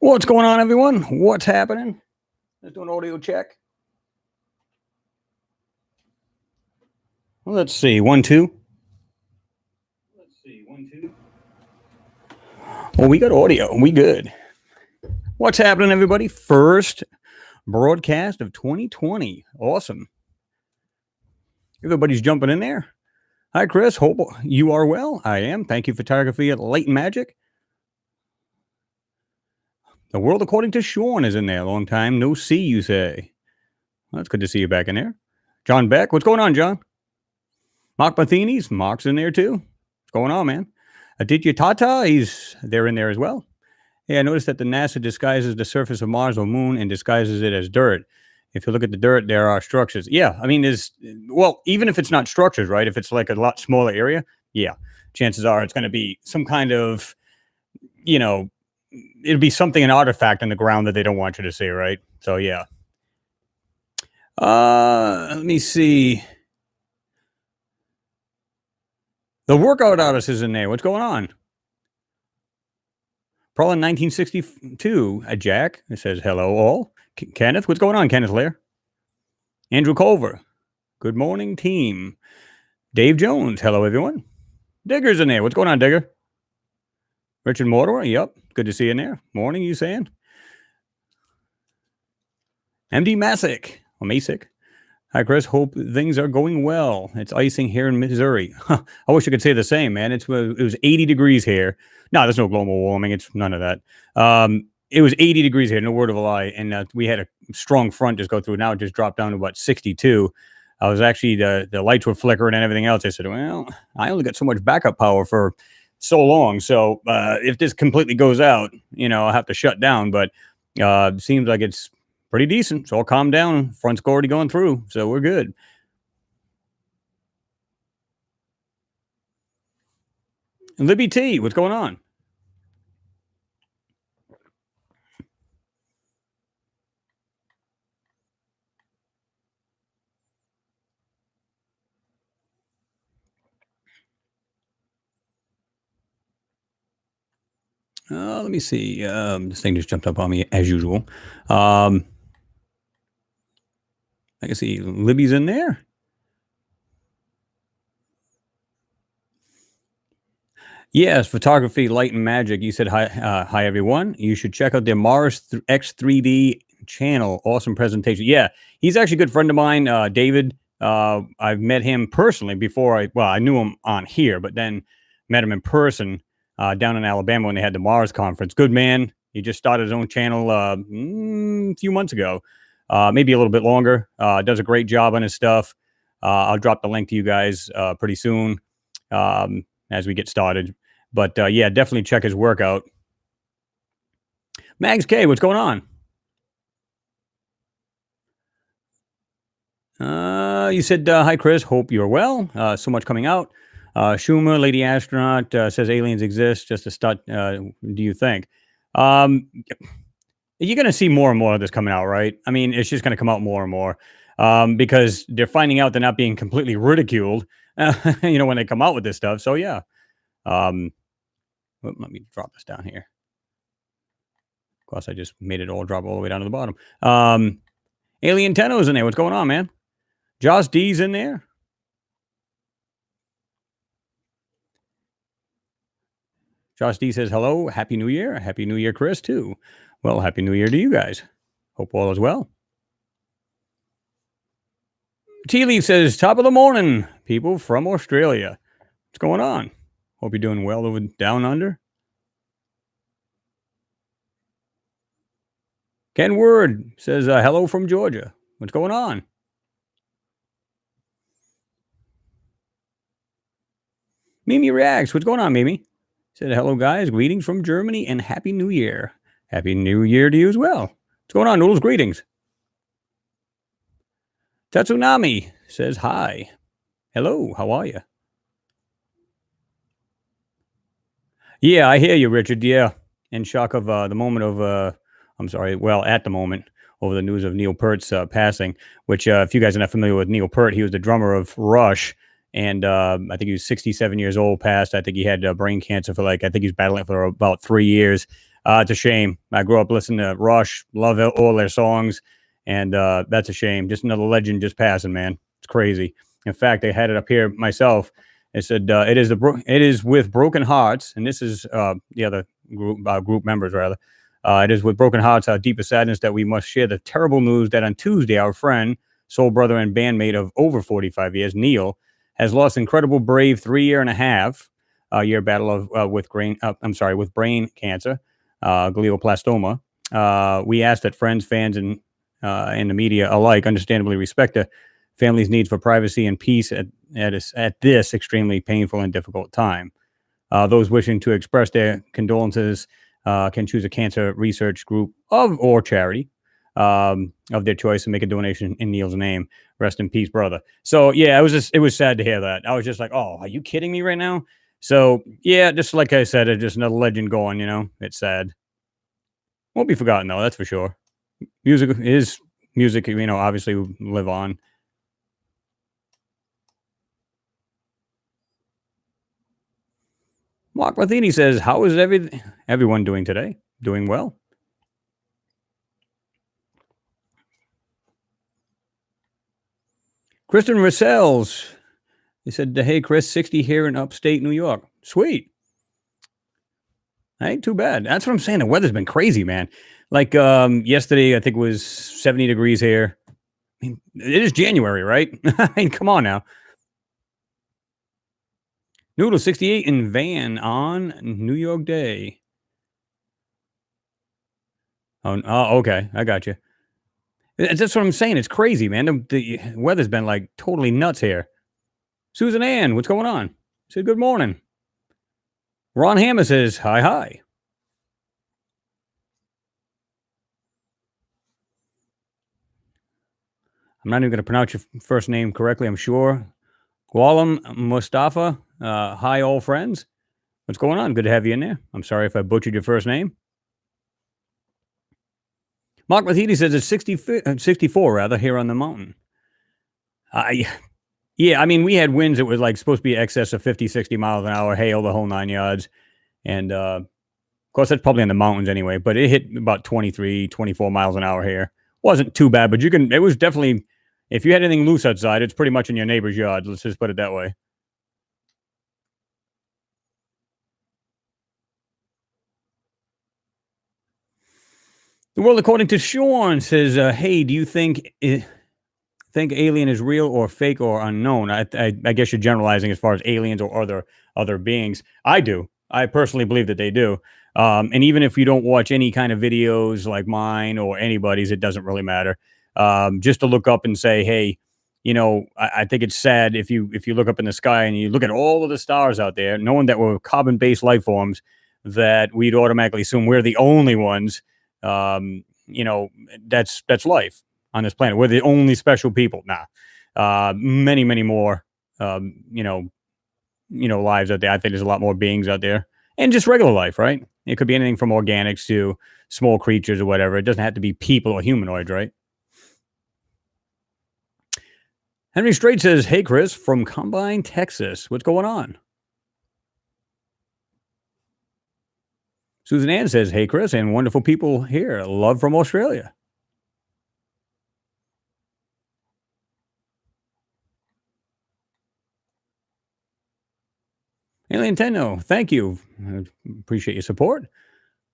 What's going on, everyone? What's happening? Let's do an audio check. Let's see. 1, 2. Well, we got audio. We good. What's happening, everybody? First broadcast of 2020. Awesome. Everybody's jumping in there. Hi, Chris. Hope you are well. I am. Thank you, photography at Light and Magic. The World According to Sean is in there. Long time no see, you say. Well, that's good to see you back in there. John Beck. What's going on, John? Mark Matheny's. Mark's in there, too. What's going on, man? Aditya Tata. They're in there as well. Hey, I noticed that the NASA disguises the surface of Mars or Moon and disguises it as dirt. If you look at the dirt, there are structures. Yeah, I mean, even if it's not structures, right? If it's like a lot smaller area, yeah, chances are it's going to be some kind of, it'll be something, an artifact in the ground that they don't want you to see, right? So, yeah. Let me see. The workout artist is in there. What's going on? Probably in 1962, Jack. It says, hello, all. Kenneth, what's going on, Kenneth Lair? Andrew Culver. Good morning, team. Dave Jones. Hello, everyone. Digger's in there. What's going on, Digger? Richard Mortimer. Yep. Good to see you in there. Morning, you saying? MD Masick. Or Masick. Hi, Chris. Hope things are going well. It's icing here in Missouri. I wish I could say the same, man. It was 80 degrees here. No, there's no global warming. It's none of that. It was 80 degrees here, no word of a lie. And we had a strong front just go through. Now it just dropped down to about 62. I was actually, the lights were flickering and everything else. I said, well, I only got so much backup power for so long. So if this completely goes out, I'll have to shut down. But it seems like it's pretty decent. So I'll calm down. Front's already going through. So we're good. And Libby T, what's going on? Let me see. This thing just jumped up on me as usual. I can see Libby's in there. Yes, photography, light and magic. You said hi everyone. You should check out their Mars X3D channel. Awesome presentation. Yeah, he's actually a good friend of mine, David. I've met him personally before. I knew him on here, but then met him in person down in Alabama when they had the Mars conference. Good man. He just started his own channel a few months ago, maybe a little bit longer. Does a great job on his stuff. I'll drop the link to you guys pretty soon as we get started. But yeah, definitely check his work out. Mags K, what's going on? You said, hi, Chris. Hope you're well. So much coming out. Schumer, Lady Astronaut, says aliens exist. Just to start, do you think? You're going to see more and more of this coming out, right? I mean, it's just going to come out more and more because they're finding out they're not being completely ridiculed, when they come out with this stuff. So, yeah. Let me drop this down here. Of course, I just made it all drop all the way down to the bottom. Alien Tenno's in there. What's going on, man? Josh D's in there. Josh D says, hello, Happy New Year. Happy New Year, Chris, too. Well, Happy New Year to you guys. Hope all is well. Tea Leaf says, top of the morning, people from Australia. What's going on? Hope you're doing well over down under. Ken Word says, hello from Georgia. What's going on? Mimi Reacts. What's going on, Mimi? Said, hello, guys. Greetings from Germany and Happy New Year. Happy New Year to you as well. What's going on, Noodles? Greetings. Tatsunami says, hi. Hello, how are you? Yeah, I hear you, Richard. Yeah. In shock of the moment of, at the moment, over the news of Neil Peart's passing, which if you guys are not familiar with Neil Peart, he was the drummer of Rush. And I think he was 67 years old. Passed. I think he had brain cancer for I think he was battling it for about 3 years. It's a shame. I grew up listening to Rush, love all their songs, and that's a shame. Just another legend just passing, man. It's crazy. In fact, I had it up here myself. It said it is with broken hearts, and this is the other group members rather. It is with broken hearts, our deepest sadness, that we must share the terrible news that on Tuesday, our friend, soul brother, and bandmate of over 45 years, Neil, has lost incredible brave 3.5 year battle with brain cancer, glioblastoma. We ask that friends, fans, and the media alike understandably respect the family's needs for privacy and peace at this extremely painful and difficult time. Those wishing to express their condolences can choose a cancer research group or charity of their choice and make a donation in Neil's name. Rest in peace, brother. So yeah, it was sad to hear that. I was just like, oh, are you kidding me right now? So yeah, just like I said, it's just another legend going. It's sad. Won't be forgotten though, that's for sure. Music is music. Obviously will live on. Mark Matheny says, how is everyone doing today? Doing well. Kristen Russells, he said, hey, Chris, 60 here in upstate New York. Sweet. Ain't too bad. That's what I'm saying. The weather's been crazy, man. Like yesterday, I think it was 70 degrees here. I mean, it is January, right? I mean, come on now. Noodle 68 in van on New York Day. Oh, okay. I got you. That's what I'm saying. It's crazy, man. The weather's been totally nuts here. Susan Ann, what's going on? Said good morning. Ron Hammer says hi, hi. I'm not even going to pronounce your first name correctly, I'm sure. Ghulam Mustafa, hi, all friends. What's going on? Good to have you in there. I'm sorry if I butchered your first name. Mark Matheny says it's 64 rather here on the mountain. Yeah, I mean, we had winds that was supposed to be excess of 50, 60 miles an hour, hail, the whole 9 yards. And of course, that's probably in the mountains anyway, but it hit about 23, 24 miles an hour here. Wasn't too bad, but it was definitely, if you had anything loose outside, it's pretty much in your neighbor's yard. Let's just put it that way. The World According to Sean says, hey, do you think alien is real or fake or unknown? I guess you're generalizing as far as aliens or other beings. I do. I personally believe that they do. And even if you don't watch any kind of videos like mine or anybody's, it doesn't really matter. Just to look up and say, hey, I think it's sad if you look up in the sky and you look at all of the stars out there, knowing that we're carbon-based life forms, that we'd automatically assume we're the only ones. That's life on this planet. We're the only special people. Nah, many, many more, lives out there. I think there's a lot more beings out there, and just regular life, right? It could be anything from organics to small creatures or whatever. It doesn't have to be people or humanoids, right? Henry Strait says, hey, Chris, from Combine, Texas. What's going on? Susan Ann says, hey, Chris, and wonderful people here. Love from Australia. Alien Tenno, thank you. I appreciate your support.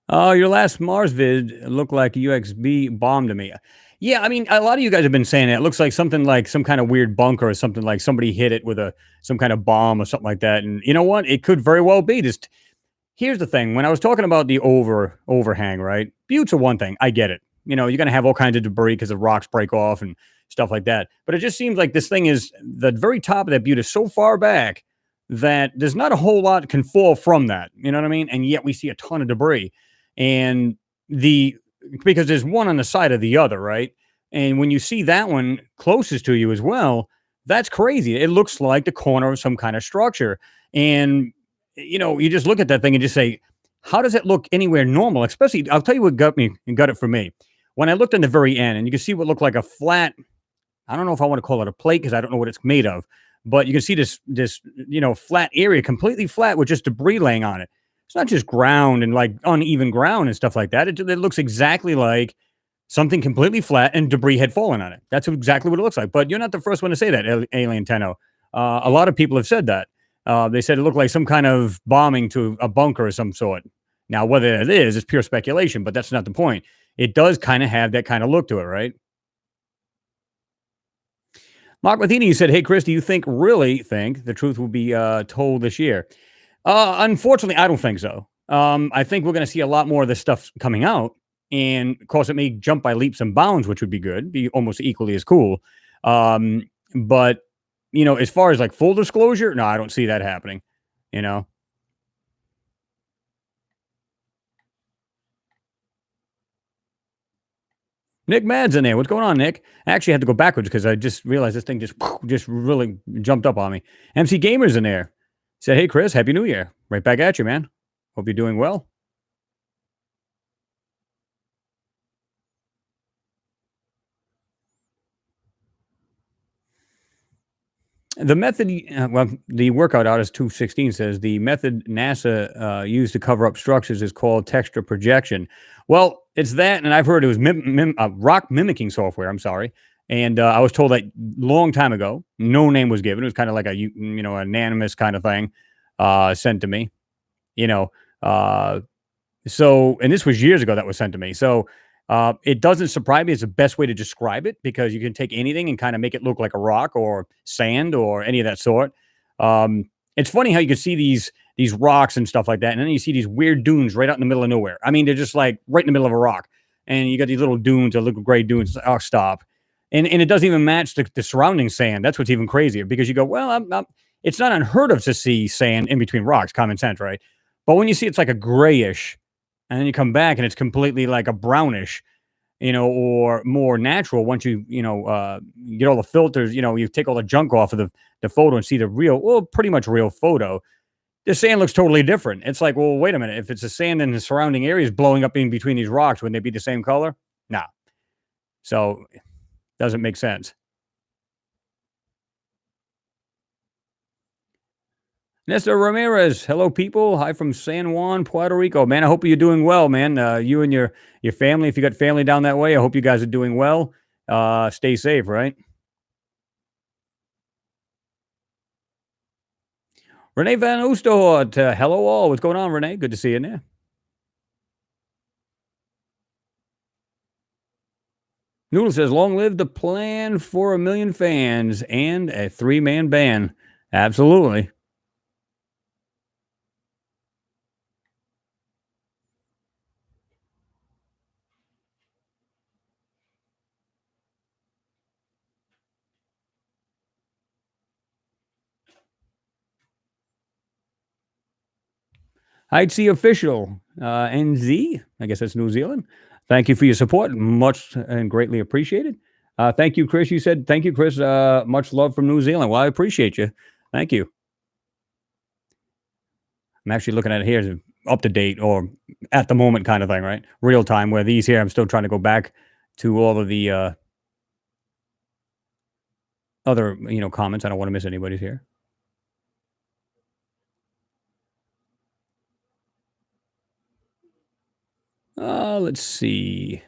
Your last Mars vid looked like UXB bombed me. Yeah, I mean, a lot of you guys have been saying it. It looks like something like some kind of weird bunker or something, like somebody hit it with some kind of bomb or something like that. And you know what? It could very well be. Just here's the thing. When I was talking about the overhang, right? Buttes are one thing. I get it. You're going to have all kinds of debris because the rocks break off and stuff like that. But it just seems like this thing is, the very top of that butte is so far back that there's not a whole lot can fall from that. You know what I mean? And yet we see a ton of debris. And because there's one on the side of the other, right? And when you see that one closest to you as well, that's crazy. It looks like the corner of some kind of structure. And, you just look at that thing and just say, how does it look anywhere normal? Especially, I'll tell you what got it for me. When I looked in the very end and you can see what looked like a flat, I don't know if I want to call it a plate because I don't know what it's made of, but you can see this flat area, completely flat with just debris laying on it. It's not just ground and like uneven ground and stuff like that. It looks exactly like something completely flat and debris had fallen on it. That's exactly what it looks like. But you're not the first one to say that, Alien Tenno. A lot of people have said that. They said it looked like some kind of bombing to a bunker of some sort. Now, whether it is, it's pure speculation, but that's not the point. It does kind of have that kind of look to it, right? Mark Matheny said, "Hey, Chris, do you really think the truth will be told this year?" Unfortunately, I don't think so. I think we're going to see a lot more of this stuff coming out. And of course, it may jump by leaps and bounds, which would be good, be almost equally as cool. But, as far as like full disclosure, no, I don't see that happening, you know? Nick Mad's in there. What's going on, Nick? I actually had to go backwards because I just realized this thing just really jumped up on me. MC Gamer's in there. Said, "Hey, Chris, Happy New Year." Right back at you, man. Hope you're doing well. The method, the workout artist 216 says the method NASA used to cover up structures is called texture projection. Well, it's that, and I've heard it was rock mimicking software. I'm sorry, and I was told that long time ago. No name was given. It was kind of like a anonymous kind of thing sent to me. You know, uh, so, and this was years ago that was sent to me. So, it doesn't surprise me. It's the best way to describe it because you can take anything and kind of make it look like a rock or sand or any of that sort. It's funny how you can see these rocks and stuff like that, and then you see these weird dunes right out in the middle of nowhere. I mean, they're just like right in the middle of a rock, and you got these little dunes or little gray dunes. Oh, stop! And it doesn't even match the surrounding sand. That's what's even crazier because you go, well, it's not unheard of to see sand in between rocks. Common sense, right? But when you see it's like a grayish and then you come back and it's completely like a brownish, or more natural once you get all the filters, you take all the junk off of the photo and see the real, well, pretty much real photo. The sand looks totally different. It's like, well, wait a minute. If it's the sand in the surrounding areas blowing up in between these rocks, wouldn't they be the same color? No. So doesn't make sense. Nestor Ramirez, hello people. Hi from San Juan, Puerto Rico. Man, I hope you're doing well, man. You and your family, if you got family down that way, I hope you guys are doing well. Stay safe, right? Renee Van Oosterhout, hello all. What's going on, Renee? Good to see you in there. Noodle says, "Long live the plan for 1 million fans and a 3-man band." Absolutely. I'd see official NZ. I guess that's New Zealand. Thank you for your support. Much and greatly appreciated. Thank you, Chris. You said, "Thank you, Chris. Much love from New Zealand." Well, I appreciate you. Thank you. I'm actually looking at it here as up to date or at the moment kind of thing, right? Real time, where these here, I'm still trying to go back to all of the other, comments. I don't want to miss anybody's here. Let's see.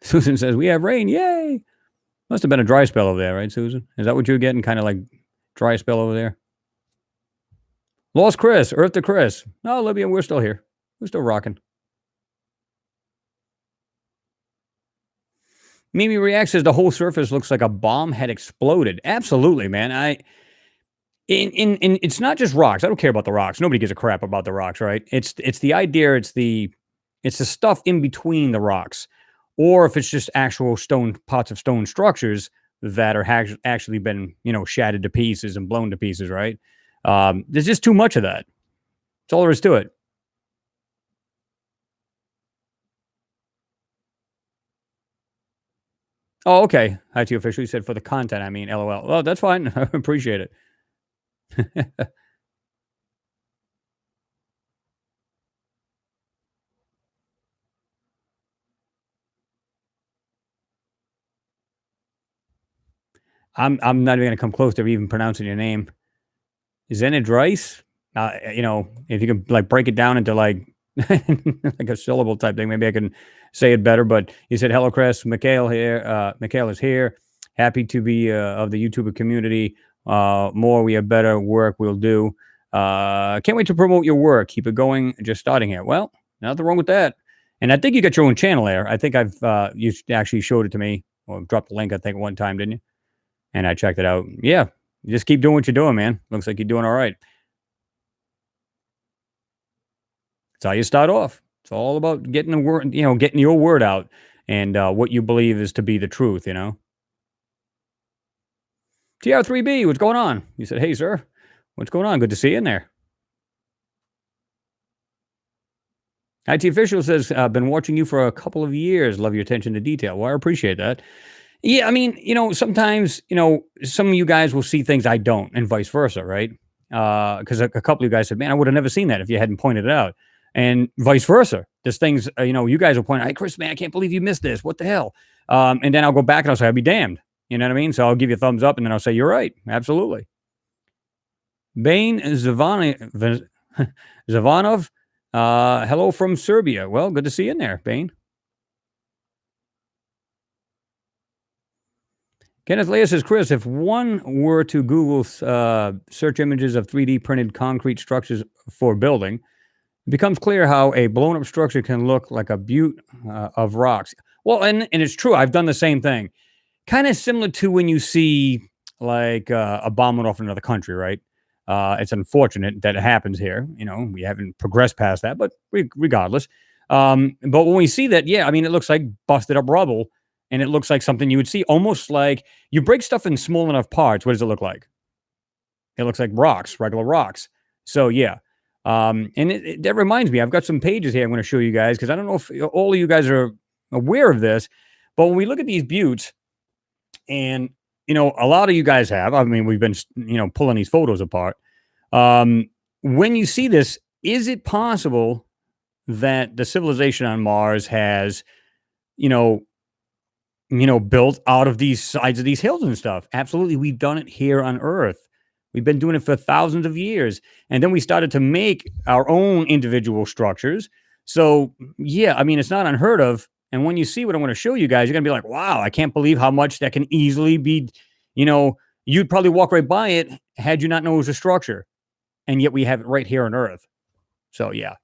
Susan says, "We have rain. Yay." Must have been a dry spell over there, right, Susan? Is that what you're getting? Kind of like dry spell over there? Lost Chris, Earth to Chris. No, Libya, we're still here. We're still rocking. Mimi reacts says the whole surface looks like a bomb had exploded. Absolutely, man. In it's not just rocks. I don't care about the rocks. Nobody gives a crap about the rocks, right? It's the idea. It's the stuff in between the rocks, or if it's just actual stone pots of stone structures that are actually been shattered to pieces and blown to pieces, right? There's just too much of that. That's all there is to it. Oh, okay. IT official, you said for the content. I mean, LOL. Oh, that's fine. I appreciate it. I'm not even gonna come close to even pronouncing your name. Zenidrice? If you could like break it down into like like a syllable type thing, maybe I can say it better. But you said, "Hello, Chris. Mikhail here. Mikhail is here. Happy to be of the YouTuber community. More we have better work we'll do. Can't wait to promote your work. Keep it going. Just starting here. Well, nothing wrong with that. And I think you got your own channel there. I think you actually showed it to me or dropped the link. I think one time, didn't you? And I checked it out. Yeah, you just keep doing what you're doing, man. Looks like you're doing all right. It's how you start off. It's all about getting the word, getting your word out and what you believe is to be the truth. TR3B, what's going on? You said, "Hey, sir, what's going on? Good to see you in there." IT official says, "I've been watching you for a couple of years. Love your attention to detail." Well, I appreciate that. Yeah, I mean, sometimes, some of you guys will see things I don't, and vice versa, right? Because a couple of you guys said, "Man, I would have never seen that if you hadn't pointed it out," and vice versa. There's things, you guys will point out, "Hey, Chris, man, I can't believe you missed this. What the hell?" And then I'll go back and I'll say, "I'll be damned." You know what I mean? So I'll give you a thumbs up, and then I'll say, "You're right, absolutely." Bane Zavanov, hello from Serbia. Well, good to see you in there, Bane. Kenneth Leah says, "Chris, if one were to Google search images of 3D printed concrete structures for building, it becomes clear how a blown up structure can look like a butte of rocks." Well, and it's true. I've done the same thing. Kind of similar to when you see like a bomb went off in another country, right? It's unfortunate that it happens here. We haven't progressed past that, but regardless. But when we see that, yeah, I mean, it looks like busted up rubble and it looks like something you would see almost like you break stuff in small enough parts. What does it look like? It looks like rocks, regular rocks. So, yeah. And that reminds me, I've got some pages here I'm going to show you guys because I don't know if all of you guys are aware of this, but when we look at these buttes, and a lot of you guys have. I mean, we've been pulling these photos apart. When you see this, is it possible that the civilization on Mars has, you know, built out of these sides of these hills and stuff? Absolutely, we've done it here on Earth. We've been doing it for thousands of years, and then we started to make our own individual structures. So yeah, I mean, it's not unheard of. And when you see what I'm going to show you guys, you're going to be like, wow, I can't believe how much that can easily be, you'd probably walk right by it had you not known it was a structure. And yet we have it right here on Earth. So, yeah.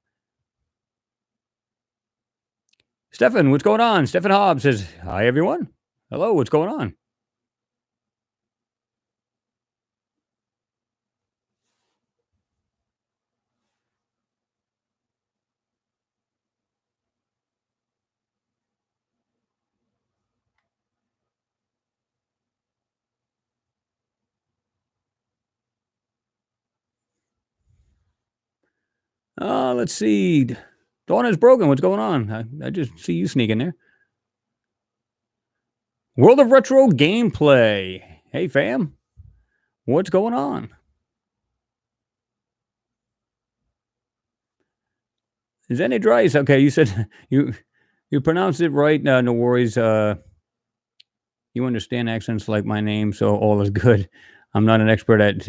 Stefan, what's going on? Stefan Hobbs says, "Hi, everyone. Hello, what's going on?" Let's see. Dawn is broken. What's going on? I just see you sneaking there. World of Retro Gameplay. Hey, fam. What's going on? Is any Drice? Okay, you said you pronounced it right. No worries. You understand accents like my name, so all is good. I'm not an expert at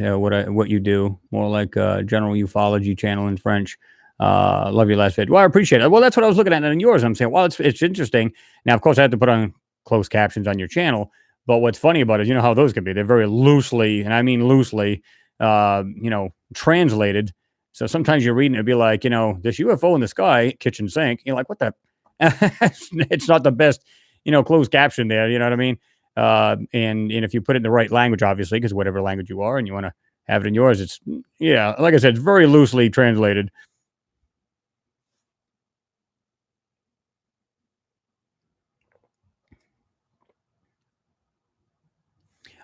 what you do. More like general ufology channel in French. Love your last vid. Well, I appreciate it. Well, that's what I was looking at in yours. I'm saying, well, it's interesting. Now, of course, I have to put on closed captions on your channel. But what's funny about it is, you know how those can be. They're very loosely, and I mean loosely, translated. So sometimes you're reading, it'd be like, this UFO in the sky, kitchen sink. You're like, what the? It's not the best, closed caption there. You know what I mean? And if you put it in the right language, obviously, because whatever language you are and you want to have it in yours, it's, yeah, like I said, it's very loosely translated.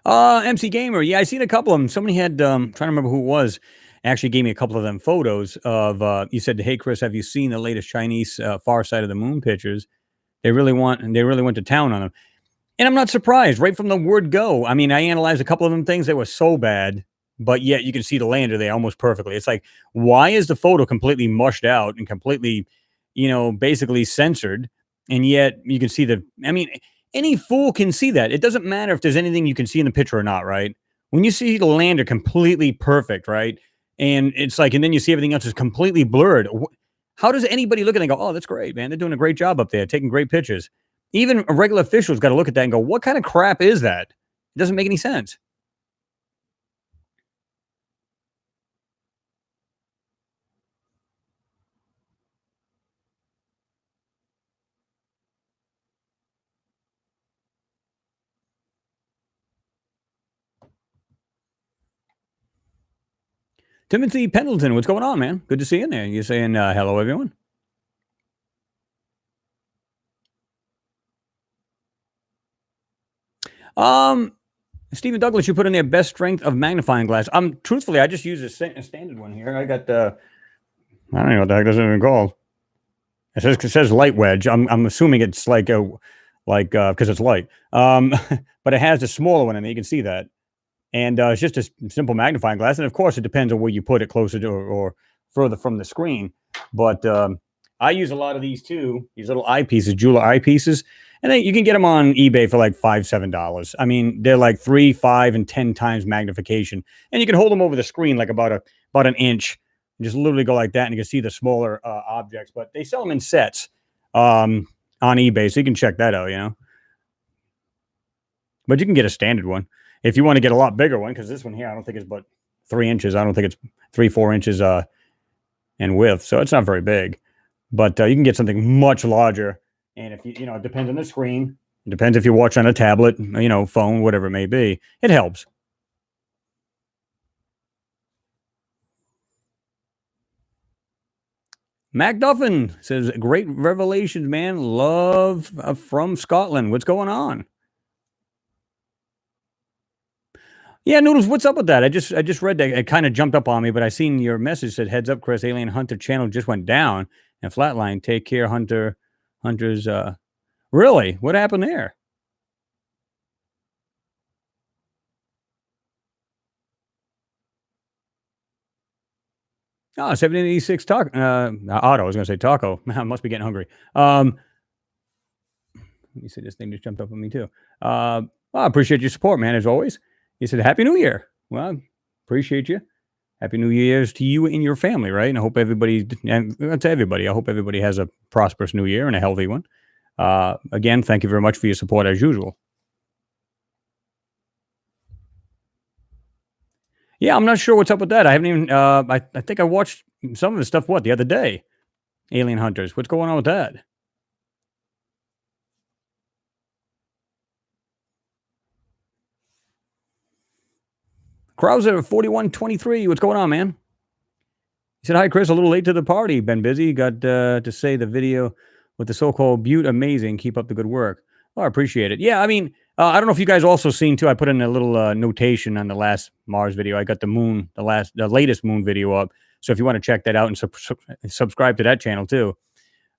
MC Gamer. Yeah, I seen a couple of them. Somebody had, trying to remember who it was, actually gave me a couple of them photos of, you said, "Hey, Chris, have you seen the latest Chinese far side of the moon pictures? They really went to town on them." And I'm not surprised right from the word go. I mean, I analyzed a couple of them things that were so bad, but yet you can see the lander there almost perfectly. It's like, why is the photo completely mushed out and completely, basically censored? And yet you can see I mean, Any fool can see that. It doesn't matter if there's anything you can see in the picture or not, right? When you see the lander completely perfect, right? And it's like, and then you see everything else is completely blurred. How does anybody look at it and go, oh, that's great, man. They're doing a great job up there, taking great pictures. Even a regular official's got to look at that and go, what kind of crap is that? It doesn't make any sense. Timothy Pendleton, what's going on, man? Good to see you in there. You're saying hello, everyone? Um, Stephen Douglas, you put in there best strength of magnifying glass. Truthfully, I just use a standard one here. I got I don't know what the heck this is even called. It says light wedge. I'm assuming it's like because it's light. But it has a smaller one in there. You can see that, and it's just a simple magnifying glass. And of course, it depends on where you put it, closer to or further from the screen. But I use a lot of these too. These little eyepieces, jeweler eyepieces, and you can get them on eBay for like $5-7. I mean, they're like 3, 5, and 10 times magnification, and you can hold them over the screen like about an inch. And just literally go like that, and you can see the smaller objects. But they sell them in sets on eBay, so you can check that out. But you can get a standard one if you want to get a lot bigger one, because this one here I don't think is but 3 inches. I don't think it's 3-4 inches in width, so it's not very big. But you can get something much larger, and if it depends on the screen. It depends if you watch on a tablet, phone, whatever it may be. It helps. Mac Duffin says, "Great revelations, man. Love from Scotland. What's going on?" Yeah, Noodles, what's up with that? I just read that. It kind of jumped up on me, but I seen your message said, "Heads up, Chris. Alien Hunter channel just went down and flatline. Take care, Hunter. Hunters. Really? What happened there?" Oh, 1786 taco. Otto. I was going to say taco. I must be getting hungry. Let me see. This thing just jumped up on me too. Well, I appreciate your support, man. As always. He said, "Happy New Year." Well, appreciate you. Happy New Year's to you and your family, right? And I hope everybody, and to everybody, I hope everybody has a prosperous New Year and a healthy one. Again, thank you very much for your support as usual. Yeah, I'm not sure what's up with that. I haven't even. I think I watched some of the stuff. The other day? Alien Hunters. What's going on with that? Krauser 4123. What's going on, man? He said, "Hi, Chris. A little late to the party. Been busy. Got to say the video with the so-called Butte amazing. Keep up the good work." Oh, I appreciate it. Yeah, I mean, I don't know if you guys also seen too. I put in a little notation on the last Mars video. I got the latest moon video up. So if you want to check that out and subscribe to that channel too.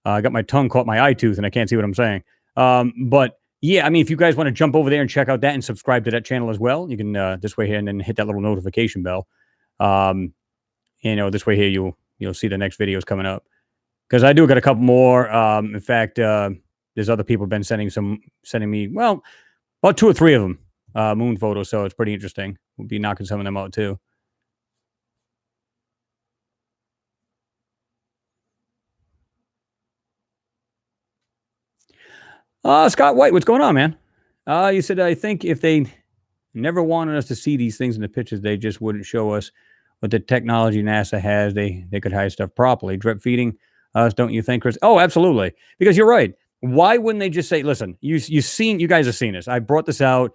I got my tongue caught my eye tooth and I can't see what I'm saying. But yeah, I mean, if you guys want to jump over there and check out that and subscribe to that channel as well, you can this way here and then hit that little notification bell. Um, this way here you'll see the next videos coming up, because I do got a couple more. In fact, there's other people been sending me, well, about 2 or 3 of them moon photos, so it's pretty interesting. We'll be knocking some of them out too. Scott White, what's going on, man? You said, "I think if they never wanted us to see these things in the pictures, they just wouldn't show us what the technology NASA has. They could hide stuff properly. Drip feeding us, don't you think, Chris?" Oh, absolutely. Because you're right. Why wouldn't they just say, "Listen, you guys have seen this. I brought this out,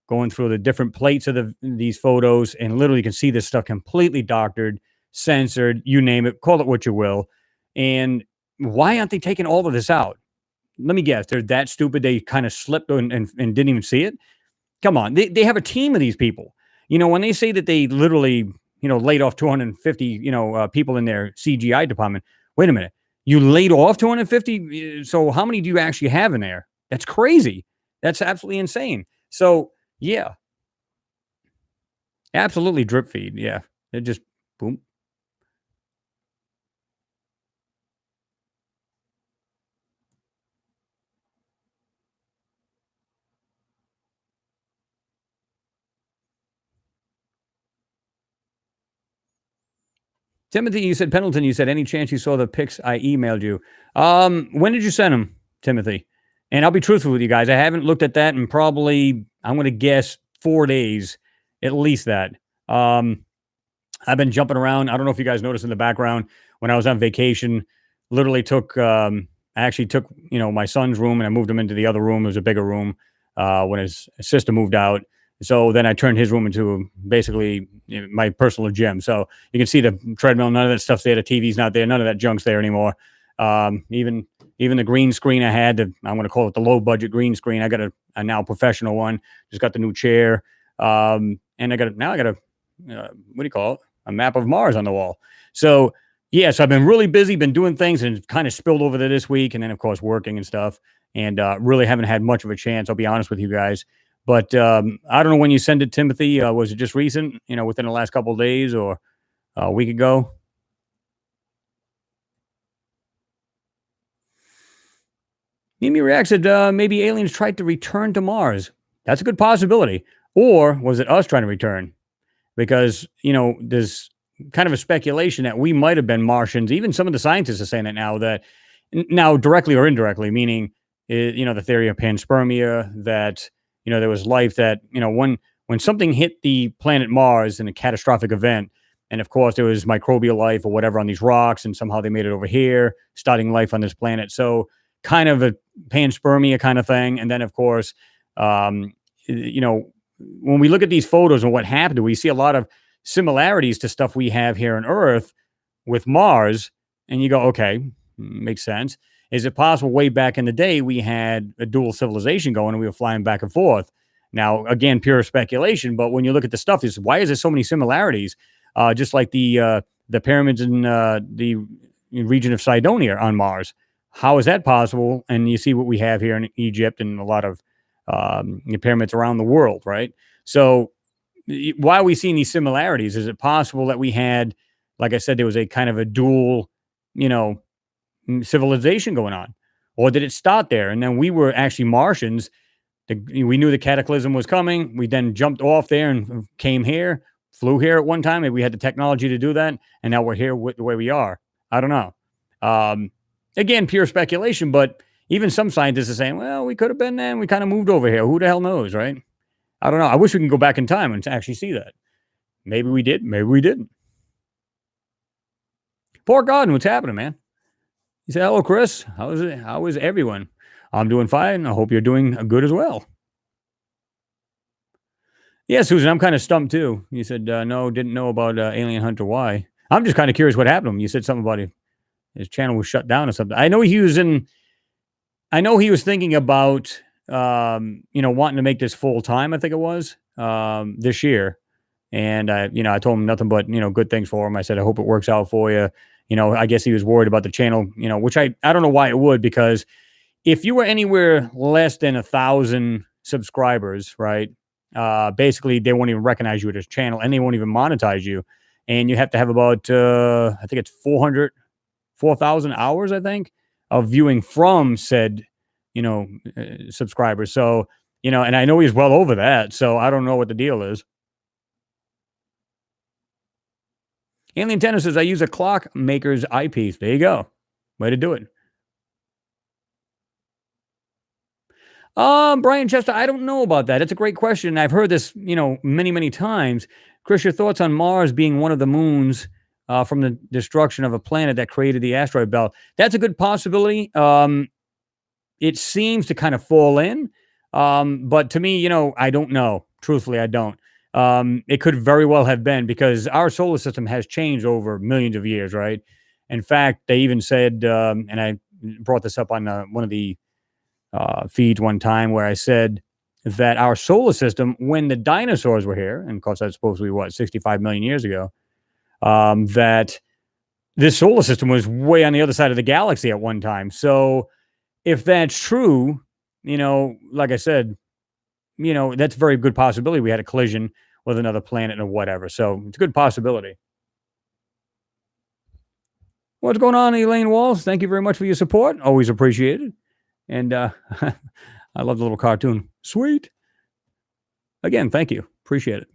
going through the different plates of these photos, and literally you can see this stuff completely doctored, censored, you name it, call it what you will. And why aren't they taking all of this out?" Let me guess. They're that stupid. They kind of slipped and didn't even see it. Come on. They have a team of these people. When they say that they literally, laid off 250, people in their CGI department. Wait a minute. You laid off 250? So how many do you actually have in there? That's crazy. That's absolutely insane. So, yeah, absolutely drip feed. Yeah. It just, boom. Timothy, you said Pendleton, you said any chance you saw the pics I emailed you. When did you send them, Timothy? And I'll be truthful with you guys. I haven't looked at that in probably, I'm going to guess 4 days, at least that. I've been jumping around. I don't know if you guys noticed in the background when I was on vacation, literally I actually took, my son's room and I moved him into the other room. It was a bigger room when his sister moved out. So then I turned his room into basically my personal gym. So you can see the treadmill, none of that stuff's there. The TV's not there. None of that junk's there anymore. Even the green screen I had, I'm going to call it the low budget green screen. I got a now professional one. Just got the new chair. And I got a what do you call it? A map of Mars on the wall. So yeah, so I've been really busy, been doing things, and kind of spilled over to this week, and then of course working and stuff, and really haven't had much of a chance. I'll be honest with you guys, but I don't know when you sent it, Timothy. Was it just recent? Within the last couple of days or a week ago? Mimi React said maybe aliens tried to return to Mars. That's a good possibility. Or was it us trying to return? Because there's kind of a speculation that we might have been Martians. Even some of the scientists are saying it now, that now directly or indirectly, meaning the theory of panspermia, that there was life that when something hit the planet Mars in a catastrophic event, and of course there was microbial life or whatever on these rocks, and somehow they made it over here, starting life on this planet. So kind of a panspermia kind of thing. And then of course, when we look at these photos and what happened, we see a lot of similarities to stuff we have here on Earth with Mars. And you go, okay, makes sense. Is it possible way back in the day we had a dual civilization going and we were flying back and forth? Now, again, pure speculation, but when you look at the stuff, why is there so many similarities? Just like the pyramids in the region of Cydonia on Mars. How is that possible? And you see what we have here in Egypt and a lot of pyramids around the world, right? So why are we seeing these similarities? Is it possible that we had, like I said, there was a kind of a dual, civilization going on? Or did it start there? And then we were actually Martians. We knew the cataclysm was coming. We then jumped off there and came here, flew here at one time. Maybe we had the technology to do that. And now we're here the way we are. I don't know. Again, pure speculation, but even some scientists are saying, well, we could have been there and we kind of moved over here. Who the hell knows, right? I don't know. I wish we can go back in time and actually see that. Maybe we did. Maybe we didn't. Poor Garden, what's happening, man? He said, hello, Chris. How is it? How is everyone? I'm doing fine. I hope you're doing good as well. Yeah, Susan, I'm kind of stumped too. You said, no, didn't know about Alien Hunter. Why? I'm just kind of curious what happened to him. You said something about his channel was shut down or something. I know he was thinking about, wanting to make this full time, I think it was, this year. And I told him nothing but, good things for him. I said, I hope it works out for you. I guess he was worried about the channel, which I don't know why it would, because if you were anywhere less than 1,000 subscribers, right, basically they won't even recognize you at his channel and they won't even monetize you. And you have to have about, I think it's 4,000 hours, I think, of viewing from said, subscribers. So, and I know he's well over that. So I don't know what the deal is. Alien Tennis says, I use a clockmaker's eyepiece. There you go. Way to do it. Brian Chester, I don't know about that. It's a great question. I've heard this, many, many times. Chris, your thoughts on Mars being one of the moons from the destruction of a planet that created the asteroid belt? That's a good possibility. It seems to kind of fall in. But to me, I don't know. Truthfully, I don't. It could very well have been, because our solar system has changed over millions of years, right? In fact, they even said, and I brought this up on one of the feeds one time, where I said that our solar system, when the dinosaurs were here, and of course that's supposed to be 65 million years ago, that this solar system was way on the other side of the galaxy at one time. So if that's true, like I said, that's a very good possibility. We had a collision with another planet or whatever. So it's a good possibility. What's going on, Elaine Walls? Thank you very much for your support. Always appreciated. And I love the little cartoon. Sweet. Again, thank you. Appreciate it.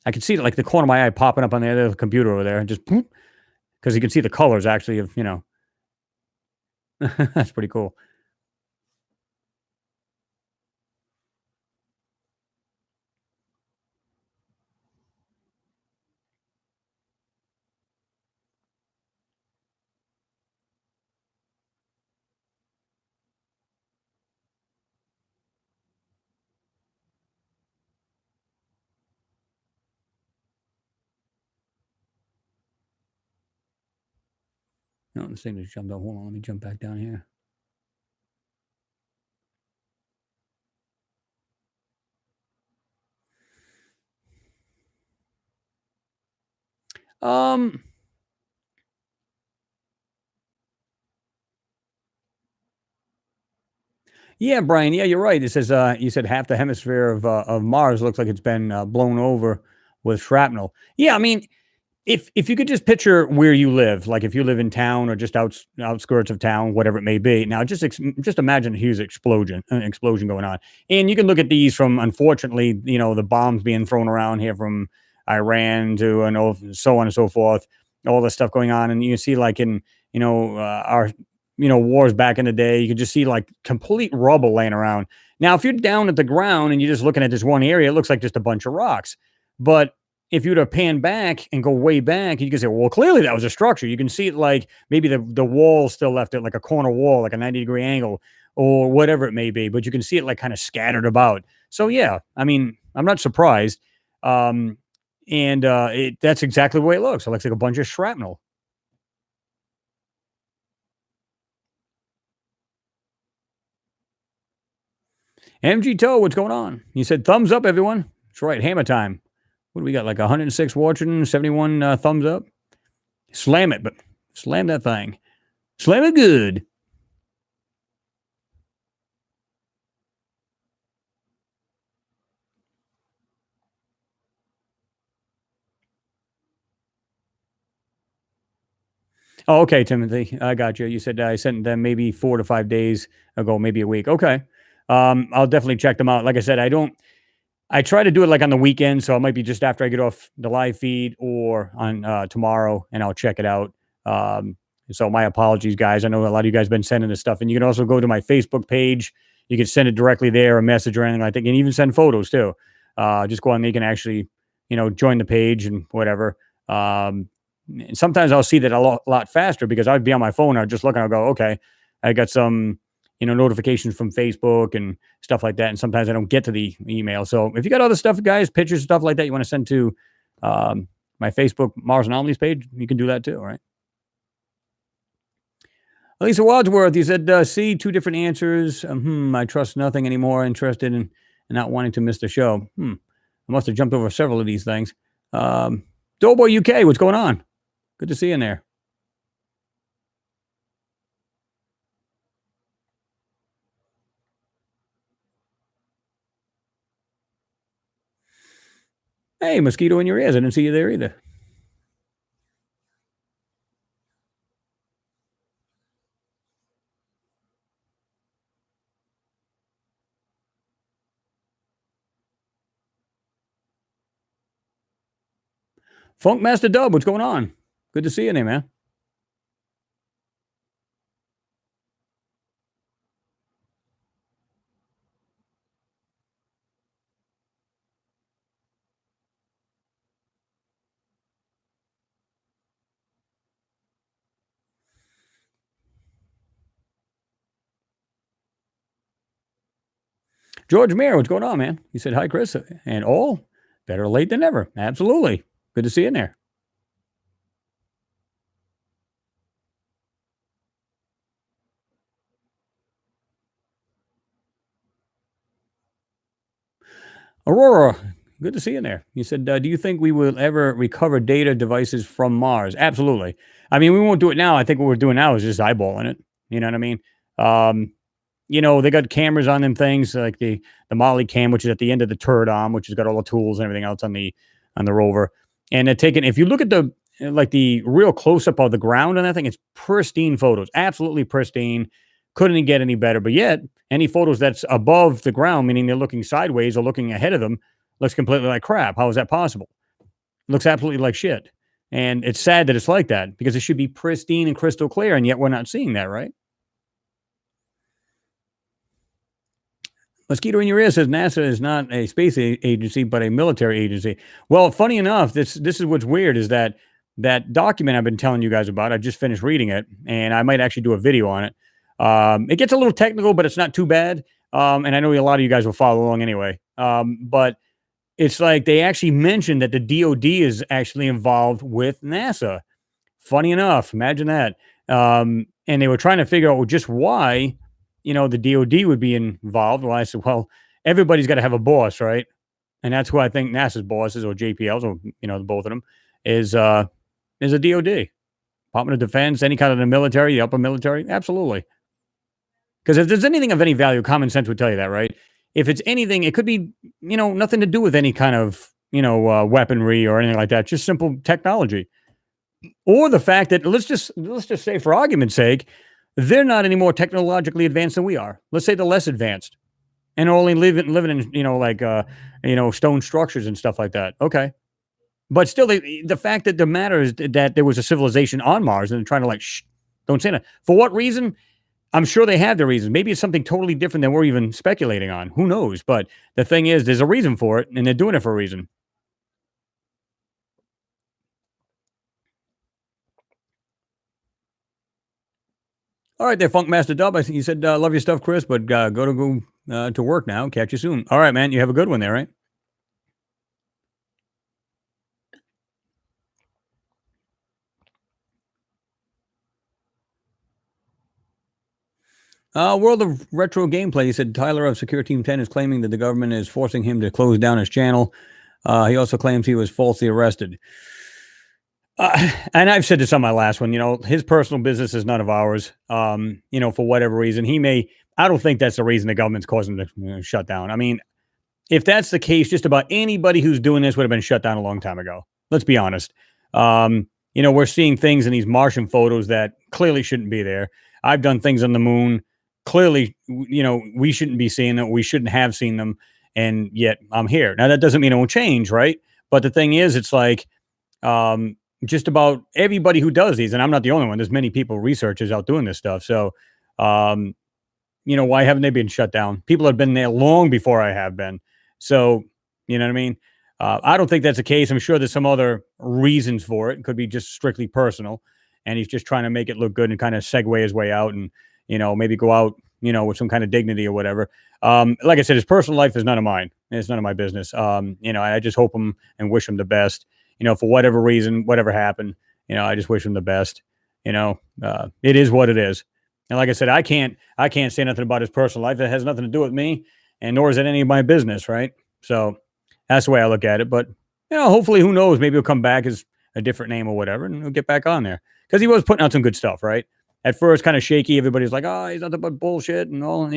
I can see it like the corner of my eye popping up on the other computer over there, and just because you can see the colors actually of that's pretty cool. No, this thing just jumped up. Hold on, let me jump back down here. Um, yeah, Brian. Yeah, you're right. It says you said half the hemisphere of Mars looks like it's been blown over with shrapnel. Yeah, I mean, if you could just picture where you live, like if you live in town or just outskirts of town, whatever it may be. Now, just imagine a huge explosion going on, and you can look at these from, unfortunately, the bombs being thrown around here from Iran to and so on and so forth, all this stuff going on, and you see like in our wars back in the day, you could just see like complete rubble laying around. Now, if you're down at the ground and you're just looking at this one area, it looks like just a bunch of rocks, but if you were to pan back and go way back, you can say, well, clearly that was a structure. You can see it like maybe the wall still left it like a corner wall, like a 90-degree angle or whatever it may be, but you can see it like kind of scattered about. So, yeah, I mean, I'm not surprised. And that's exactly the way it looks. It looks like a bunch of shrapnel. MG Toe, what's going on? You said thumbs up, everyone. That's right, hammer time. What do we got? Like 106 watching, 71 thumbs up. Slam it, but slam that thing. Slam it good. Oh, okay, Timothy. I got you. You said I sent them maybe 4 to 5 days ago, maybe a week. Okay. I'll definitely check them out. Like I said, I try to do it like on the weekend, so it might be just after I get off the live feed or on tomorrow, and I'll check it out. So my apologies, guys. I know a lot of you guys have been sending this stuff, and you can also go to my Facebook page. You can send it directly there, a message or anything like that. You can even send photos too. Just go on there. You can actually, join the page and whatever. And sometimes I'll see that a lot faster because I'd be on my phone. I'd just look and I'll go, okay, I got some, notifications from Facebook and stuff like that. And sometimes I don't get to the email. So if you got other stuff, guys, pictures, stuff like that, you want to send to my Facebook Mars Anomalies page, you can do that too. All right. Lisa Wadsworth, you said, C, two different answers. I trust nothing anymore. Interested in not wanting to miss the show. I must have jumped over several of these things. Doughboy UK, what's going on? Good to see you in there. Hey, mosquito in your ears. I didn't see you there either. Funkmaster Dub, what's going on? Good to see you there, man. George Mayer, what's going on, man? He said, hi, Chris. And all better late than never. Absolutely. Good to see you in there. Aurora, good to see you in there. You said, do you think we will ever recover data devices from Mars? Absolutely. I mean, we won't do it now. I think what we're doing now is just eyeballing it. You know what I mean? They got cameras on them things like the Molly cam, which is at the end of the turret arm, which has got all the tools and everything else on the rover. And they're taking, if you look at the real close up of the ground on that thing, it's pristine photos, absolutely pristine. Couldn't get any better. But yet, any photos that's above the ground, meaning they're looking sideways or looking ahead of them, looks completely like crap. How is that possible? Looks absolutely like shit. And it's sad that it's like that because it should be pristine and crystal clear, and yet we're not seeing that, right? Mosquito in your ear says NASA is not a space agency, but a military agency. Well, funny enough, this is what's weird is that that document I've been telling you guys about. I just finished reading it, and I might actually do a video on it. It gets a little technical, but it's not too bad. And I know a lot of you guys will follow along anyway. But it's like they actually mentioned that the DoD is actually involved with NASA. Funny enough, imagine that. And they were trying to figure out just why, the DoD would be involved. Well, I said, well, everybody's got to have a boss, right? And that's who I think NASA's bosses or JPLs, or both of them, is a DoD, Department of Defense, any kind of the military, the upper military, absolutely. Because if there's anything of any value, common sense would tell you that, right? If it's anything, it could be, nothing to do with any kind of, weaponry or anything like that. Just simple technology. Or the fact that let's just say for argument's sake, they're not any more technologically advanced than we are. Let's say they're less advanced and are only living in stone structures and stuff like that. Okay, but still, the fact that the matter is that there was a civilization on Mars and they're trying to don't say that. For what reason? I'm sure they have their reasons. Maybe it's something totally different than we're even speculating on. Who knows? But the thing is, there's a reason for it, and they're doing it for a reason. All right, there, Funk Master Dub. I think you said love your stuff, Chris, but go to work now. Catch you soon. All right, man. You have a good one there, right? World of Retro Gameplay. He said Tyler of Secure Team 10 is claiming that the government is forcing him to close down his channel. He also claims he was falsely arrested. And I've said this on my last one, his personal business is none of ours. For whatever reason, I don't think that's the reason the government's causing him to shut down. I mean, if that's the case, just about anybody who's doing this would have been shut down a long time ago. Let's be honest. We're seeing things in these Martian photos that clearly shouldn't be there. I've done things on the moon. Clearly, we shouldn't be seeing them. We shouldn't have seen them. And yet I'm here. Now, that doesn't mean it won't change, right? But the thing is, it's like, just about everybody who does these, and I'm not the only one. There's many people, researchers out doing this stuff. So, why haven't they been shut down? People have been there long before I have been. So, you know what I mean? I don't think that's the case. I'm sure there's some other reasons for it. It could be just strictly personal. And he's just trying to make it look good and kind of segue his way out and, maybe go out, with some kind of dignity or whatever. Like I said, his personal life is none of mine. It's none of my business. I just hope him and wish him the best. For whatever reason, whatever happened, I just wish him the best. It is what it is. And like I said, I can't say nothing about his personal life. That has nothing to do with me, and nor is it any of my business, right? So that's the way I look at it. But hopefully, who knows? Maybe he'll come back as a different name or whatever, and he'll get back on there because he was putting out some good stuff, right? At first, kind of shaky. Everybody's like, "Oh, he's nothing but bullshit," and all,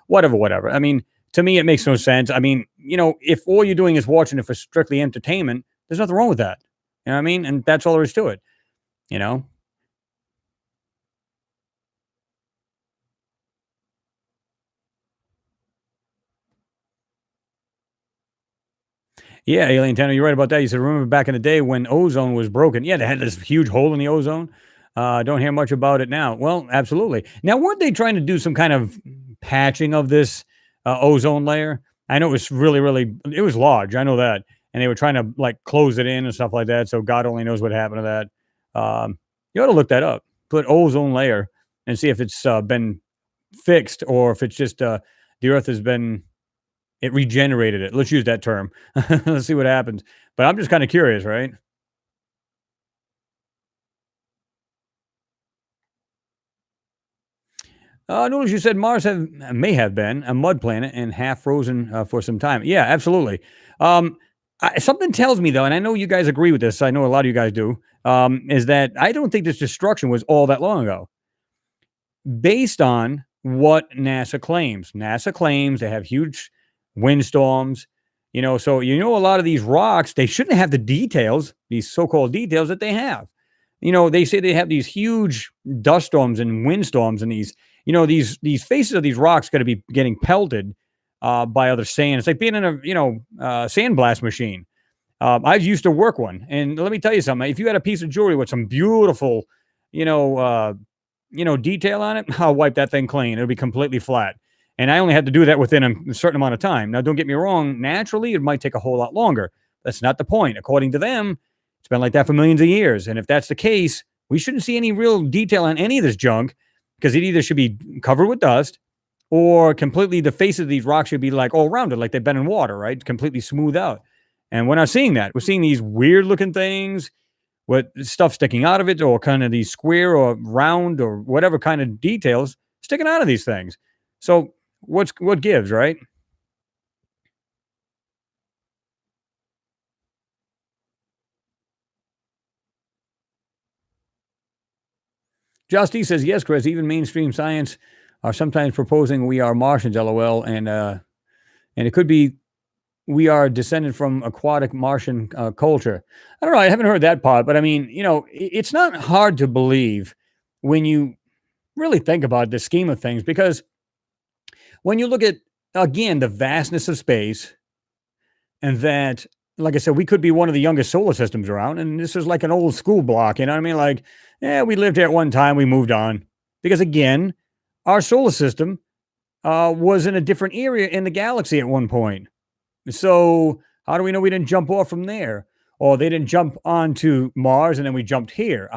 whatever. I mean, to me, it makes no sense. I mean, if all you're doing is watching it for strictly entertainment, there's nothing wrong with that. You know what I mean? And that's all there is to it. You know? Yeah, Alien Tanner, you're right about that. You said, remember back in the day when ozone was broken? Yeah, they had this huge hole in the ozone. Don't hear much about it now. Well, absolutely. Now, weren't they trying to do some kind of patching of this ozone layer? I know it was it was large. I know that. And they were trying to close it in and stuff like that. So God only knows what happened to that. You ought to look that up. Put ozone layer and see if it's been fixed or if it's just the Earth has been it regenerated it. Let's use that term. Let's see what happens. But I'm just kind of curious, right? Notice you said may have been a mud planet and half frozen for some time. Yeah, absolutely. Something tells me though, and I know you guys agree with this. I know a lot of you guys do. Is that I don't think this destruction was all that long ago, based on what NASA claims. NASA claims they have huge windstorms. So a lot of these rocks they shouldn't have the details, these so-called details that they have. They say they have these huge dust storms and windstorms, and these faces of these rocks got to be getting pelted by other sand. It's like being in a sandblast machine, I used to work one, and let me tell you something. If you had a piece of jewelry with some beautiful, you know, uh, detail on it, I'll wipe that thing clean. It'll be completely flat. And I only had to do that within a certain amount of time. Now, don't get me wrong. Naturally, it might take a whole lot longer. That's not the point. According to them, it's been like that for millions of years. And if that's the case, we shouldn't see any real detail on any of this junk because it either should be covered with dust or completely the face of these rocks should be like all rounded, like they've been in water, right? Completely smooth out. And we're not seeing that. We're seeing these weird looking things with stuff sticking out of it, or kind of these square or round or whatever kind of details sticking out of these things. So what gives, right? Justy says, yes, Chris, even mainstream science are sometimes proposing we are Martians, lol. And it could be we are descended from aquatic Martian culture. I don't know. I haven't heard that part, but I mean, it's not hard to believe when you really think about the scheme of things, because when you look at, again, the vastness of space, and that, like I said, we could be one of the youngest solar systems around, and this is like an old school block, you know what I mean? Like, yeah, we lived here at one time, we moved on. Because again, our solar system was in a different area in the galaxy at one point. So how do we know we didn't jump off from there? Or they didn't jump onto Mars and then we jumped here?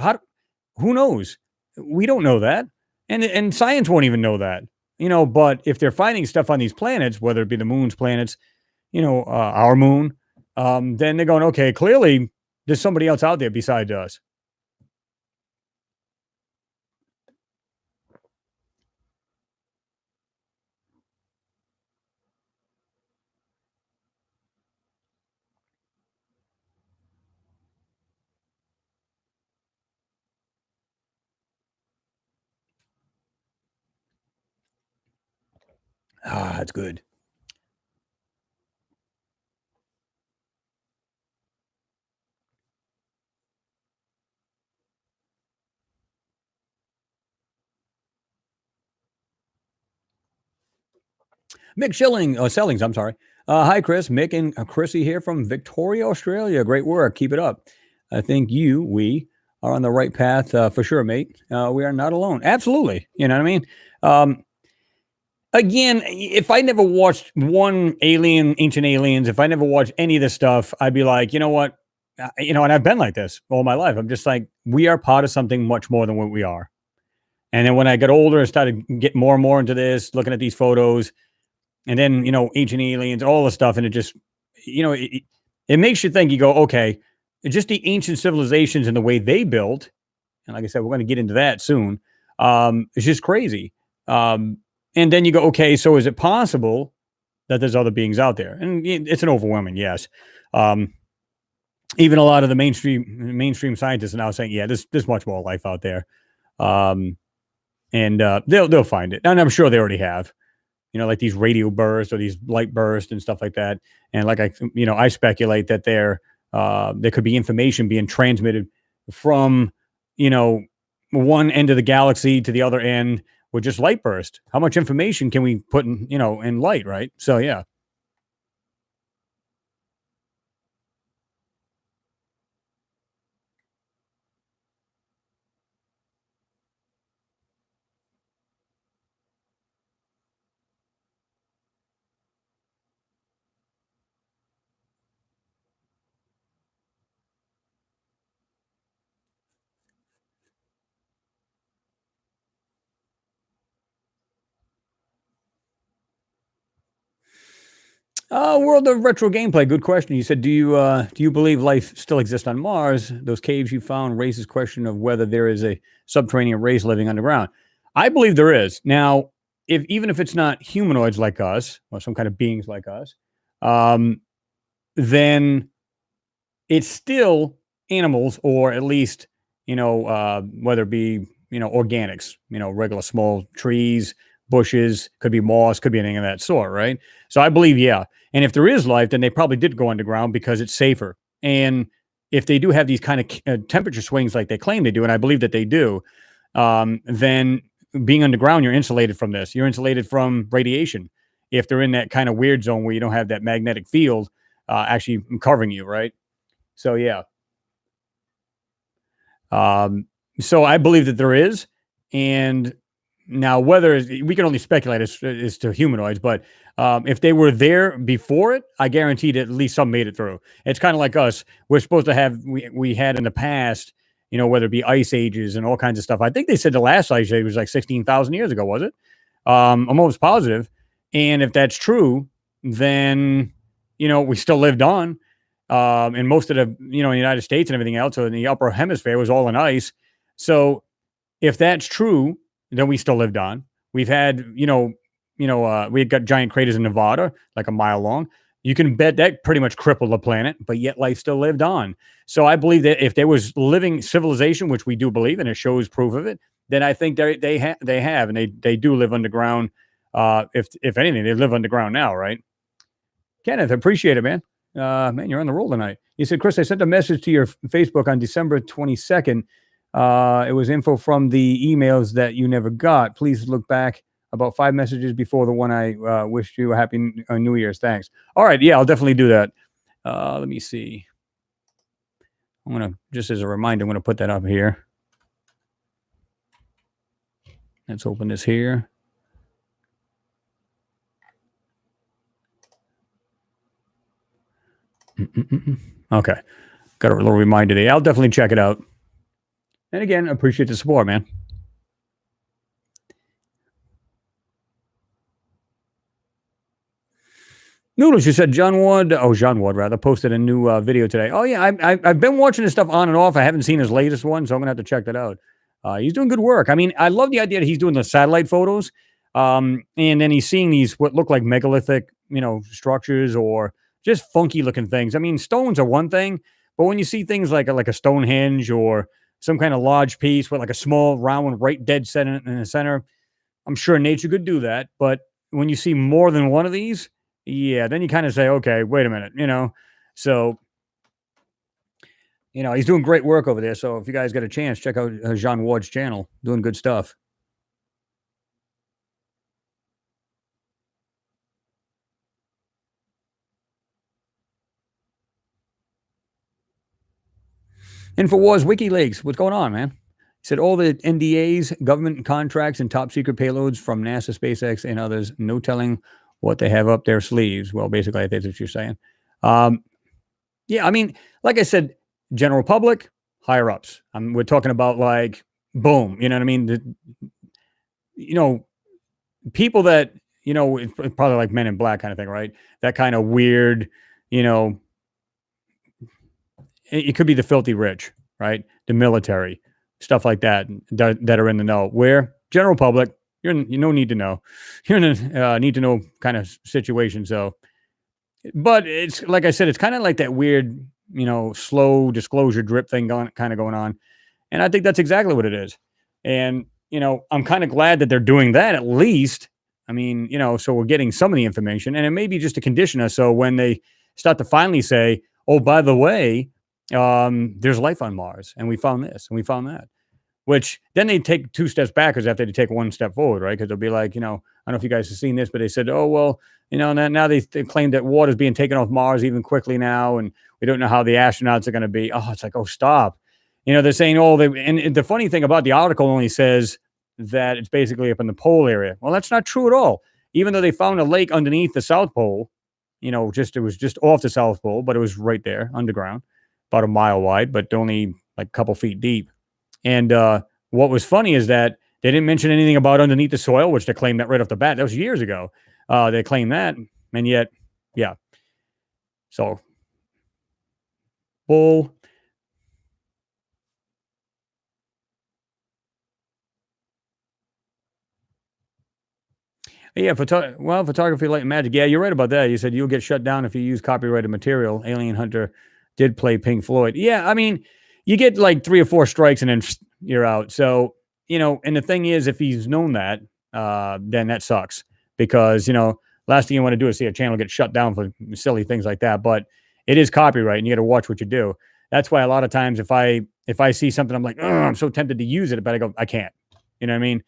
Who knows? We don't know that. And science won't even know that. But if they're finding stuff on these planets, whether it be the moon's planets, our moon, then they're going, okay, clearly there's somebody else out there besides us. Ah, that's good. Mick Sellings, I'm sorry. Hi, Chris. Mick and Chrissy here from Victoria, Australia. Great work. Keep it up. I think we are on the right path for sure, mate. We are not alone. Absolutely. You know what I mean? Again, if I never watched one Alien, Ancient Aliens, if I never watched any of this stuff, I'd be like, you know what? And I've been like this all my life. I'm just like, we are part of something much more than what we are. And then when I got older and started getting more and more into this, looking at these photos, and then ancient aliens, all the stuff, and it just it makes you think. You go, okay, just the ancient civilizations and the way they built, and like I said, we're going to get into that soon. It's just crazy. And then you go, okay, so is it possible that there's other beings out there? And it's an overwhelming yes. Even a lot of the mainstream scientists are now saying, yeah, there's much more life out there. And they'll find it, and I'm sure they already have. Like these radio bursts or these light bursts and stuff like that. And like I speculate that there could be information being transmitted from one end of the galaxy to the other end with just light burst. How much information can we put in light, right? So yeah. World of retro gameplay. Good question. You said, do you believe life still exists on Mars? Those caves you found raises question of whether there is a subterranean race living underground. I believe there is. Now, even if it's not humanoids like us or some kind of beings like us, um, then it's still animals, or at least whether it be organics, regular small trees, bushes, could be moss, could be anything of that sort, right? So I believe, yeah. And if there is life, then they probably did go underground because it's safer. And if they do have these kind of temperature swings like they claim they do, and I believe that they do, then being underground, you're insulated from this. You're insulated from radiation. If they're in that kind of weird zone where you don't have that magnetic field actually covering you, right? So yeah. So I believe that there is, and now whether we can only speculate as to humanoids, but if they were there before it, I guarantee that at least some made it through. It's kind of like us. We're supposed to have we had in the past, whether it be ice ages and all kinds of stuff. I think they said the last ice age was like 16,000 years ago. Was it? I'm almost positive. And if that's true, then we still lived on. And most of the United States and everything else, so in the upper hemisphere was all in ice. So if that's true, then we still lived on. We've had we had got giant craters in Nevada, like a mile long. You can bet that pretty much crippled the planet, but yet life still lived on. So I believe that if there was living civilization, which we do believe, and it shows proof of it, then I think they have, and they do live underground. If anything, they live underground now, right? Kenneth, appreciate it, man. Man, you're on the roll tonight. You said, Chris, I sent a message to your Facebook on December 22nd. It was info from the emails that you never got. Please look back about 5 messages before the one I wished you a happy New Year's. Thanks. All right. Yeah, I'll definitely do that. Let me see. I'm going to, just as a reminder, I'm going to put that up here. Let's open this here. Okay. Got a little reminder there. I'll definitely check it out. And again, appreciate the support, man. Noodles, you said John Ward rather, posted a new video today. Oh, yeah, I've been watching his stuff on and off. I haven't seen his latest one, so I'm going to have to check that out. He's doing good work. I mean, I love the idea that he's doing the satellite photos, and then he's seeing these what look like megalithic, structures or just funky looking things. I mean, stones are one thing, but when you see things like a Stonehenge or some kind of large piece with like a small round one right dead center in the center, I'm sure nature could do that. But when you see more than one of these, yeah, then you kind of say, okay, wait a minute, So, he's doing great work over there. So if you guys get a chance, check out Jean Ward's channel, doing good stuff. InfoWars WikiLeaks, what's going on, man? He said all the NDAs, government contracts, and top secret payloads from NASA, SpaceX, and others, no telling what they have up their sleeves. Well, basically, I think that's what you're saying. Yeah, I mean, like I said, general public, higher ups. We're talking about like, boom, you know what I mean? People that, it's probably like Men in Black kind of thing, right? That kind of weird, it could be the filthy rich, right? The military, stuff like that are in the know. Where general public, you no need to know. You're in a need to know kind of situation. So, but it's like I said, it's kind of like that weird, slow disclosure drip thing going on. And I think that's exactly what it is. And, I'm kind of glad that they're doing that at least. I mean, so we're getting some of the information, and it may be just to condition us. So when they start to finally say, oh, by the way, there's life on Mars, and we found this and we found that, which then they take 2 steps backwards after they take 1 step forward, right? Because they'll be like, I don't know if you guys have seen this, but they said, oh, well, now they claim that water is being taken off Mars even quickly now, and we don't know how the astronauts are going to be. Oh, it's like, oh, stop. They're saying, and the funny thing about the article only says that it's basically up in the pole area. Well, that's not true at all. Even though they found a lake underneath the South Pole, it was just off the South Pole, but it was right there underground, about a mile wide, but only like a couple feet deep. And what was funny is that they didn't mention anything about underneath the soil, which they claimed that right off the bat. That was years ago. They claimed that, and yet, yeah. So, bull. Yeah, photography, light, and magic. Yeah, you're right about that. You said you'll get shut down if you use copyrighted material. Alien Hunter did play Pink Floyd. Yeah, I mean, you get like 3 or 4 strikes and then you're out. So, and the thing is, if he's known that, then that sucks because, last thing you want to do is see a channel get shut down for silly things like that. But it is copyright and you got to watch what you do. That's why a lot of times if I see something, I'm like, I'm so tempted to use it, but I go, I can't. You know what I mean?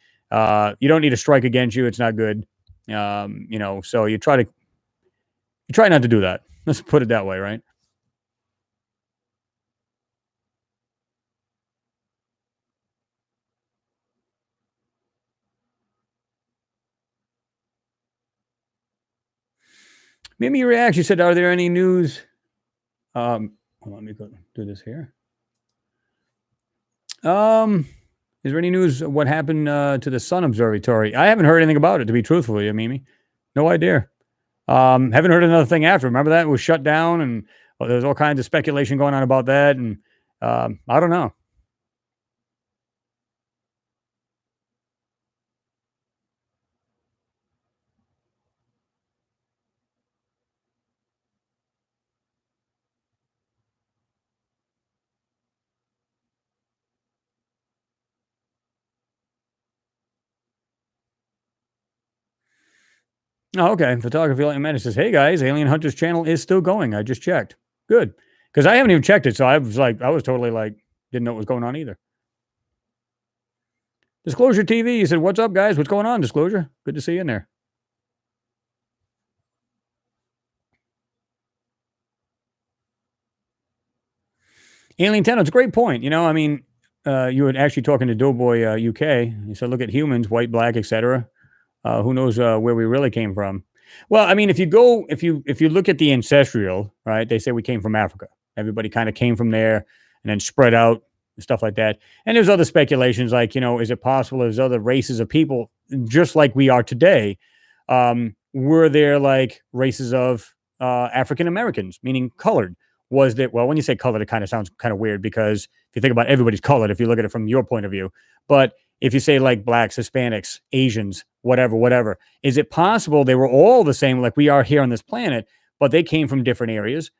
You don't need a strike against you. It's not good. So you try not to do that. Let's put it that way, right? Mimi Reacts, you said, are there any news? Hold on, let me go do this here. Is there any news of what happened to the Sun Observatory? I haven't heard anything about it, to be truthful with you, Mimi. No idea. Haven't heard another thing after. Remember that? It was shut down, and there was all kinds of speculation going on about that, and I don't know. Oh, okay. Photography Light Man says, "Hey guys, Alien Hunters channel is still going. I just checked. Good, because I haven't even checked it, so I was totally like, didn't know what was going on either." Disclosure TV, you said, "What's up, guys? What's going on, Disclosure? Good to see you in there." Alien Ten, it's a great point. I mean, you were actually talking to Doughboy UK. He said, "Look at humans, white, black, etc. Who knows where we really came from?" Well, I mean, if you look at the ancestral, right? They say we came from Africa. Everybody kind of came from there and then spread out and stuff like that. And there's other speculations, like is it possible there's other races of people just like we are today? Were there like races of African Americans, meaning colored? Was that, well, when you say colored, it kind of sounds kind of weird, because if you think about everybody's colored, if you look at it from your point of view, but if you say like blacks, Hispanics, Asians, whatever, is it possible they were all the same like we are here on this planet, but they came from different areas?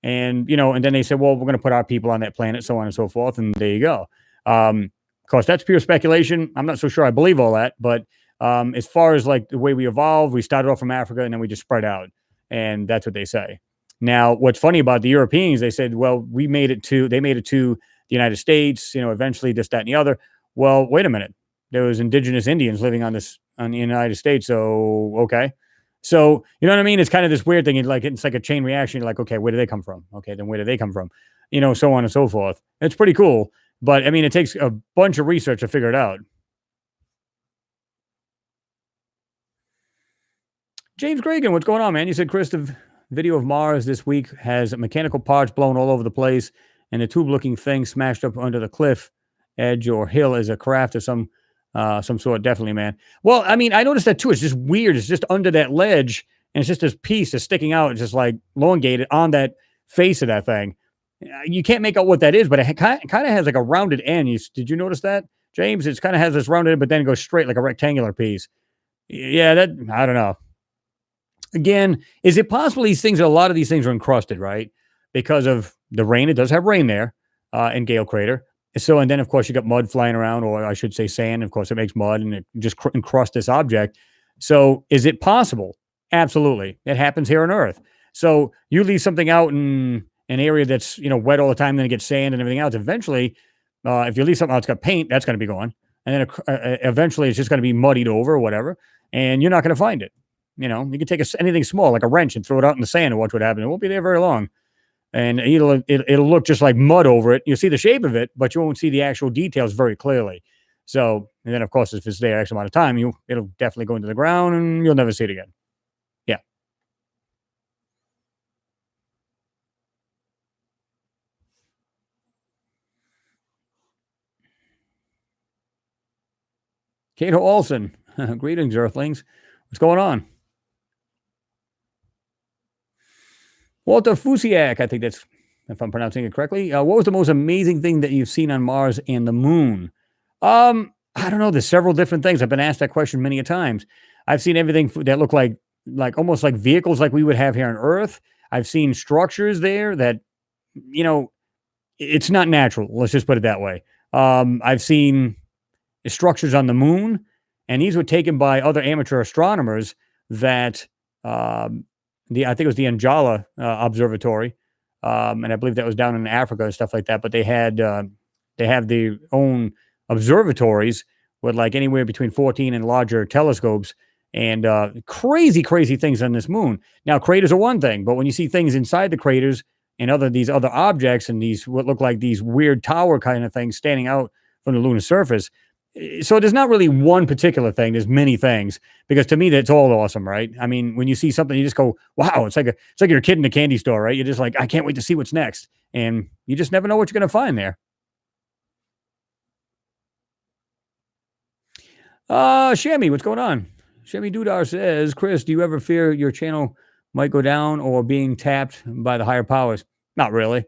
And, and then they said, well, we're going to put our people on that planet, so on and so forth. And there you go. Of course, that's pure speculation. I'm not so sure I believe all that. But as far as like the way we evolved, we started off from Africa and then we just spread out. And that's what they say. Now, what's funny about the Europeans, they said, well, they made it to the United States, eventually this, that, and the other. Well, wait a minute. There was indigenous Indians living on the United States. So, okay. So, you know what I mean? It's kind of this weird thing. It's like a chain reaction. You're like, okay, where do they come from? Okay, then where do they come from? So on and so forth. It's pretty cool. But I mean, it takes a bunch of research to figure it out. James Gragan, what's going on, man? You said, Chris, the video of Mars this week has mechanical parts blown all over the place, and a tube-looking thing smashed up under the cliff edge or hill as a craft of some sort. Definitely, man. Well, I mean, I noticed that too. It's just weird. It's just under that ledge, and it's just this piece that's sticking out. It's just like elongated on that face of that thing. You can't make out what that is, but it kind of has like a rounded end. Did you notice that, James? It's kind of has this rounded end, but then it goes straight like a rectangular piece. Yeah, that, I don't know. Again, is it possible a lot of these things are encrusted, right? Because of the rain. It does have rain there in Gale Crater. So, and then of course you got mud flying around, or I should say sand. Of course, it makes mud and it just encrusts this object. So, is it possible? Absolutely. It happens here on Earth. So, you leave something out in an area that's wet all the time, then it gets sand and everything else. Eventually, if you leave something out, it's got paint, that's going to be gone, and then eventually it's just going to be muddied over or whatever, and you're not going to find it. You can take anything small like a wrench and throw it out in the sand and watch what happens. It won't be there very long. And it'll look just like mud over it. You'll see the shape of it, but you won't see the actual details very clearly. So, and then of course, if it's there X amount of time, it'll definitely go into the ground and you'll never see it again. Yeah. Cato Olson. Greetings, Earthlings. What's going on? Walter Fusiak, I think that's, if I'm pronouncing it correctly. What was the most amazing thing that you've seen on Mars and the moon? I don't know. There's several different things. I've been asked that question many a times. I've seen everything that look like almost like vehicles like we would have here on Earth. I've seen structures there that, it's not natural. Let's just put it that way. I've seen structures on the moon, and these were taken by other amateur astronomers that, I think it was the Anjala Observatory, and I believe that was down in Africa and stuff like that. But they have their own observatories with like anywhere between 14 and larger telescopes, and crazy things on this moon. Now, craters are one thing, but when you see things inside the craters and these other objects and these what look like these weird tower kind of things standing out from the lunar surface, So there's not really one particular thing. There's many things because to me that's all awesome, right? I mean, when you see something, you just go, "Wow!" It's like you're a kid in a candy store, right? You're just like, "I can't wait to see what's next," and you just never know what you're going to find there. Shammy, what's going on? Shammy Dudar says, Chris, do you ever fear your channel might go down or being tapped by the higher powers? Not really.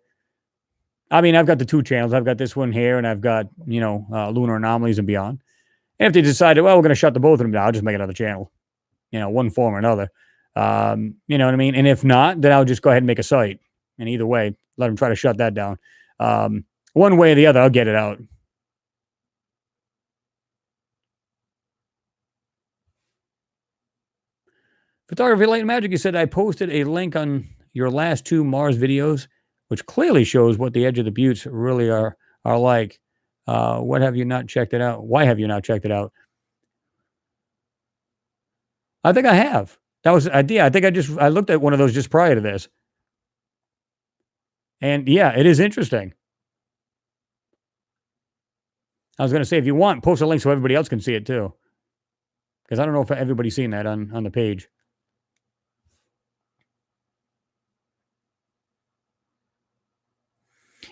I mean, I've got the two channels. I've got this one here, and I've got Lunar Anomalies and Beyond. And if they decided, well, we're going to shut the both of them down, I'll just make another channel, one form or another. You know what I mean? And if not, then I'll just go ahead and make a site. And either way, let them try to shut that down. One way or the other, I'll get it out. Photography Light and Magic, you said I posted a link on your last two Mars videos, which clearly shows what the edge of the buttes really are like. What have you not checked it out? Why have you not checked it out? I think I have. That was yeah. I think I looked at one of those just prior to this, and yeah, it is interesting. I was going to say, if you want, post a link so everybody else can see it too, because I don't know if everybody's seen that on the page.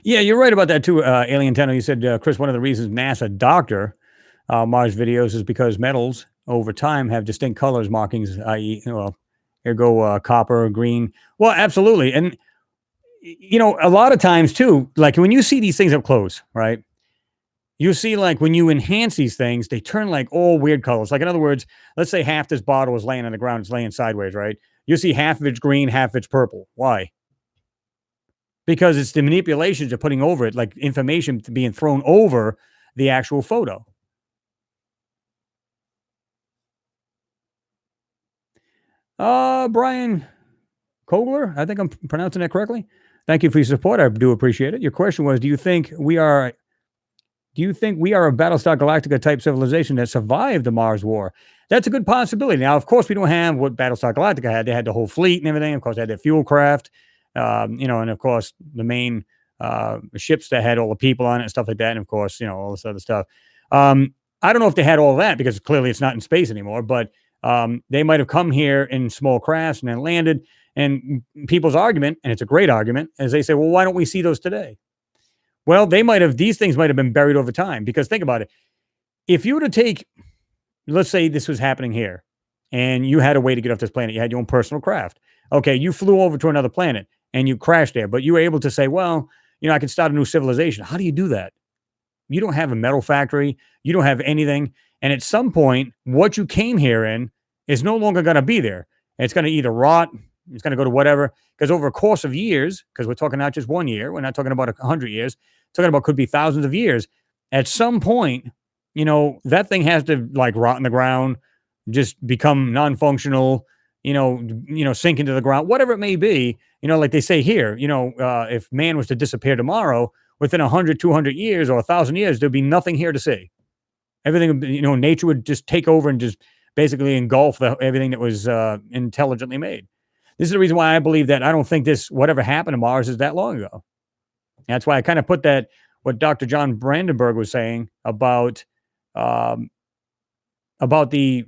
Yeah, you're right about that too, Alien Tenno. You said, Chris, one of the reasons NASA doctor Mars videos is because metals over time have distinct colors markings, i.e., well, here go copper, green. Well, absolutely, and a lot of times too, like when you see these things up close, right? You see, like when you enhance these things, they turn like all weird colors. Like in other words, let's say half this bottle is laying on the ground, it's laying sideways, right? You see half of it's green, half of it's purple. Why? Because it's the manipulations you're putting over it, like information being thrown over the actual photo. Brian Kogler, I think I'm pronouncing that correctly. Thank you for your support. I do appreciate it. Your question was, do you think we are a Battlestar Galactica type civilization that survived the Mars war? That's a good possibility. Now, of course, we don't have what Battlestar Galactica had. They had the whole fleet and everything. Of course, they had their fuel craft, and of course, the main ships that had all the people on it and stuff like that. And of course, all this other stuff. I don't know if they had all that because clearly it's not in space anymore, but they might have come here in small crafts and then landed. And people's argument, and it's a great argument, is they say, well, why don't we see those today? Well, these things might have been buried over time because think about it. If you were to take, let's say this was happening here and you had a way to get off this planet, you had your own personal craft. Okay, you flew over to another planet and you crashed there, but you were able to say, well, I can start a new civilization. How do you do that? You don't have a metal factory. You don't have anything. And at some point, what you came here in is no longer going to be there. It's going to either rot, it's going to go to whatever, because over a course of years, because we're talking not just 1 year, we're not talking about 100 years, talking about could be thousands of years. At some point, that thing has to like rot in the ground, just become non-functional, sink into the ground, whatever it may be. Like they say here, if man was to disappear tomorrow, within 100, 200 years or 1,000 years, there'd be nothing here to see. Everything, nature would just take over and just basically engulf everything that was intelligently made. This is the reason why I believe that I don't think whatever happened to Mars is that long ago. That's why I kind of put that, what Dr. John Brandenburg was saying about the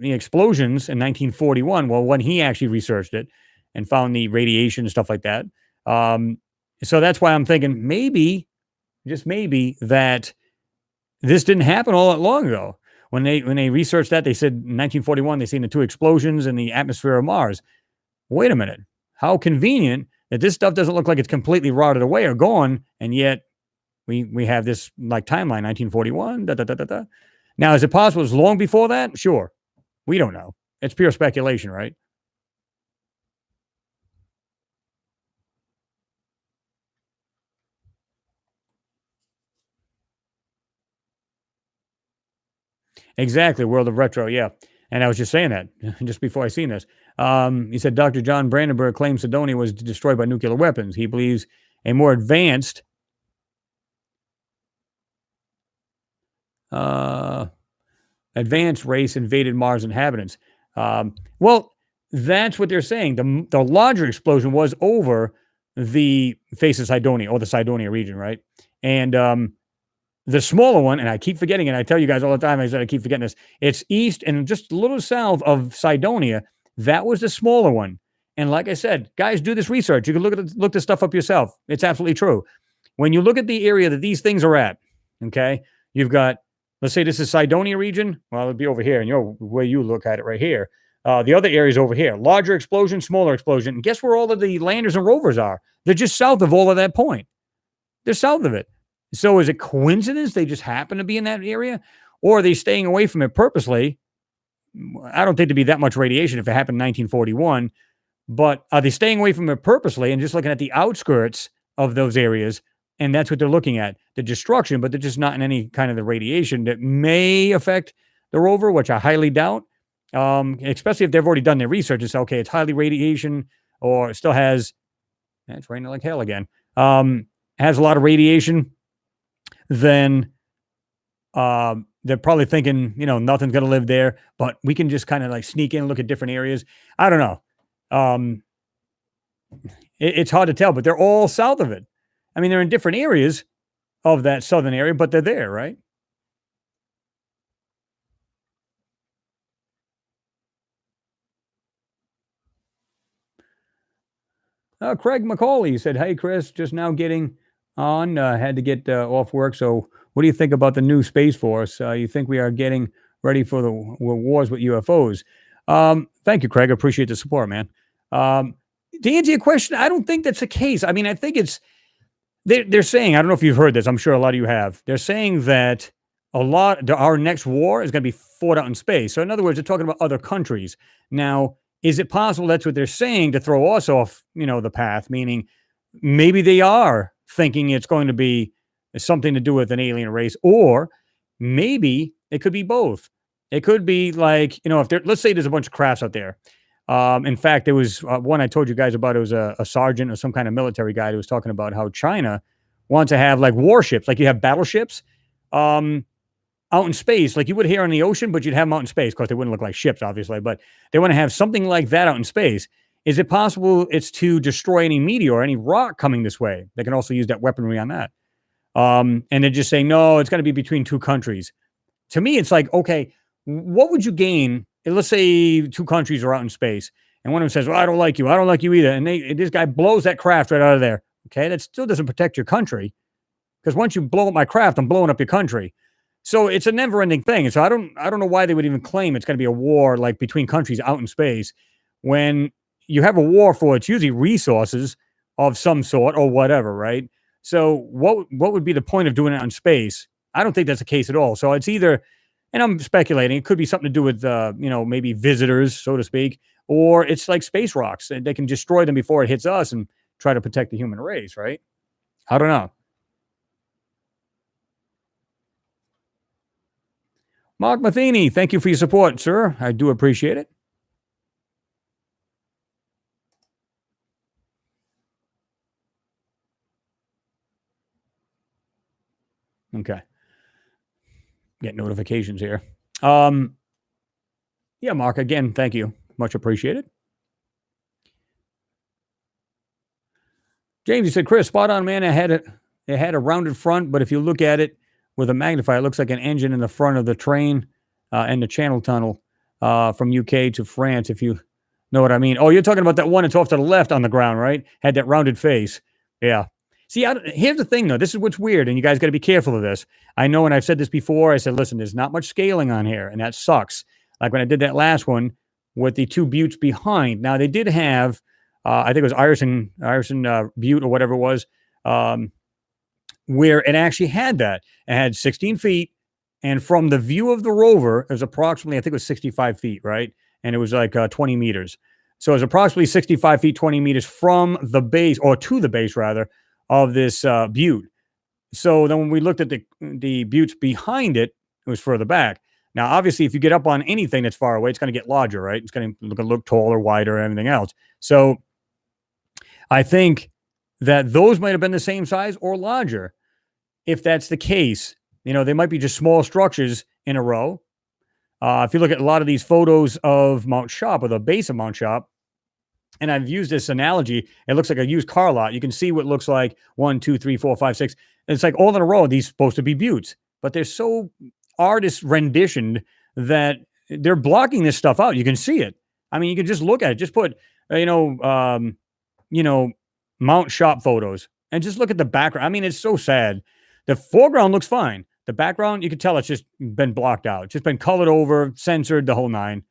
explosions in 1941. Well, when he actually researched it and found the radiation and stuff like that. So that's why I'm thinking maybe, just maybe, that this didn't happen all that long ago. When they researched that, they said in 1941, they seen the two explosions in the atmosphere of Mars. Wait a minute. How convenient that this stuff doesn't look like it's completely rotted away or gone, and yet we have this like timeline, 1941. Now, is it possible it's long before that? Sure. We don't know. It's pure speculation, right? Exactly. World of Retro, yeah. And I was just saying that just before I seen this. He said Dr. John Brandenburg claims Sidonia was destroyed by nuclear weapons. He believes a more advanced race invaded Mars inhabitants. Well, that's what they're saying. The larger explosion was over the face of Sidonia or the Sidonia region, right? And The smaller one, and I keep forgetting it. I tell you guys all the time, I said I keep forgetting this. It's east and just a little south of Cydonia. That was the smaller one. And like I said, guys, do this research. You can look this stuff up yourself. It's absolutely true. When you look at the area that these things are at, okay, you've got, let's say this is Cydonia region. Well, it'd be over here, and where you look at it right here. The other area is over here. Larger explosion, smaller explosion. And guess where all of the landers and rovers are? They're just south of all of that point. They're south of it. So is it coincidence they just happen to be in that area? Or are they staying away from it purposely? I don't think there'd be that much radiation if it happened in 1941. But are they staying away from it purposely and just looking at the outskirts of those areas? And that's what they're looking at, the destruction, but they're just not in any kind of the radiation that may affect the rover, which I highly doubt. Especially if they've already done their research and say, okay, it's highly radiation or it still has, it's raining like hell again, has a lot of radiation, then they're probably thinking, nothing's going to live there, but we can just kind of like sneak in and look at different areas. I don't know. It's hard to tell, but they're all south of it. I mean, they're in different areas of that southern area, but they're there, right? Craig McCauley said, hey, Chris, just now getting on, had to get off work. So what do you think about the new Space Force? You think we are getting ready for the wars with UFOs? Thank you, Craig. I appreciate the support, man. To answer your question, I don't think that's the case. I mean, I think they're saying, I don't know if you've heard this. I'm sure a lot of you have. They're saying that our next war is going to be fought out in space. So in other words, they're talking about other countries. Now, is it possible that's what they're saying to throw us off, the path? Meaning maybe they are thinking it's going to be something to do with an alien race, or maybe it could be both. It could be like, if let's say there's a bunch of crafts out there. In fact, there was one I told you guys about. It was a sergeant or some kind of military guy who was talking about how China wants to have like warships, like you have battleships out in space, like you would here on the ocean, but you'd have them out in space. Of course, they wouldn't look like ships, obviously, but they want to have something like that out in space. Is it possible it's to destroy any meteor, any rock coming this way? They can also use that weaponry on that. And they're just saying, no, it's going to be between two countries. To me, it's like, okay, what would you gain? Let's say two countries are out in space, and one of them says, well, I don't like you. I don't like you either. And this guy blows that craft right out of there. Okay, that still doesn't protect your country, because once you blow up my craft, I'm blowing up your country. So it's a never-ending thing. And so I don't know why they would even claim it's going to be a war like between countries out in space when you have a war for it's usually resources of some sort or whatever, right? So what would be the point of doing it in space? I don't think that's the case at all. So it's either, and I'm speculating, it could be something to do with maybe visitors, so to speak, or it's like space rocks and they can destroy them before it hits us and try to protect the human race, right? I don't know. Mark Matheny, thank you for your support, sir. I do appreciate it. Okay. Get notifications here. Yeah, Mark, again, thank you. Much appreciated. James, you said, Chris, spot on, man. It had a rounded front, but if you look at it with a magnifier, it looks like an engine in the front of the train and the channel tunnel from UK to France, if you know what I mean. Oh, you're talking about that one that's off to the left on the ground, right? Had that rounded face. Yeah. See, here's the thing, though. This is what's weird, and you guys got to be careful of this. I know, and I've said this before. I said, listen, there's not much scaling on here, and that sucks. Like when I did that last one with the two buttes behind. Now, they did have, I think it was Ireson Butte or whatever it was, where it actually had that. It had 16 feet, and from the view of the rover, it was approximately, I think it was 65 feet, right? And it was like 20 meters. So it was approximately 65 feet, 20 meters from the base, or to the base, rather, of this butte. So then when we looked at the buttes behind it, it was further back. Now, obviously, if you get up on anything that's far away, it's going to get larger, right? It's going to look taller, wider, and everything else. So I think that those might have been the same size or larger. If that's the case, they might be just small structures in a row. If you look at a lot of these photos of Mount Sharp, or the base of Mount Sharp, and I've used this analogy, it looks like a used car lot. You can see what looks like 1, 2, 3, 4, 5, 6. It's like all in a row. These supposed to be buttes, but they're so artist renditioned that they're blocking this stuff out. You can see it. I mean, you can just look at it. Just put, you know, mount shop photos and just look at the background. I mean, it's so sad. The foreground looks fine. The background, you can tell it's just been blocked out. It's just been colored over, censored, the whole nine.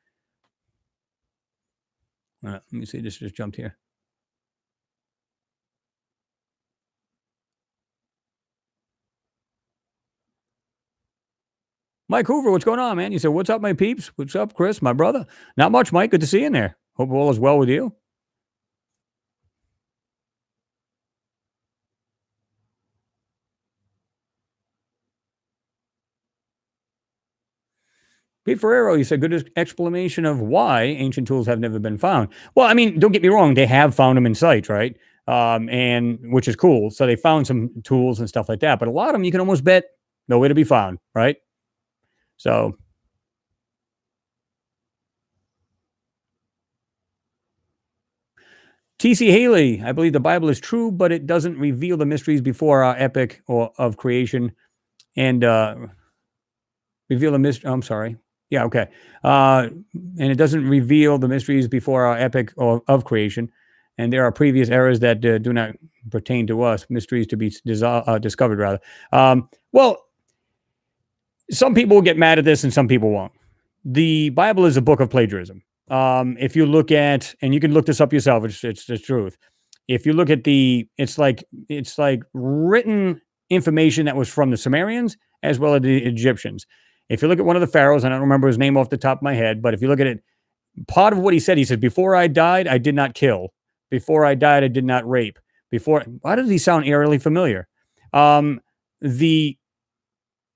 Let me see. This just jumped here. Mike Hoover, what's going on, man? You said, what's up, my peeps? What's up, Chris, my brother? Not much, Mike. Good to see you in there. Hope all is well with you. Pete Ferrero, you said, good explanation of why ancient tools have never been found. Well, I mean, don't get me wrong. They have found them in sites, right? And which is cool. So they found some tools and stuff like that. But a lot of them, you can almost bet nowhere to be found, right? So T.C. Haley, I believe the Bible is true, but it doesn't reveal the mysteries before our epic of creation and reveal the mystery. I'm sorry. Yeah, okay. And it doesn't reveal the mysteries before our epic of creation. And there are previous eras that do not pertain to us, mysteries to be discovered, rather. Well, some people will get mad at this and some people won't. The Bible is a book of plagiarism. If you look at, and you can look this up yourself, it's the truth. If you look at it's like written information that was from the Sumerians as well as the Egyptians. If you look at one of the pharaohs, and I don't remember his name off the top of my head, but if you look at it, part of what he said, before I died, I did not kill. Before I died, I did not rape. Why does he sound eerily familiar? The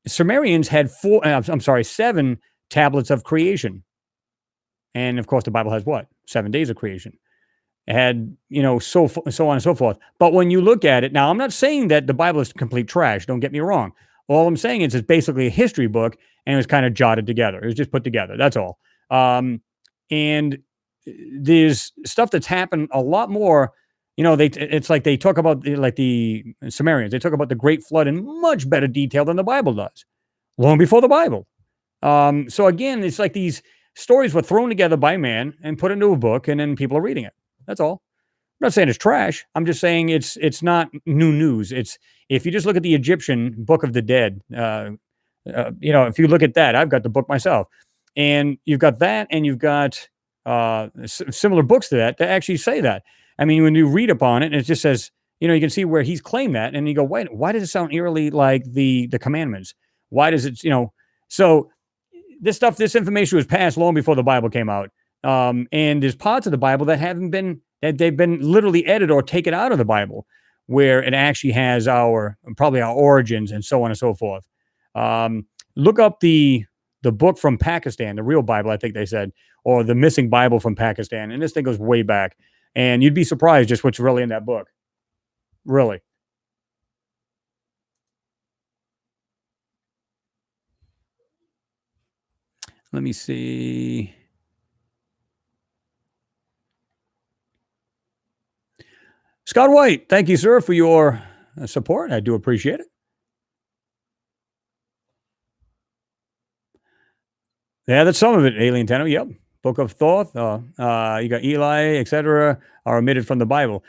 Sumerians had 7 tablets of creation. And of course, the Bible has what? 7 days of creation. It had, so on and so forth. But when you look at it, now I'm not saying that the Bible is complete trash. Don't get me wrong. All I'm saying is it's basically a history book and it was kind of jotted together. It was just put together. That's all. And there's stuff that's happened a lot more. It's like they talk about, like the Sumerians, they talk about the Great Flood in much better detail than the Bible does, long before the Bible. So again, it's like these stories were thrown together by man and put into a book, and then people are reading it. That's all. I'm not saying it's trash. I'm just saying it's not new news. It's, if you just look at the Egyptian Book of the Dead, if you look at that, I've got the book myself, and you've got that, and you've got similar books to that actually say that. I mean, when you read upon it, and it just says, you can see where he's claimed that, and you go, wait, why does it sound eerily like the commandments? Why does it, so this information was passed long before the Bible came out. And there's parts of the Bible that they've been literally edited or taken out of the Bible, where it actually has probably our origins and so on and so forth. Look up the book from Pakistan, the real Bible, I think they said, or the missing Bible from Pakistan. And this thing goes way back. And you'd be surprised just what's really in that book. Really. Let me see. Scott White, thank you, sir, for your support. I do appreciate it. Yeah, that's some of it, Alien Tenno. Yep. Book of Thoth. You got Eli, etc., are omitted from the Bible.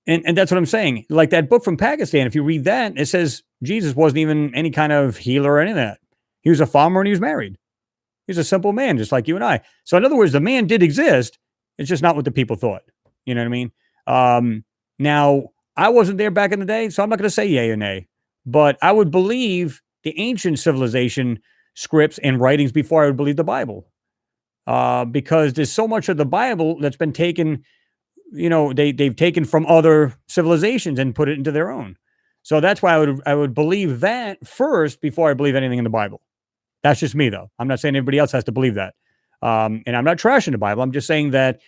And that's what I'm saying. Like that book from Pakistan, if you read that, it says Jesus wasn't even any kind of healer or any of that. He was a farmer and he was married. He's a simple man, just like you and I. So in other words, the man did exist. It's just not what the people thought. You know what I mean? Now, I wasn't there back in the day, so I'm not going to say yay or nay. But I would believe the ancient civilization scripts and writings before I would believe the Bible. Because there's so much of the Bible that's been taken, they've taken from other civilizations and put it into their own. So that's why I would believe that first before I believe anything in the Bible. That's just me, though. I'm not saying everybody else has to believe that. And I'm not trashing the Bible. I'm just saying that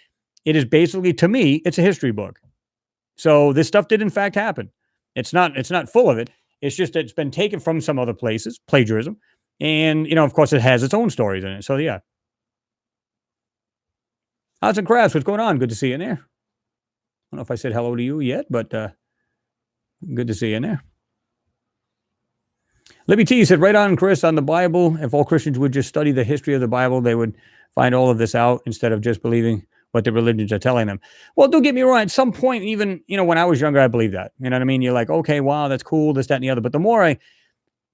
it is basically, to me, it's a history book. So this stuff did in fact happen. It's not full of it. It's just that it's been taken from some other places, plagiarism. And, of course, it has its own stories in it. So, yeah. Hudson Crafts, what's going on? Good to see you in there. I don't know if I said hello to you yet, but good to see you in there. Libby T said, right on, Chris, on the Bible. If all Christians would just study the history of the Bible, they would find all of this out instead of just believing what the religions are telling them. Well, don't get me wrong. At some point, even, when I was younger, I believed that. You know what I mean? You're like, okay, wow, that's cool, this, that, and the other. But the more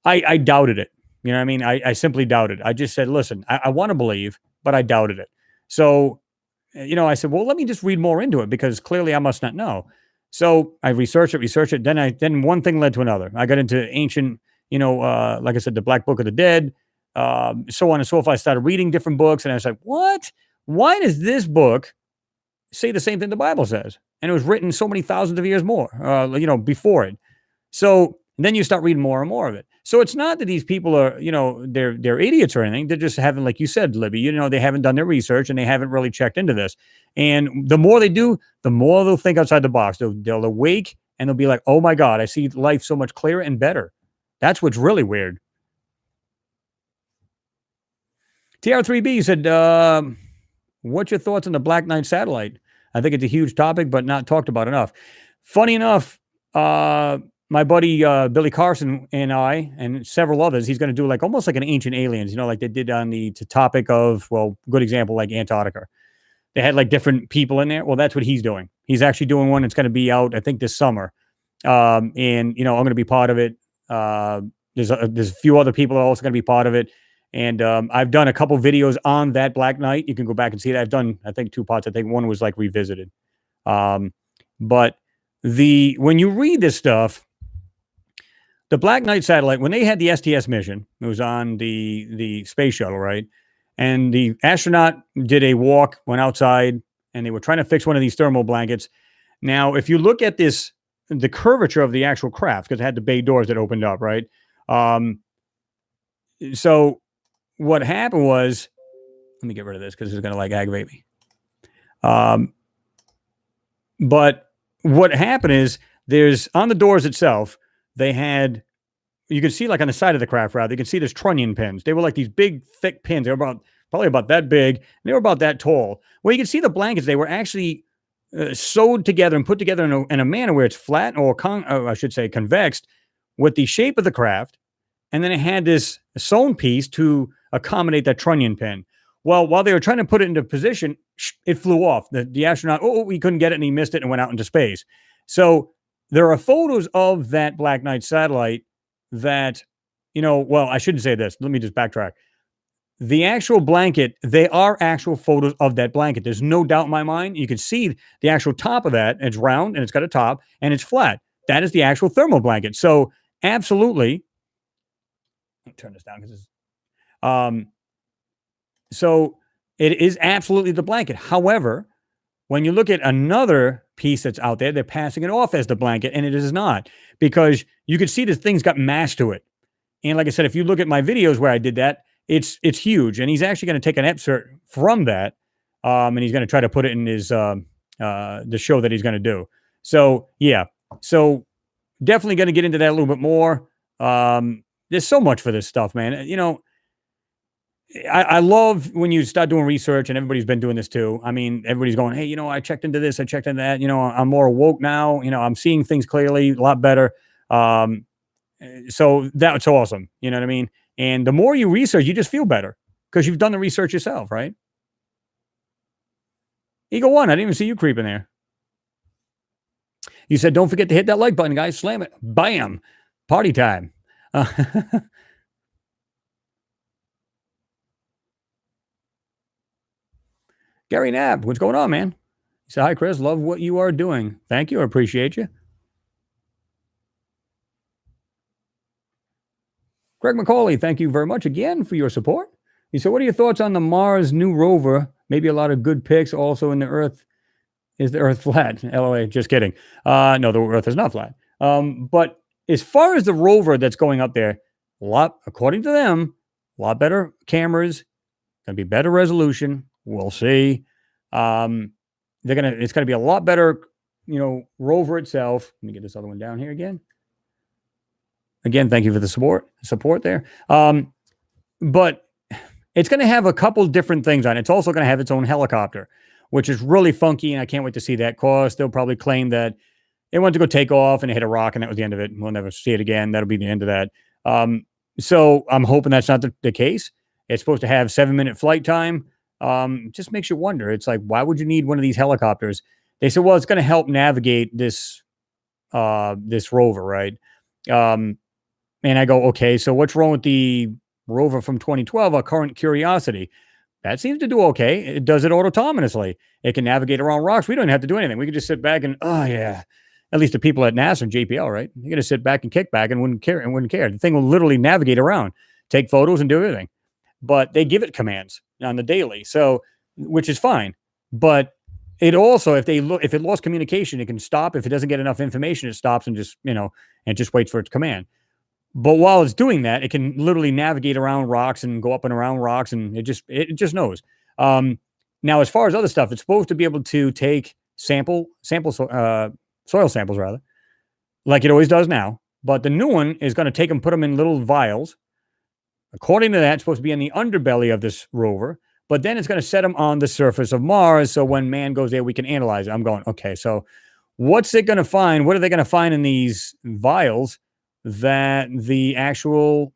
I doubted it. You know what I mean? I simply doubted. I just said, listen, I want to believe, but I doubted it. So, I said, well, let me just read more into it because clearly I must not know. So I researched it. Then one thing led to another. I got into ancient, like I said, the Black Book of the Dead, so on and so forth. I started reading different books and I was like, what? Why does this book say the same thing the Bible says? And it was written so many thousands of years more, before it. So then you start reading more and more of it. So it's not that these people are, they're idiots or anything. They're just haven't, like you said, Libby, they haven't done their research and they haven't really checked into this. And the more they do, the more they'll think outside the box. They'll awake and they'll be like, oh my God, I see life so much clearer and better. That's what's really weird. TR3B said, what's your thoughts on the Black Knight satellite? I think it's a huge topic, but not talked about enough. Funny enough, my buddy Billy Carson and I and several others, he's going to do almost like an Ancient Aliens, like they did on the topic of, well, good example, like Antarctica. They had different people in there. Well, that's what he's doing. He's actually doing one that's going to be out, I think, this summer. And, I'm going to be part of it. There's a few other people that are also going to be part of it. And I've done a couple videos on that Black Knight. You can go back and see that. I've done, I think, 2 parts. I think one was revisited. But when you read this stuff, the Black Knight satellite, when they had the STS mission, it was on the space shuttle, right? And the astronaut did a walk, went outside, and they were trying to fix one of these thermal blankets. Now, if you look at the curvature of the actual craft, because it had the bay doors that opened up, right? So what happened was, let me get rid of this because it's going to aggravate me. But what happened is there's on the doors itself, they had, you can see on the side of the craft rather, you can see there's trunnion pins. They were these big, thick pins. They were probably about that big. And they were about that tall. Well, you can see the blankets. They were actually sewed together and put together in a manner where it's flat or I should say convexed with the shape of the craft. And then it had this sewn piece to accommodate that trunnion pin. Well, while they were trying to put it into position, it flew off. The astronaut, he couldn't get it and he missed it and went out into space. So there are photos of that Black Knight satellite that, well, I shouldn't say this. Let me just backtrack. The actual blanket, they are actual photos of that blanket. There's no doubt in my mind. You can see the actual top of that. It's round and it's got a top and it's flat. That is the actual thermal blanket. So absolutely. Let me turn this down because so it is absolutely the blanket. However, when you look at another piece that's out there, they're passing it off as the blanket, and it is not, because you can see the thing's got mass to it. And like I said, if you look at my videos where I did that, it's huge. And he's actually going to take an excerpt from that, and he's going to try to put it in his the show that he's going to do. So yeah, so definitely going to get into that a little bit more. There's so much for this stuff, man. I love when you start doing research, and everybody's been doing this too. I mean, everybody's going, hey, I checked into this, I checked into that. I'm more woke now. I'm seeing things clearly, a lot better. So that's awesome. You know what I mean? And the more you research, you just feel better because you've done the research yourself, right? Eagle One, I didn't even see you creeping there. You said, don't forget to hit that like button, guys. Slam it. Bam. Party time. Gary Knapp, what's going on, man? He said, hi, Chris. Love what you are doing. Thank you. I appreciate you. Greg McCauley, thank you very much again for your support. He said, what are your thoughts on the Mars new rover? Maybe a lot of good pics also in the Earth. Is the Earth flat? LOA, just kidding. No, the Earth is not flat. But as far as the rover that's going up there, according to them, a lot better cameras, going to be better resolution. We'll see. It's going to be a lot better, rover itself. Let me get this other one down here again. Again, thank you for the support there. But it's going to have a couple different things on it. It's also going to have its own helicopter, which is really funky, and I can't wait to see that. Of course, they'll probably claim that it went to go take off and it hit a rock, and that was the end of it. We'll never see it again. That'll be the end of that. So I'm hoping that's not the case. It's supposed to have 7-minute flight time. Just makes you wonder. It's like, why would you need one of these helicopters? They said, well, it's going to help navigate this rover, right? Um, and I go, okay, so what's wrong with the rover from 2012, our current Curiosity? That seems to do okay. It does it autonomously. It can navigate around rocks. We don't have to do anything. We can just sit back and, oh yeah. At least the people at NASA and JPL, right? You're gonna sit back and kick back and wouldn't care. The thing will literally navigate around, take photos, and do everything. But they give it commands on the daily, so which is fine. But it also, if it lost communication, it can stop. If it doesn't get enough information, it stops and just and just waits for its command. But while it's doing that, it can literally navigate around rocks and go up and around rocks, and it just knows. Um, Now, as far as other stuff, it's supposed to be able to take soil samples rather, like it always does now. But the new one is going to take them, put them in little vials. According to that, it's supposed to be in the underbelly of this rover. But then it's going to set them on the surface of Mars, so when man goes there, we can analyze it. I'm going, okay, so what's it going to find? What are they going to find in these vials that the actual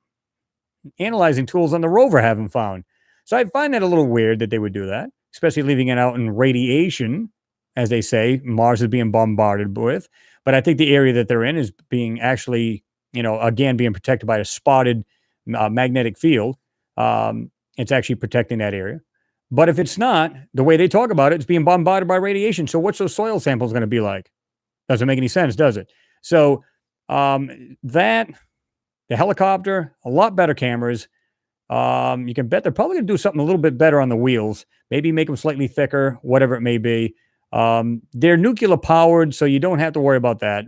analyzing tools on the rover haven't found? So I find that a little weird that they would do that, especially leaving it out in radiation, as they say, Mars is being bombarded with. But I think the area that they're in is being actually, again, being protected by a spotted magnetic field. It's actually protecting that area. But if it's not, the way they talk about it, it's being bombarded by radiation. So what's those soil samples going to be like? Doesn't make any sense, does it? So the helicopter, a lot better cameras. You can bet they're probably going to do something a little bit better on the wheels. Maybe make them slightly thicker, whatever it may be. They're nuclear powered, so you don't have to worry about that.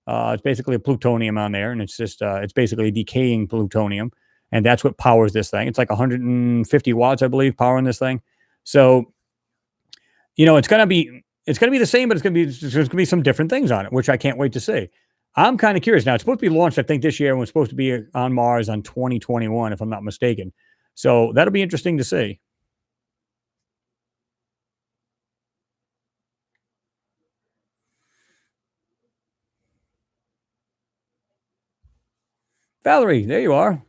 It's basically a plutonium on there, and it's basically decaying plutonium, and that's what powers this thing. It's like 150 watts, I believe, powering this thing. So, it's gonna be the same, but there's gonna be some different things on it, which I can't wait to see. I'm kind of curious now. It's supposed to be launched, I think, this year, and it's supposed to be on Mars on 2021, if I'm not mistaken. So that'll be interesting to see. Valerie, there you are.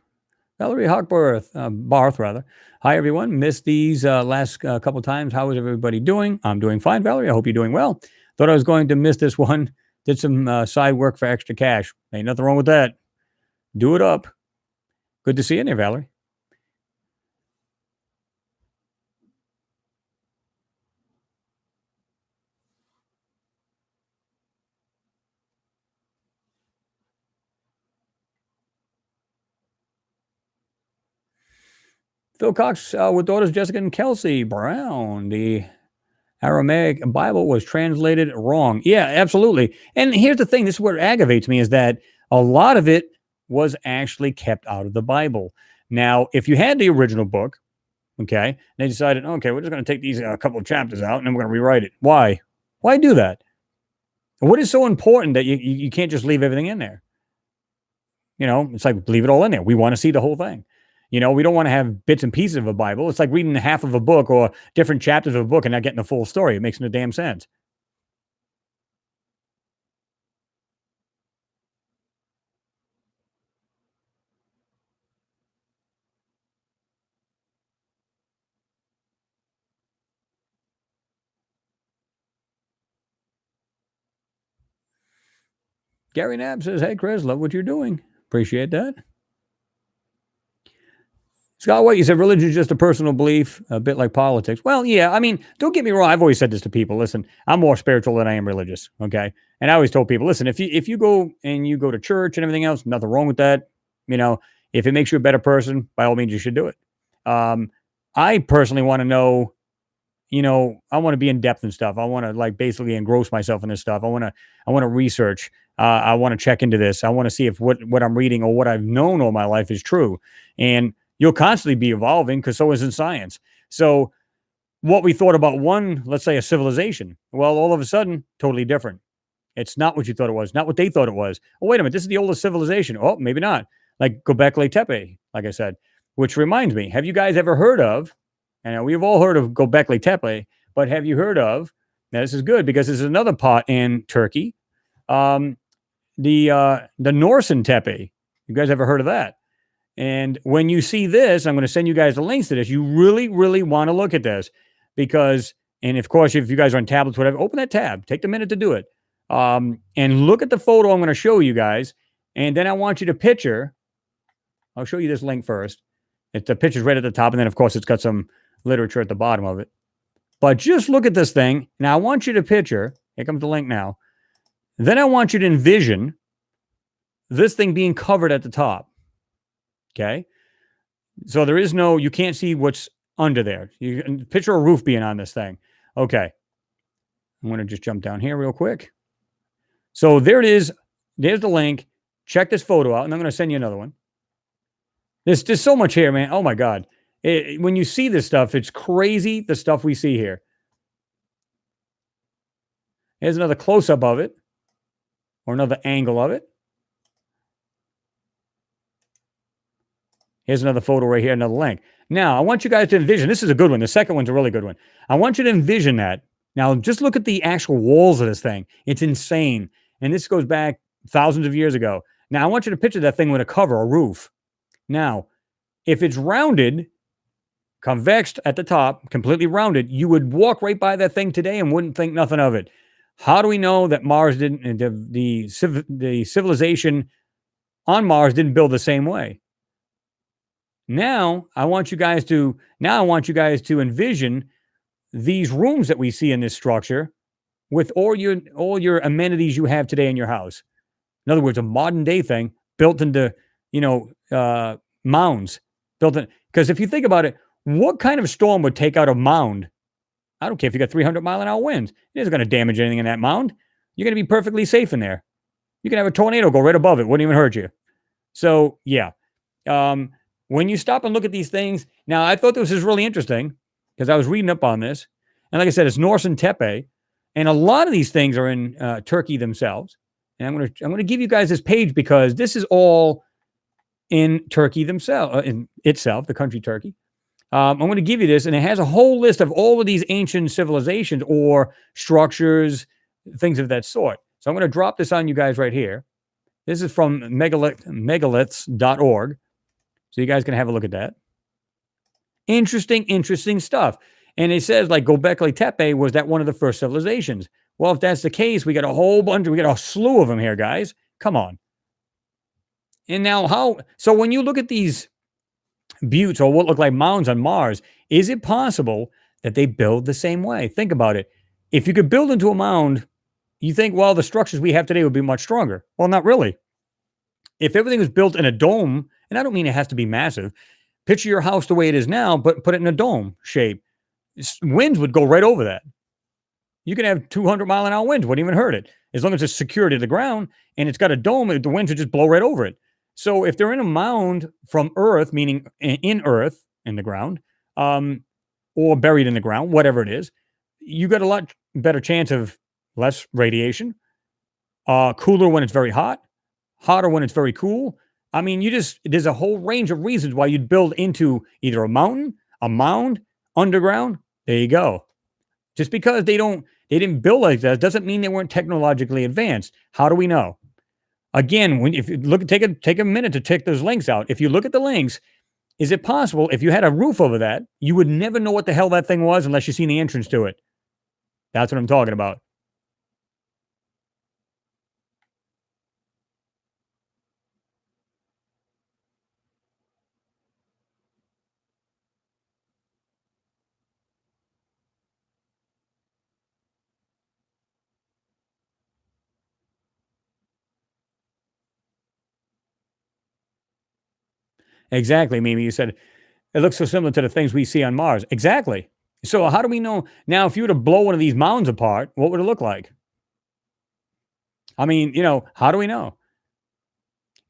Valerie Hockbarth, Barth rather. Hi everyone. Missed these last couple times. How is everybody doing? I'm doing fine, Valerie. I hope you're doing well. Thought I was going to miss this one. Did some side work for extra cash. Ain't nothing wrong with that. Do it up. Good to see you there, Valerie. Phil Cox with daughters Jessica and Kelsey Brown. The Aramaic Bible was translated wrong. Yeah, absolutely. And here's the thing. This is what aggravates me is that a lot of it was actually kept out of the Bible. Now, if you had the original book, okay, they decided, okay, we're just going to take these couple of chapters out and then we're going to rewrite it. Why? Why do that? What is so important that you can't just leave everything in there? It's like, leave it all in there. We want to see the whole thing. We don't want to have bits and pieces of a Bible. It's like reading half of a book or different chapters of a book and not getting the full story. It makes no damn sense. Gary Knapp says, hey, Chris, love what you're doing. Appreciate that. Scott White, you said religion is just a personal belief, a bit like politics. Well, yeah, I mean, don't get me wrong. I've always said this to people. Listen, I'm more spiritual than I am religious, okay? And I always told people, listen, if you go and you go to church and everything else, nothing wrong with that. If it makes you a better person, by all means, you should do it. I personally want to know, I want to be in depth and stuff. I want to like basically engross myself in this stuff. I want to research. I want to check into this. I want to see if what I'm reading or what I've known all my life is true. And you'll constantly be evolving because so is in science. So what we thought about one, let's say a civilization, well, all of a sudden, totally different. It's not what you thought it was, not what they thought it was. Oh, wait a minute, this is the oldest civilization. Oh, maybe not. Like Göbekli Tepe, like I said, which reminds me, have you guys ever heard of, and we've all heard of Göbekli Tepe, but have you heard of, now this is good because this is another pot in Turkey, the Norsen Tepe. You guys ever heard of that? And when you see this, I'm going to send you guys the links to this. You really, really want to look at this because, and of course, if you guys are on tablets, whatever, open that tab. Take the minute to do it. And look at the photo I'm going to show you guys. And then I want you to picture. I'll show you this link first. The picture's right at the top. And then, of course, it's got some literature at the bottom of it. But just look at this thing. Now, I want you to picture. Here comes the link now. Then I want you to envision this thing being covered at the top. Okay? So there is no, you can't see what's under there. You can picture a roof being on this thing. Okay. I'm going to just jump down here real quick. So there it is. There's the link. Check this photo out, and I'm going to send you another one. There's just so much here, man. Oh, my God. When you see this stuff, it's crazy, the stuff we see here. Here's another close-up of it, or another angle of it. Here's another photo right here, another link. Now, I want you guys to envision, this is a good one. The second one's a really good one. I want you to envision that. Now, just look at the actual walls of this thing. It's insane. And this goes back thousands of years ago. Now, I want you to picture that thing with a cover, a roof. Now, if it's rounded, convexed at the top, completely rounded, you would walk right by that thing today and wouldn't think nothing of it. How do we know that Mars didn't, the civilization on Mars didn't build the same way? Now, I want you guys to envision these rooms that we see in this structure with all your amenities you have today in your house. In other words, a modern day thing built into, mounds built in. Because if you think about it, what kind of storm would take out a mound? I don't care if you got 300-mile-an-hour winds. It isn't going to damage anything in that mound. You're going to be perfectly safe in there. You can have a tornado go right above it. Wouldn't even hurt you. So, yeah. When you stop and look at these things, now I thought this was really interesting because I was reading up on this. And like I said, it's Norse and Tepe. And a lot of these things are in Turkey themselves. And I'm going to give you guys this page because this is all in Turkey themselves, in itself, the country Turkey. I'm going to give you this, and it has a whole list of all of these ancient civilizations or structures, things of that sort. So I'm going to drop this on you guys right here. This is from megaliths.org. So you guys can have a look at that. Interesting stuff. And it says, like, Göbekli Tepe was that one of the first civilizations. Well, if that's the case, we got a slew of them here, guys. Come on. And now so when you look at these buttes or what look like mounds on Mars, is it possible that they build the same way? Think about it. If you could build into a mound, you think, well, the structures we have today would be much stronger. Well, not really. If everything was built in a dome, and I don't mean it has to be massive, picture your house the way it is now, but put it in a dome shape. Winds would go right over that. You can have 200-mile-an-hour winds, wouldn't even hurt it. As long as it's secured to the ground and it's got a dome, the winds would just blow right over it. So if they're in a mound from Earth, meaning in Earth, in the ground, or buried in the ground, whatever it is, you got a lot better chance of less radiation, cooler when it's very hot, hotter when it's very cool. I mean, there's a whole range of reasons why you'd build into either a mountain, a mound, underground. There you go. Just because they didn't build like that doesn't mean they weren't technologically advanced. How do we know? Again, if you look, take a minute to check those links out. If you look at the links, is it possible if you had a roof over that, you would never know what the hell that thing was unless you seen the entrance to it? That's what I'm talking about. Exactly, Mimi. You said it looks so similar to the things we see on Mars. Exactly. So how do we know now if you were to blow one of these mounds apart, what would it look like? I mean, how do we know?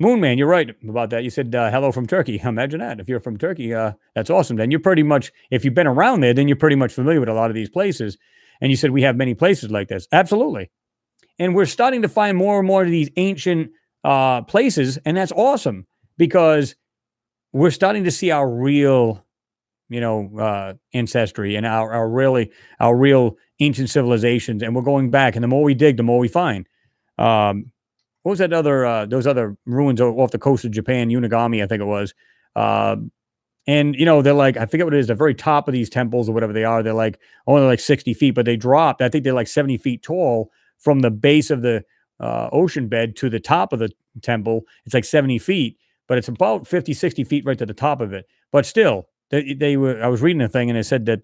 Moonman, you're right about that. You said hello from Turkey. Imagine that. If you're from Turkey, that's awesome. Then you're pretty much, if you've been around there, then you're pretty much familiar with a lot of these places. And you said we have many places like this. Absolutely. And we're starting to find more and more of these ancient places. And that's awesome because we're starting to see our real, ancestry and our real ancient civilizations. And we're going back. And the more we dig, the more we find. What was that those other ruins off the coast of Japan, Unagami, I think it was. Uh, and they're like, I forget what it is, the very top of these temples or whatever they are, they're like only like 60 feet, but they dropped. I think they're like 70 feet tall from the base of the ocean bed to the top of the temple. It's like 70 feet, but it's about 50, 60 feet right to the top of it. But still, they were, I was reading a thing and it said that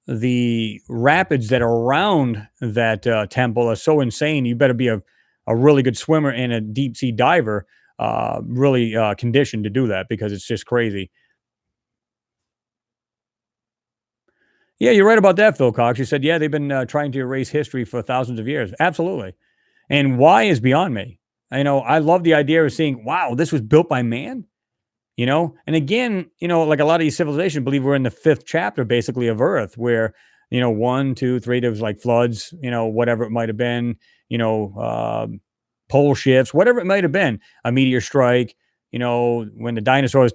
the rapids that are around that temple are so insane. You better be a really good swimmer and a deep sea diver, really conditioned to do that because it's just crazy. Yeah, you're right about that, Phil Cox. You said, yeah, they've been trying to erase history for thousands of years. Absolutely. And why is beyond me. I love the idea of seeing, wow, this was built by man. And again, like a lot of these civilizations believe we're in the fifth chapter basically of Earth, where one, two, three, there was like floods, whatever it might have been, pole shifts, whatever it might have been, a meteor strike, when the dinosaurs,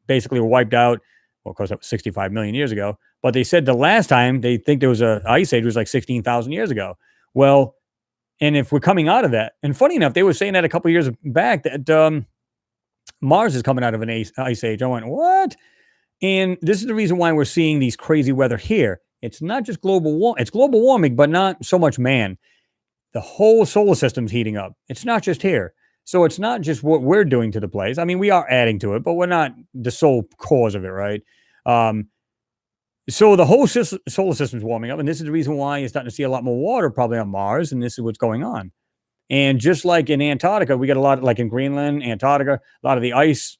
basically were wiped out. Well, of course, that was 65 million years ago, but they said the last time they think there was a ice age was like 16,000 years ago. Well, and if we're coming out of that, and funny enough, they were saying that a couple of years back that Mars is coming out of an ice age. I went, what? And this is the reason why we're seeing these crazy weather here. It's not just global warming. It's global warming, but not so much man. The whole solar system's heating up. It's not just here. So it's not just what we're doing to the place. I mean, we are adding to it, but we're not the sole cause of it, right? So the whole solar system's warming up, and this is the reason why you're starting to see a lot more water probably on Mars, and this is what's going on. And just like in Antarctica, we got a lot, like in Greenland, Antarctica, a lot of the ice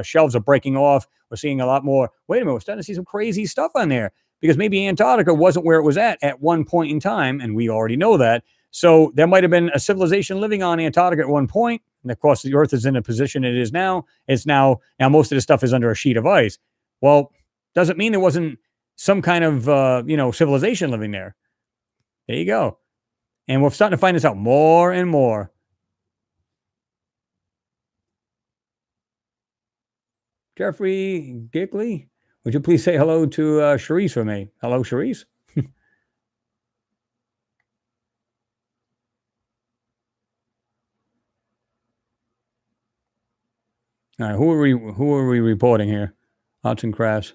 shelves are breaking off. We're seeing a lot more. Wait a minute, we're starting to see some crazy stuff on there because maybe Antarctica wasn't where it was at one point in time, and we already know that. So there might have been a civilization living on Antarctica at one point, and of course, the Earth is in a position it is now. It's now most of the stuff is under a sheet of ice. Well, doesn't mean there wasn't some kind of civilization living there. There you go. And we're starting to find this out more and more. Jeffrey Gickley, would you please say hello to Charisse for me? Hello, Charisse. All right, who are we reporting here? Arts and crafts.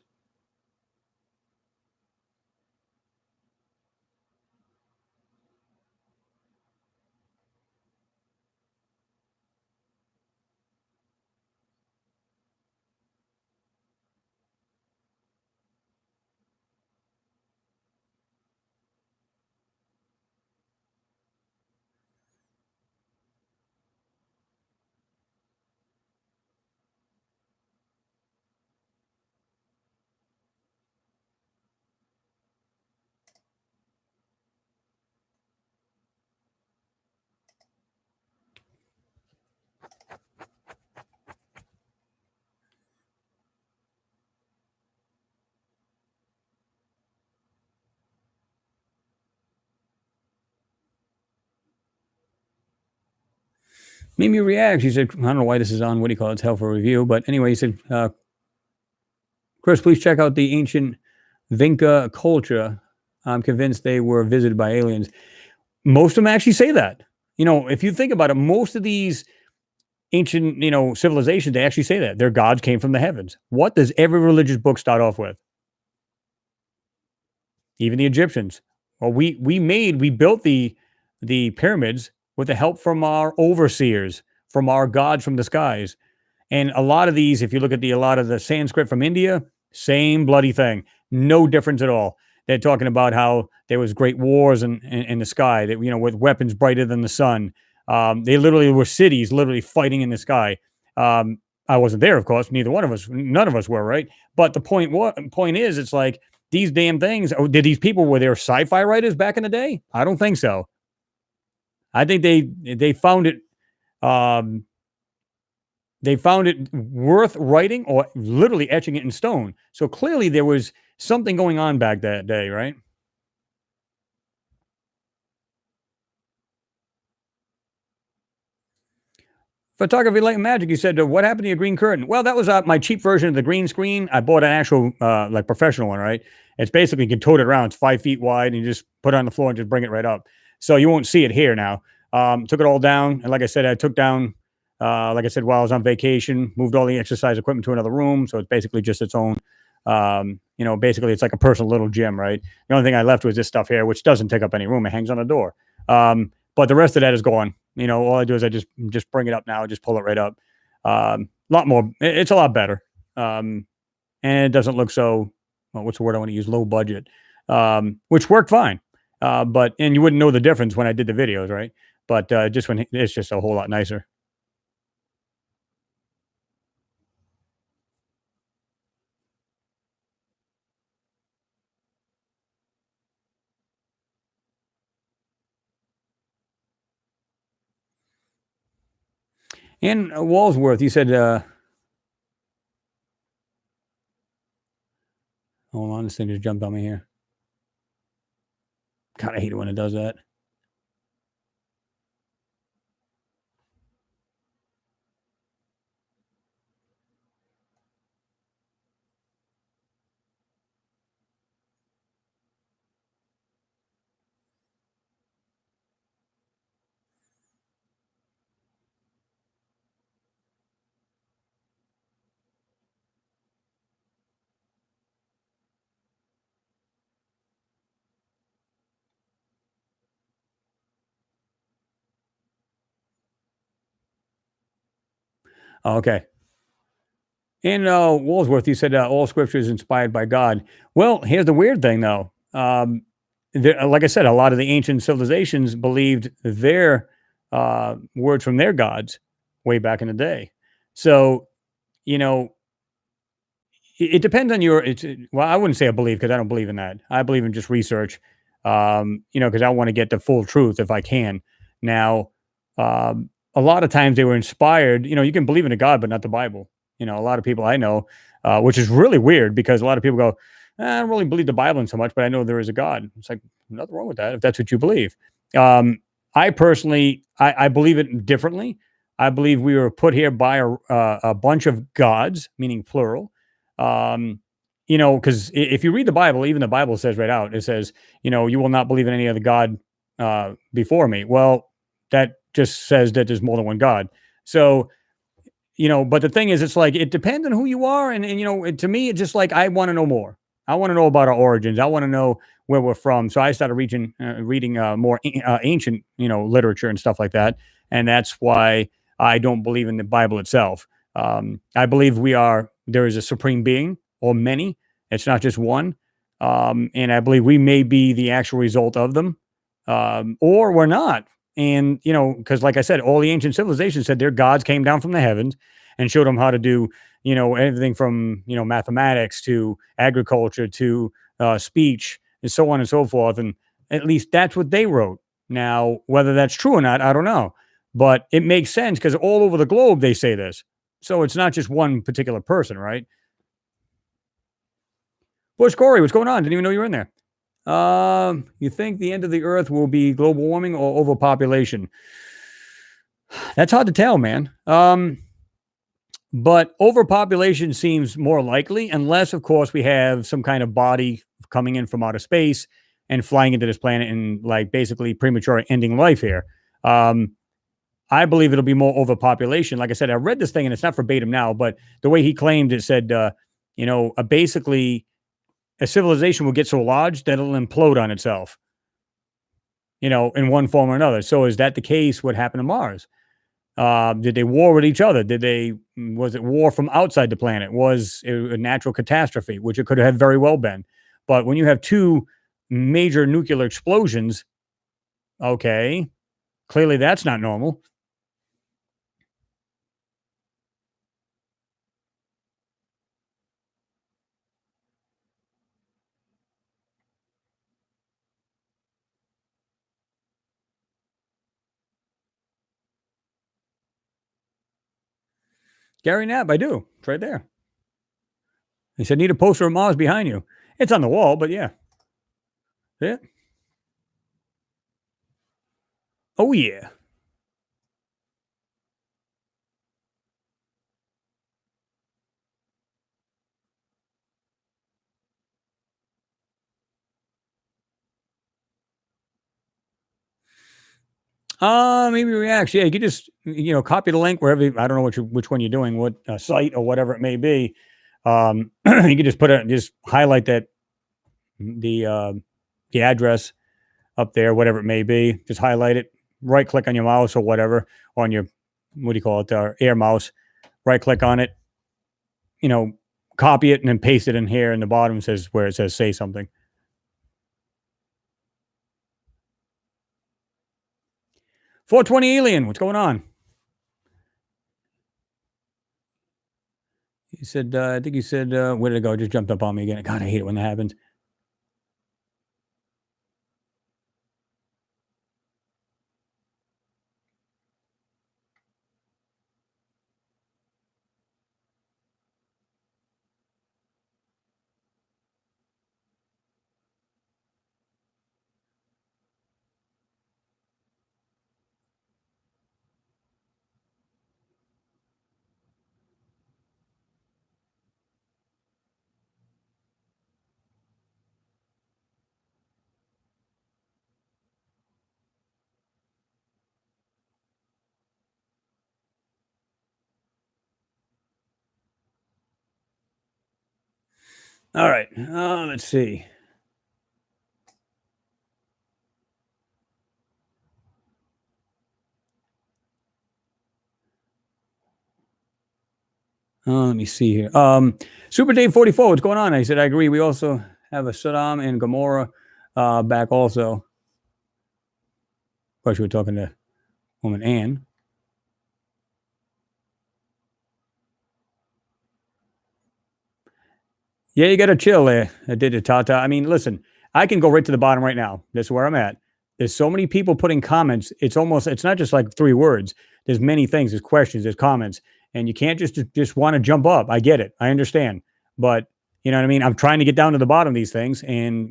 Mimi reacts. He said, I don't know why this is on, what do you call it? It's hell for review. But anyway, he said, Chris, please check out the ancient Vinca culture. I'm convinced they were visited by aliens. Most of them actually say that. If you think about it, most of these ancient, civilizations, they actually say that. Their gods came from the heavens. What does every religious book start off with? Even the Egyptians. Well, we built the pyramids with the help from our overseers, from our gods from the skies. And a lot of these, if you look at a lot of the Sanskrit from India, same bloody thing. No difference at all. They're talking about how there was great wars in the sky, that with weapons brighter than the sun. They literally were cities literally fighting in the sky. I wasn't there, of course. None of us were, right? But the point is, it's like these damn things. Did these people, were there sci-fi writers back in the day? I don't think so. I think they found it. They found it worth writing or literally etching it in stone. So clearly there was something going on back that day, right? Photography, Light and Magic, you said, what happened to your green curtain? Well, that was my cheap version of the green screen. I bought an actual, like professional one, right? It's basically, you can tote it around. It's 5 feet wide and you just put it on the floor and just bring it right up. So you won't see it here now. Took it all down. And like I said, I took down Like I said, while I was on vacation, moved all the exercise equipment to another room, so it's basically just its own. Basically it's like a personal little gym, right? The only thing I left was this stuff here, which doesn't take up any room. It hangs on the door. But the rest of that is gone. All I do is I just bring it up now, just pull it right up. A lot more. It's a lot better, and it doesn't look so. Well, what's the word I want to use? Low budget, which worked fine. And you wouldn't know the difference when I did the videos, right? But just when it's just a whole lot nicer. And Walsworth, you said, hold on, this thing just jumped on me here. God, I hate it when it does that. Oh, okay. And Walsworth, you said all scripture is inspired by God. Well, here's the weird thing, though. Like I said, a lot of the ancient civilizations believed their words from their gods way back in the day. So, you know, it depends on your. Well, I wouldn't say I believe because I don't believe in that. I believe in just research. Because I want to get the full truth if I can. Now, a lot of times they were inspired. You can believe in a God, but not the Bible. A lot of people I know, which is really weird because a lot of people go, I don't really believe the Bible in so much, but I know there is a God. It's like nothing wrong with that if that's what you believe. I personally, I believe it differently. I believe we were put here by a bunch of gods, meaning plural. Um, because if you read the Bible, even the Bible says right out, it says, you will not believe in any other God before me. Well, that just says that there's more than one God. So, but the thing is, it's like, it depends on who you are. And to me, it's just like, I want to know more. I want to know about our origins. I want to know where we're from. So I started reading more ancient, literature and stuff like that. And that's why I don't believe in the Bible itself. I believe there is a supreme being or many. It's not just one. And I believe we may be the actual result of them, or we're not. And, because like I said, all the ancient civilizations said their gods came down from the heavens and showed them how to do, everything from, mathematics to agriculture to speech and so on and so forth. And at least that's what they wrote. Now, whether that's true or not, I don't know. But it makes sense because all over the globe they say this. So it's not just one particular person, right? Bush Corey, what's going on? Didn't even know you were in there. You think the end of the earth will be global warming or overpopulation? That's hard to tell, man. But overpopulation seems more likely, unless, of course, we have some kind of body coming in from outer space and flying into this planet and like basically premature ending life here. I believe it'll be more overpopulation. Like I said, I read this thing and it's not verbatim now, but the way he claimed it said, basically a civilization will get so large that it'll implode on itself, in one form or another. So is that the case? What happened to Mars? Did they war with each other? Was it war from outside the planet? Was it a natural catastrophe, which it could have very well been? But when you have two major nuclear explosions, okay, clearly that's not normal. Gary Knapp, I do. It's right there. He said, need a poster of Mars behind you. It's on the wall, but yeah. Yeah. Oh, yeah. Maybe Reacts. Yeah, you could just copy the link wherever. I don't know which one you're doing, what site or whatever it may be. You could just just highlight that the address up there, whatever it may be. Just highlight it. Right click on your mouse or whatever on your what do you call it? Air mouse. Right click on it. Copy it and then paste it in here. And the bottom says where it says say something. 420 Alien, what's going on? He said, I think he said, where did it go? Just jumped up on me again. God, I hate it when that happens. All right. Let's see. Let me see here. Super Dave 44, what's going on? I said, I agree. We also have a Saddam and Gamora back also. Of course, we were talking to woman Ann. Yeah, you got to chill there. I did it, Tata. I mean, listen, I can go right to the bottom right now. This is where I'm at. There's so many people putting comments. It's not just like 3 words. There's many things. There's questions. There's comments. And you can't just want to jump up. I get it. I understand. But you know what I mean? I'm trying to get down to the bottom of these things. And,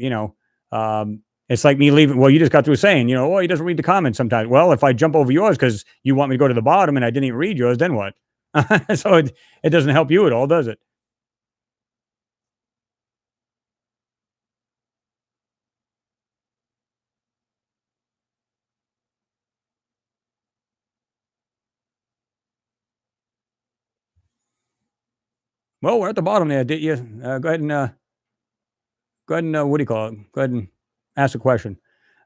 it's like me leaving. Well, you just got through saying, oh, he doesn't read the comments sometimes. Well, if I jump over yours because you want me to go to the bottom and I didn't even read yours, then what? So it doesn't help you at all, does it? Well, we're at the bottom there. Did you go ahead and what do you call it? Go ahead and ask a question.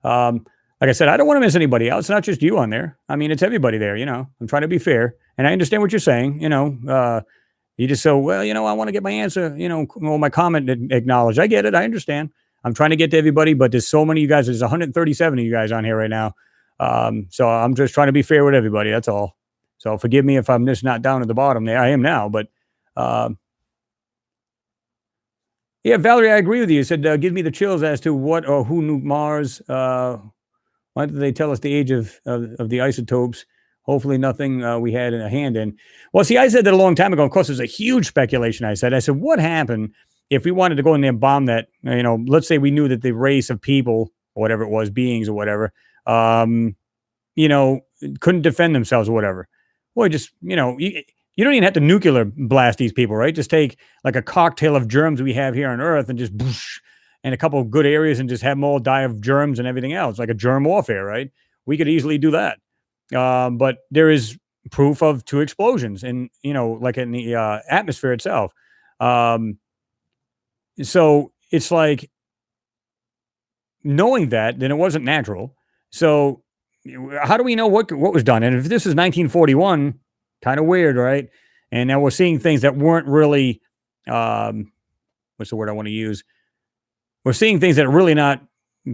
Like I said, I don't want to miss anybody out. It's not just you on there. I mean, it's everybody there. I'm trying to be fair, and I understand what you're saying. You just so well. I want to get my answer. My comment acknowledged. I get it. I understand. I'm trying to get to everybody, but there's so many of you guys. There's 137 of you guys on here right now. So I'm just trying to be fair with everybody. That's all. So forgive me if I'm just not down at the bottom there. I am now, but. Yeah, Valerie, I agree with you. You said, give me the chills as to what or who knew Mars. Why did they tell us the age of the isotopes? Hopefully nothing we had a hand in. Well, see, I said that a long time ago. Of course, there's a huge speculation. I said, what happened if we wanted to go in there and bomb that? Let's say we knew that the race of people or whatever it was, beings or whatever, couldn't defend themselves or whatever. Well, just, you don't even have to nuclear blast these people, right? Just take like a cocktail of germs we have here on Earth and just boosh, and a couple of good areas and just have them all die of germs and everything else, like a germ warfare, right? We could easily do that. But there is proof of 2 explosions and, like in the atmosphere itself. So it's like knowing that, then it wasn't natural. So how do we know what was done? And if this is 1941, kind of weird, right? And now we're seeing things that weren't really, what's the word I want to use? We're seeing things that are really not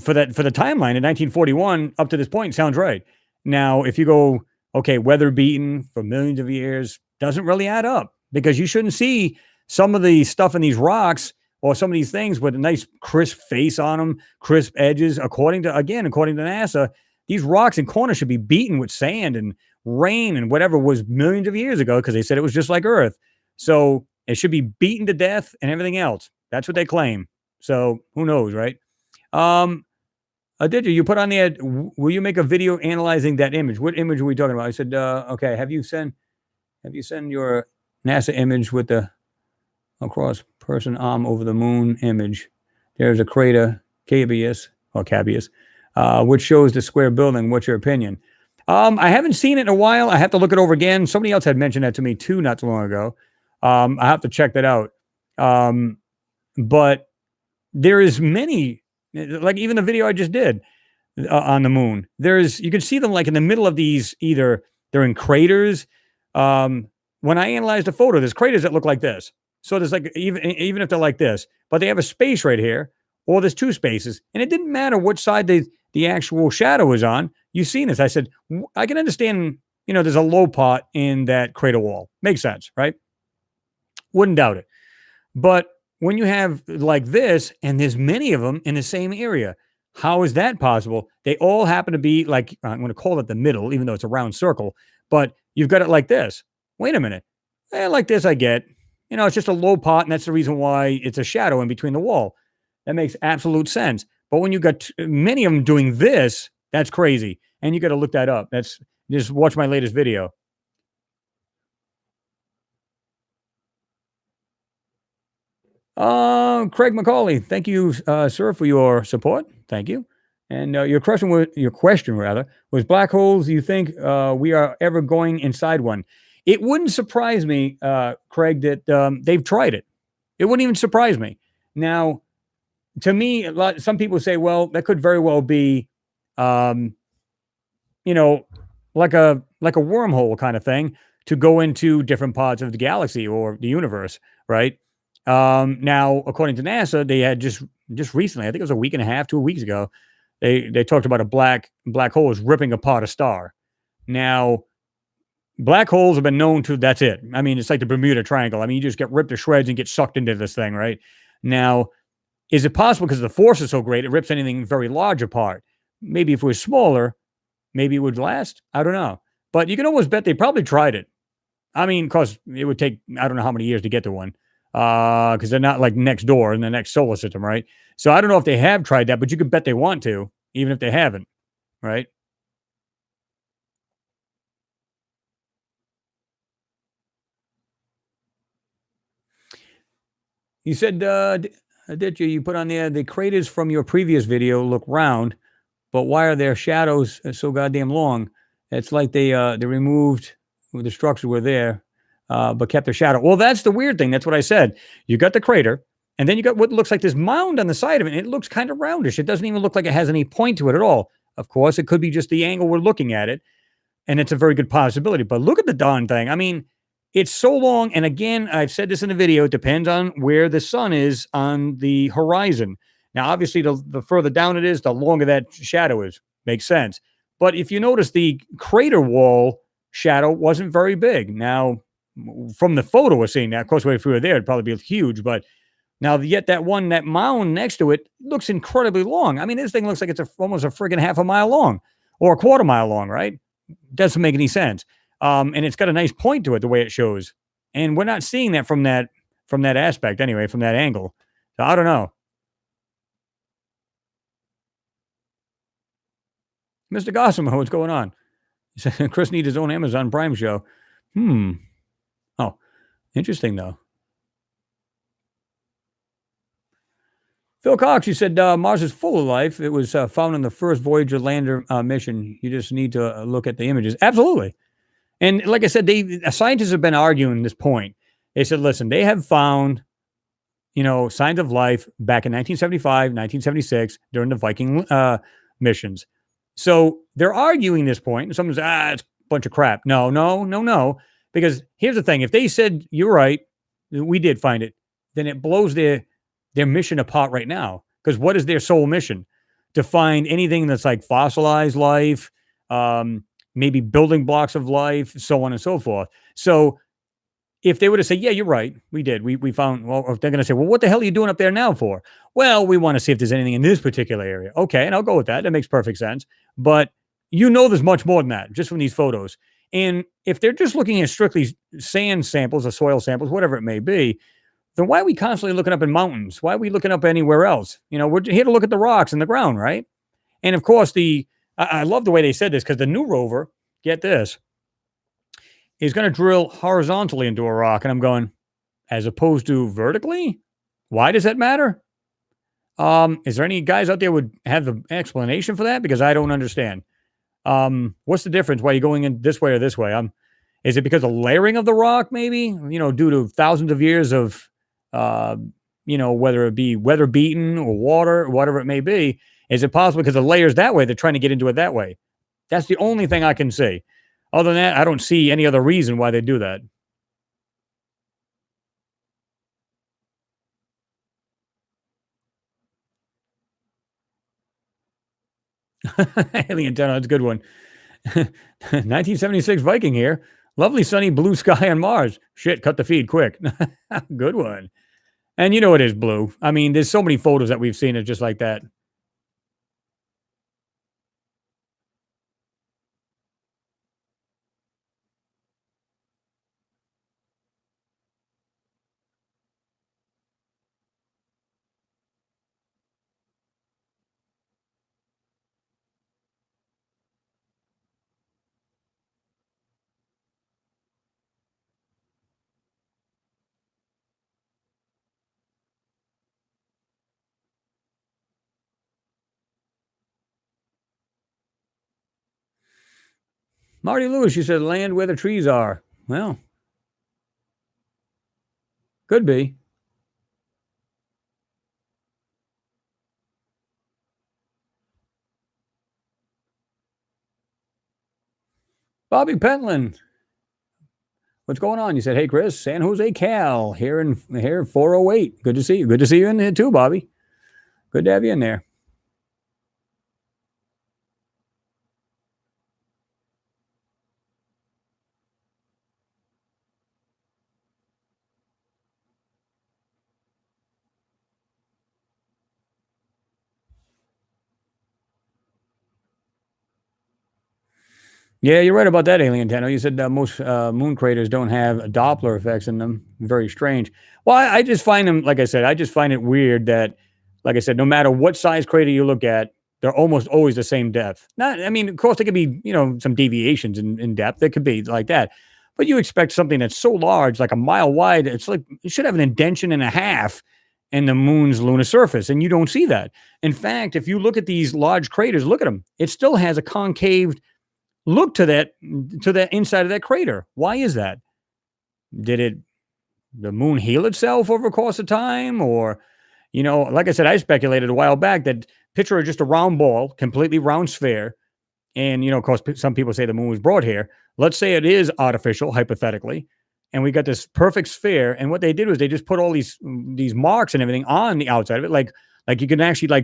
for the timeline in 1941 up to this point sounds right. Now, if you go, okay, weather beaten for millions of years, doesn't really add up because you shouldn't see some of the stuff in these rocks or some of these things with a nice crisp face on them, crisp edges. According to NASA, these rocks and corners should be beaten with sand and rain and whatever was millions of years ago because they said it was just like Earth. So it should be beaten to death and everything else. That's what they claim. So who knows, right? Did you put on the ad? Will you make a video analyzing that image? What image are we talking about? I said, okay. Have you sent your NASA image with the across person arm over the moon image? There's a crater, Cabeus, which shows the square building. What's your opinion? I haven't seen it in a while. I have to look it over again. Somebody else had mentioned that to me too, not too long ago. I have to check that out. But there is many, like even the video I just did on the moon. You can see them like in the middle of these. Either they're in craters. When I analyzed the photo, there's craters that look like this. So there's like even if they're like this, but they have a space right here, or there's two spaces, and it didn't matter which side the actual shadow is on. You've seen this. I said I can understand. There's a low part in that crater wall. Makes sense, right? Wouldn't doubt it. But when you have like this, and there's many of them in the same area, how is that possible? They all happen to be like, I'm going to call it the middle, even though it's a round circle, but you've got it like this. Wait a minute. Like this, I get. It's just a low part, and that's the reason why it's a shadow in between the wall. That makes absolute sense. But when you got many of them doing this, that's crazy. And you got to look that up. Just watch my latest video. Craig McCauley, thank you, sir, for your support. Thank you. And your question was black holes. You think we are ever going inside one? It wouldn't surprise me, Craig, that they've tried it. It wouldn't even surprise me. Now, to me, some people say, well, that could very well be, like a wormhole kind of thing to go into different parts of the galaxy or the universe, right? Now, according to NASA, they had just recently, I think it was a week and a half, 2 weeks ago, they talked about a black hole is ripping apart a star. Now, black holes have been known to, that's it. I mean, it's like the Bermuda Triangle. I mean, you just get ripped to shreds and get sucked into this thing, right? Now, is it possible because the force is so great, it rips anything very large apart? Maybe if it was smaller, maybe it would last. I don't know. But you can almost bet they probably tried it. I mean, because it would take, I don't know how many years to get to one. Because they're not like next door in the next solar system, right? So I don't know if they have tried that, but you could bet they want to, even if they haven't, right? You said, did you put on there the craters from your previous video look round, but why are their shadows so goddamn long? It's like they removed the structure were there, but kept the shadow. Well, that's the weird thing. That's what I said. You got the crater, and then you got what looks like this mound on the side of it. And it looks kind of roundish. It doesn't even look like it has any point to it at all. Of course, it could be just the angle we're looking at it, and it's a very good possibility. But look at the darn thing. I mean, it's so long. And again, I've said this in the video, it depends on where the sun is on the horizon. Now, obviously, the further down it is, the longer that shadow is. Makes sense. But if you notice, the crater wall shadow wasn't very big. Now, from the photo we're seeing now, of course, if we were there, it'd probably be huge. But now, yet that mound next to it looks incredibly long. I mean, this thing looks like it's almost a friggin' half a mile long or a quarter mile long, right? Doesn't make any sense. And it's got a nice point to it, the way it shows. And we're not seeing that from that aspect anyway, from that angle. So I don't know. Mr. Gossamer, what's going on? Chris needs his own Amazon Prime show. Oh, interesting, though. Phil Cox, you said Mars is full of life. It was found in the first Voyager lander mission. You just need to look at the images. Absolutely. And like I said, scientists have been arguing this point. They said, listen, they have found, signs of life back in 1975, 1976 during the Viking missions. So they're arguing this point. And someone's, it's a bunch of crap. No. Because here's the thing. If they said, you're right, we did find it, then it blows their mission apart right now. Because what is their sole mission? To find anything that's like fossilized life, maybe building blocks of life, so on and so forth. So if they were to say, yeah, you're right, we did. We found, well, if they're going to say, well, what the hell are you doing up there now for? Well, we want to see if there's anything in this particular area. Okay, and I'll go with that. That makes perfect sense. But there's much more than that, just from these photos. And if they're just looking at strictly sand samples or soil samples, whatever it may be, then why are we constantly looking up in mountains? Why are we looking up anywhere else? We're here to look at the rocks and the ground, right? And of course, I love the way they said this, because the new rover, get this, is going to drill horizontally into a rock. And I'm going, as opposed to vertically? Why does that matter? Is there any guys out there would have the explanation for that? Because I don't understand. What's the difference? Why are you going in this way or this way? Is it because of layering of the rock? Maybe due to thousands of years of, uh, whether it be weather beaten or water, whatever it may be. Is it possible because the layers that way they're trying to get into it that way? That's the only thing I can see. Other than that, I don't see any other reason why they do that. Alien tunnel, that's a good one. 1976 Viking here. Lovely sunny blue sky on Mars. Shit, cut the feed quick. Good one. And it is blue. I mean, there's so many photos that we've seen. It's just like that. Marty Lewis, you said land where the trees are. Well, could be. Bobby Pentland, what's going on? You said, hey, Chris, San Jose Cal here 408. Good to see you. Good to see you in there too, Bobby. Good to have you in there. Yeah, you're right about that, Alien Tenno. You said most moon craters don't have Doppler effects in them. Very strange. Well, I just find them, like I said, I just find it weird that, like I said, no matter what size crater you look at, they're almost always the same depth. Not, I mean, of course, there could be, some deviations in depth. There could be like that. But you expect something that's so large, like a mile wide, it's like it should have an indentation and a half in the moon's lunar surface, and you don't see that. In fact, if you look at these large craters, look at them, it still has a concave look to that inside of that crater. Why is that? Did the moon heal itself over the course of time, or like I said, I speculated a while back that picture just a round ball, completely round sphere, and of course, some people say the moon was brought here. Let's say it is artificial, hypothetically, and we got this perfect sphere. And what they did was they just put all these marks and everything on the outside of it, like you can actually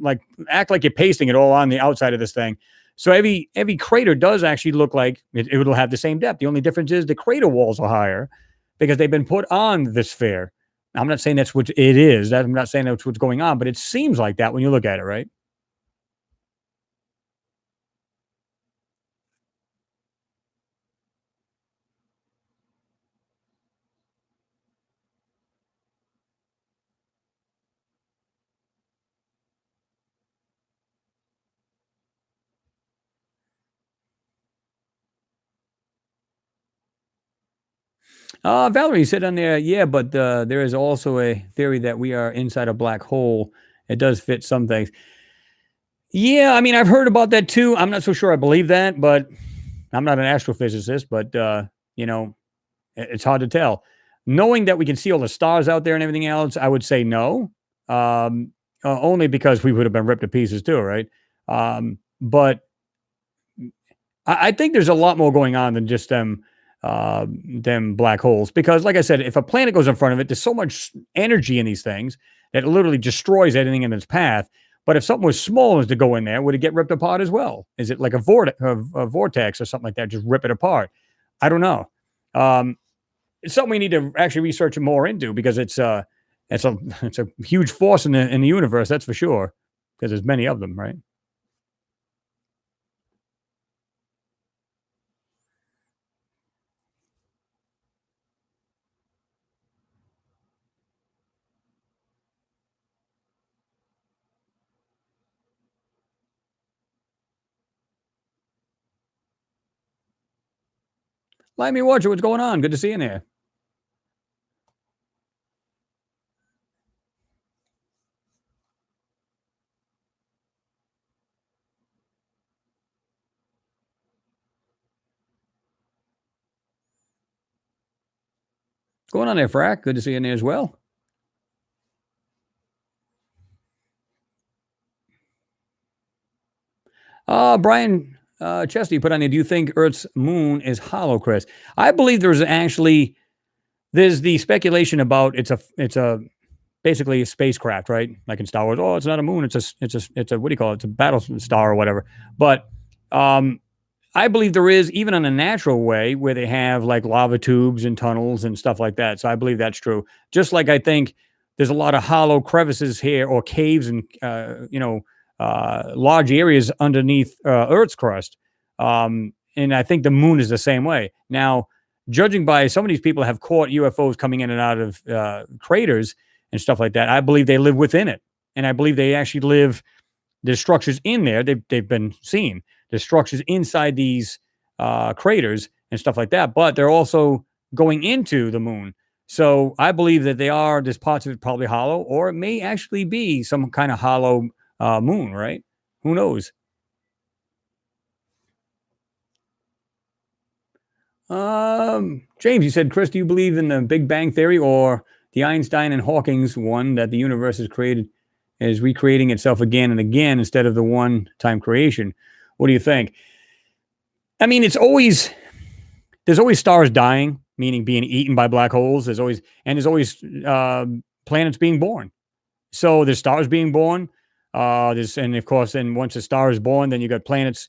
like act like you're pasting it all on the outside of this thing. So every crater does actually look like it will have the same depth. The only difference is the crater walls are higher because they've been put on the sphere. I'm not saying that's what it is. I'm not saying that's what's going on, but it seems like that when you look at it, right? Valerie said on there, yeah, but there is also a theory that we are inside a black hole. It does fit some things. Yeah, I mean, I've heard about that too. I'm not so sure I believe that, but I'm not an astrophysicist, but it's hard to tell. Knowing that we can see all the stars out there and everything else, I would say no. Only because we would have been ripped to pieces too, right? But I think there's a lot more going on than just them black holes. Because, like I said, if a planet goes in front of it, there's so much energy in these things that it literally destroys anything in its path. But if something was small as to go in there, would it get ripped apart as well? Is it like a vortex or something like that? Just rip it apart? I don't know. Um, it's something we need to actually research more into because it's a huge force in the universe. That's for sure. Because there's many of them, right? Let me watch it. What's going on? Good to see you there. Going on there, Frack? Good to see you in there as well. Brian Chesty put on there, do you think Earth's moon is hollow, Chris? I believe there's the speculation about it's a basically a spacecraft, right? Like in Star Wars, oh, it's not a moon, it's a what do you call it? It's a battle star or whatever. But I believe there is, even on a natural way, where they have like lava tubes and tunnels and stuff like that. So I believe that's true. Just like I think there's a lot of hollow crevices here or caves and large areas underneath Earth's crust. And I think the moon is the same way. Now, judging by some of these people have caught UFOs coming in and out of craters and stuff like that, I believe they live within it, and I believe they actually live. There's structures in there. They've been seen. There's structures inside these craters and stuff like that, but they're also going into the moon. So I believe that they are. There's parts of it probably hollow, or it may actually be some kind of hollow moon. Right? Who knows? James, you said, Chris, do you believe in the Big Bang Theory or the Einstein and Hawking's one that the universe is recreating itself again and again instead of the one-time creation? What do you think? I mean, there's always stars dying, meaning being eaten by black holes. There's always planets being born. So there's stars being born. And of course, then once a star is born, then you got planets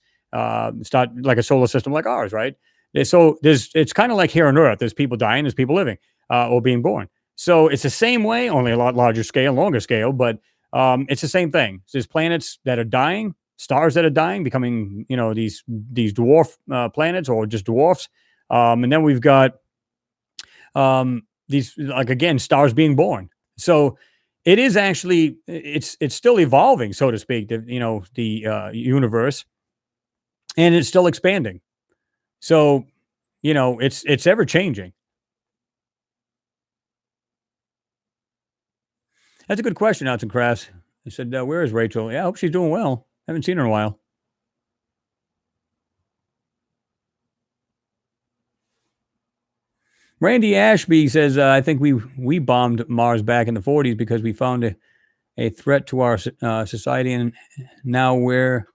start like a solar system like ours, right? So it's kind of like here on Earth. There's people dying, there's people living or being born. So it's the same way, only a lot larger scale, longer scale, but it's the same thing. There's planets that are dying, stars that are dying, becoming these dwarf planets or just dwarfs, and then we've got these, like, again, stars being born. So it is actually it's still evolving, so to speak. The universe, and it's still expanding. So, it's ever changing. That's a good question, Arts and Crafts. I said, where is Rachel? Yeah, I hope she's doing well. Haven't seen her in a while. Randy Ashby says, I think we bombed Mars back in the 40s because we found a threat to our society, and now we're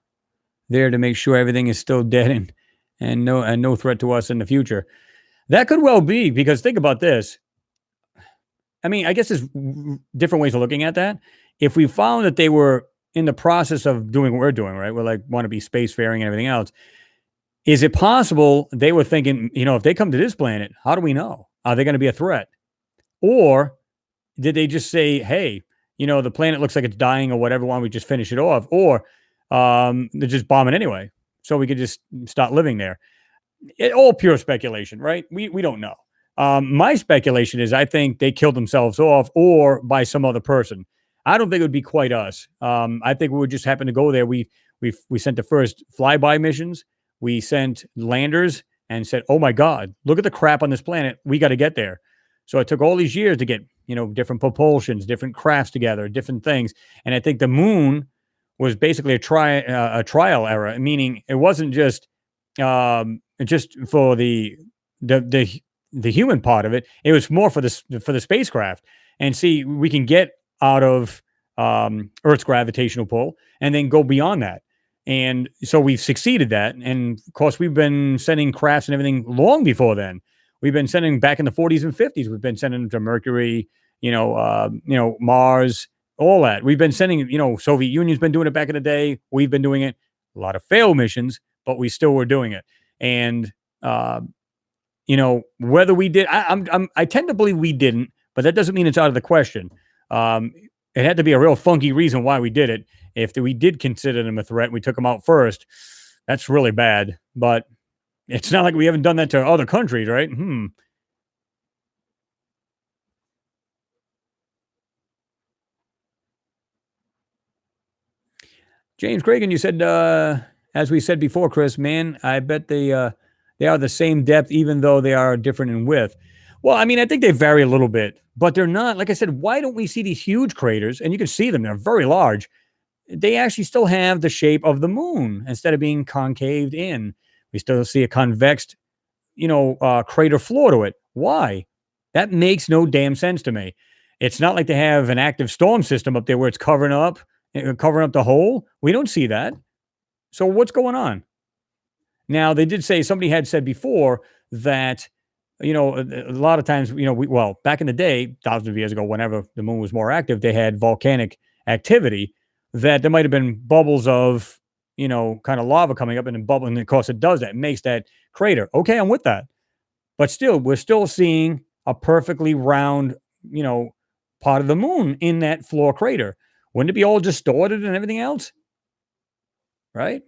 there to make sure everything is still dead and no threat to us in the future. That could well be, because think about this. I mean, I guess there's different ways of looking at that. If we found that they were in the process of doing what we're doing, right? We're like, want to be spacefaring and everything else. Is it possible they were thinking, if they come to this planet, how do we know? Are they going to be a threat? Or did they just say, hey, the planet looks like it's dying or whatever, why don't we just finish it off? Or they're just bombing anyway, so we could just start living there. All pure speculation, right? We don't know. My speculation is I think they killed themselves off or by some other person. I don't think it would be quite us. I think we would just happen to go there. We sent the first flyby missions. We sent landers and said, oh my God, look at the crap on this planet. We got to get there. So it took all these years to get, different propulsions, different crafts together, different things. And I think the moon was basically a trial era, meaning it wasn't just for the human part of it. It was more for the spacecraft. And see, we can get out of Earth's gravitational pull and then go beyond that. And so we've succeeded that. And of course, we've been sending crafts and everything long before then. We've been sending back in the 40s and 50s. We've been sending them to Mercury, Mars, all that. We've been sending, Soviet Union's been doing it back in the day. We've been doing it. A lot of failed missions, but we still were doing it. And, whether we did, I tend to believe we didn't, but that doesn't mean it's out of the question. It had to be a real funky reason why we did it. If we did consider them a threat, we took them out first. That's really bad, but it's not like we haven't done that to other countries, right? James Cragen, you said, as we said before, Chris, man, I bet they are the same depth, even though they are different in width. Well, I mean, I think they vary a little bit, but they're not. Like I said, why don't we see these huge craters? And you can see them; they're very large. They actually still have the shape of the moon instead of being concaved in. We still see a convex, crater floor to it. Why? That makes no damn sense to me. It's not like they have an active storm system up there where it's covering up the hole. We don't see that. So what's going on? Now, they did say somebody had said before that, a lot of times, well, back in the day, thousands of years ago, whenever the moon was more active, they had volcanic activity that there might have been bubbles of, kind of lava coming up and then bubbling. And of course, it does that. It makes that crater. Okay, I'm with that. But still, we're still seeing a perfectly round, you know, part of the moon in that floor crater. Wouldn't it be all distorted and everything else? Right?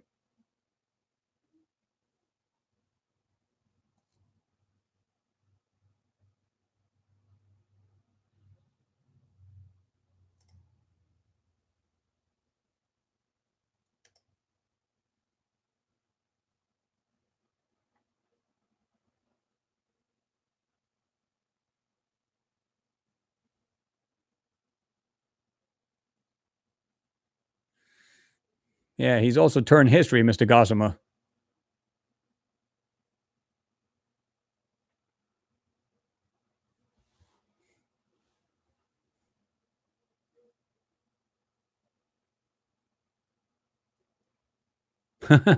Yeah, he's also turned history, Mr. Gossamer.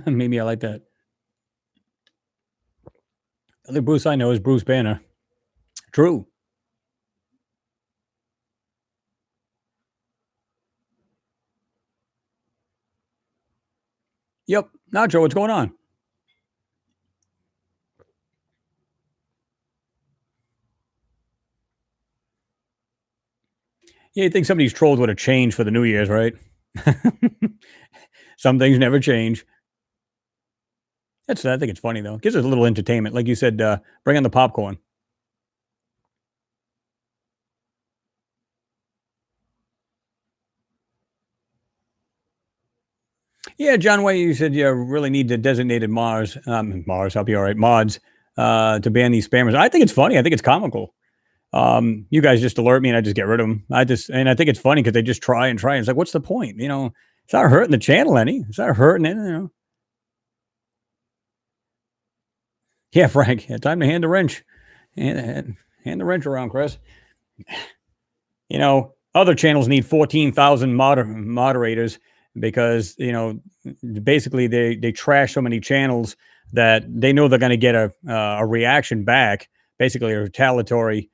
Maybe I like that. The only Bruce I know is Bruce Banner. True. Yep. Nacho, what's going on? Yeah, you think somebody's trolls would have changed for the New Year's, right? Some things never change. I think it's funny though. Gives us a little entertainment, like you said. Bring on the popcorn. Yeah, John Way, you said you really need the designated Mars, I'll be all right, mods, to ban these spammers. I think it's funny. I think it's comical. You guys just alert me and I just get rid of them. And I think it's funny because they just try and try. And it's like, what's the point? It's not hurting the channel any. It's not hurting it. Yeah, Frank, yeah, time to hand the wrench. Hand the wrench around, Chris. Other channels need 14,000 moderators because, basically they trash so many channels that they know they're going to get a reaction back, basically a retaliatory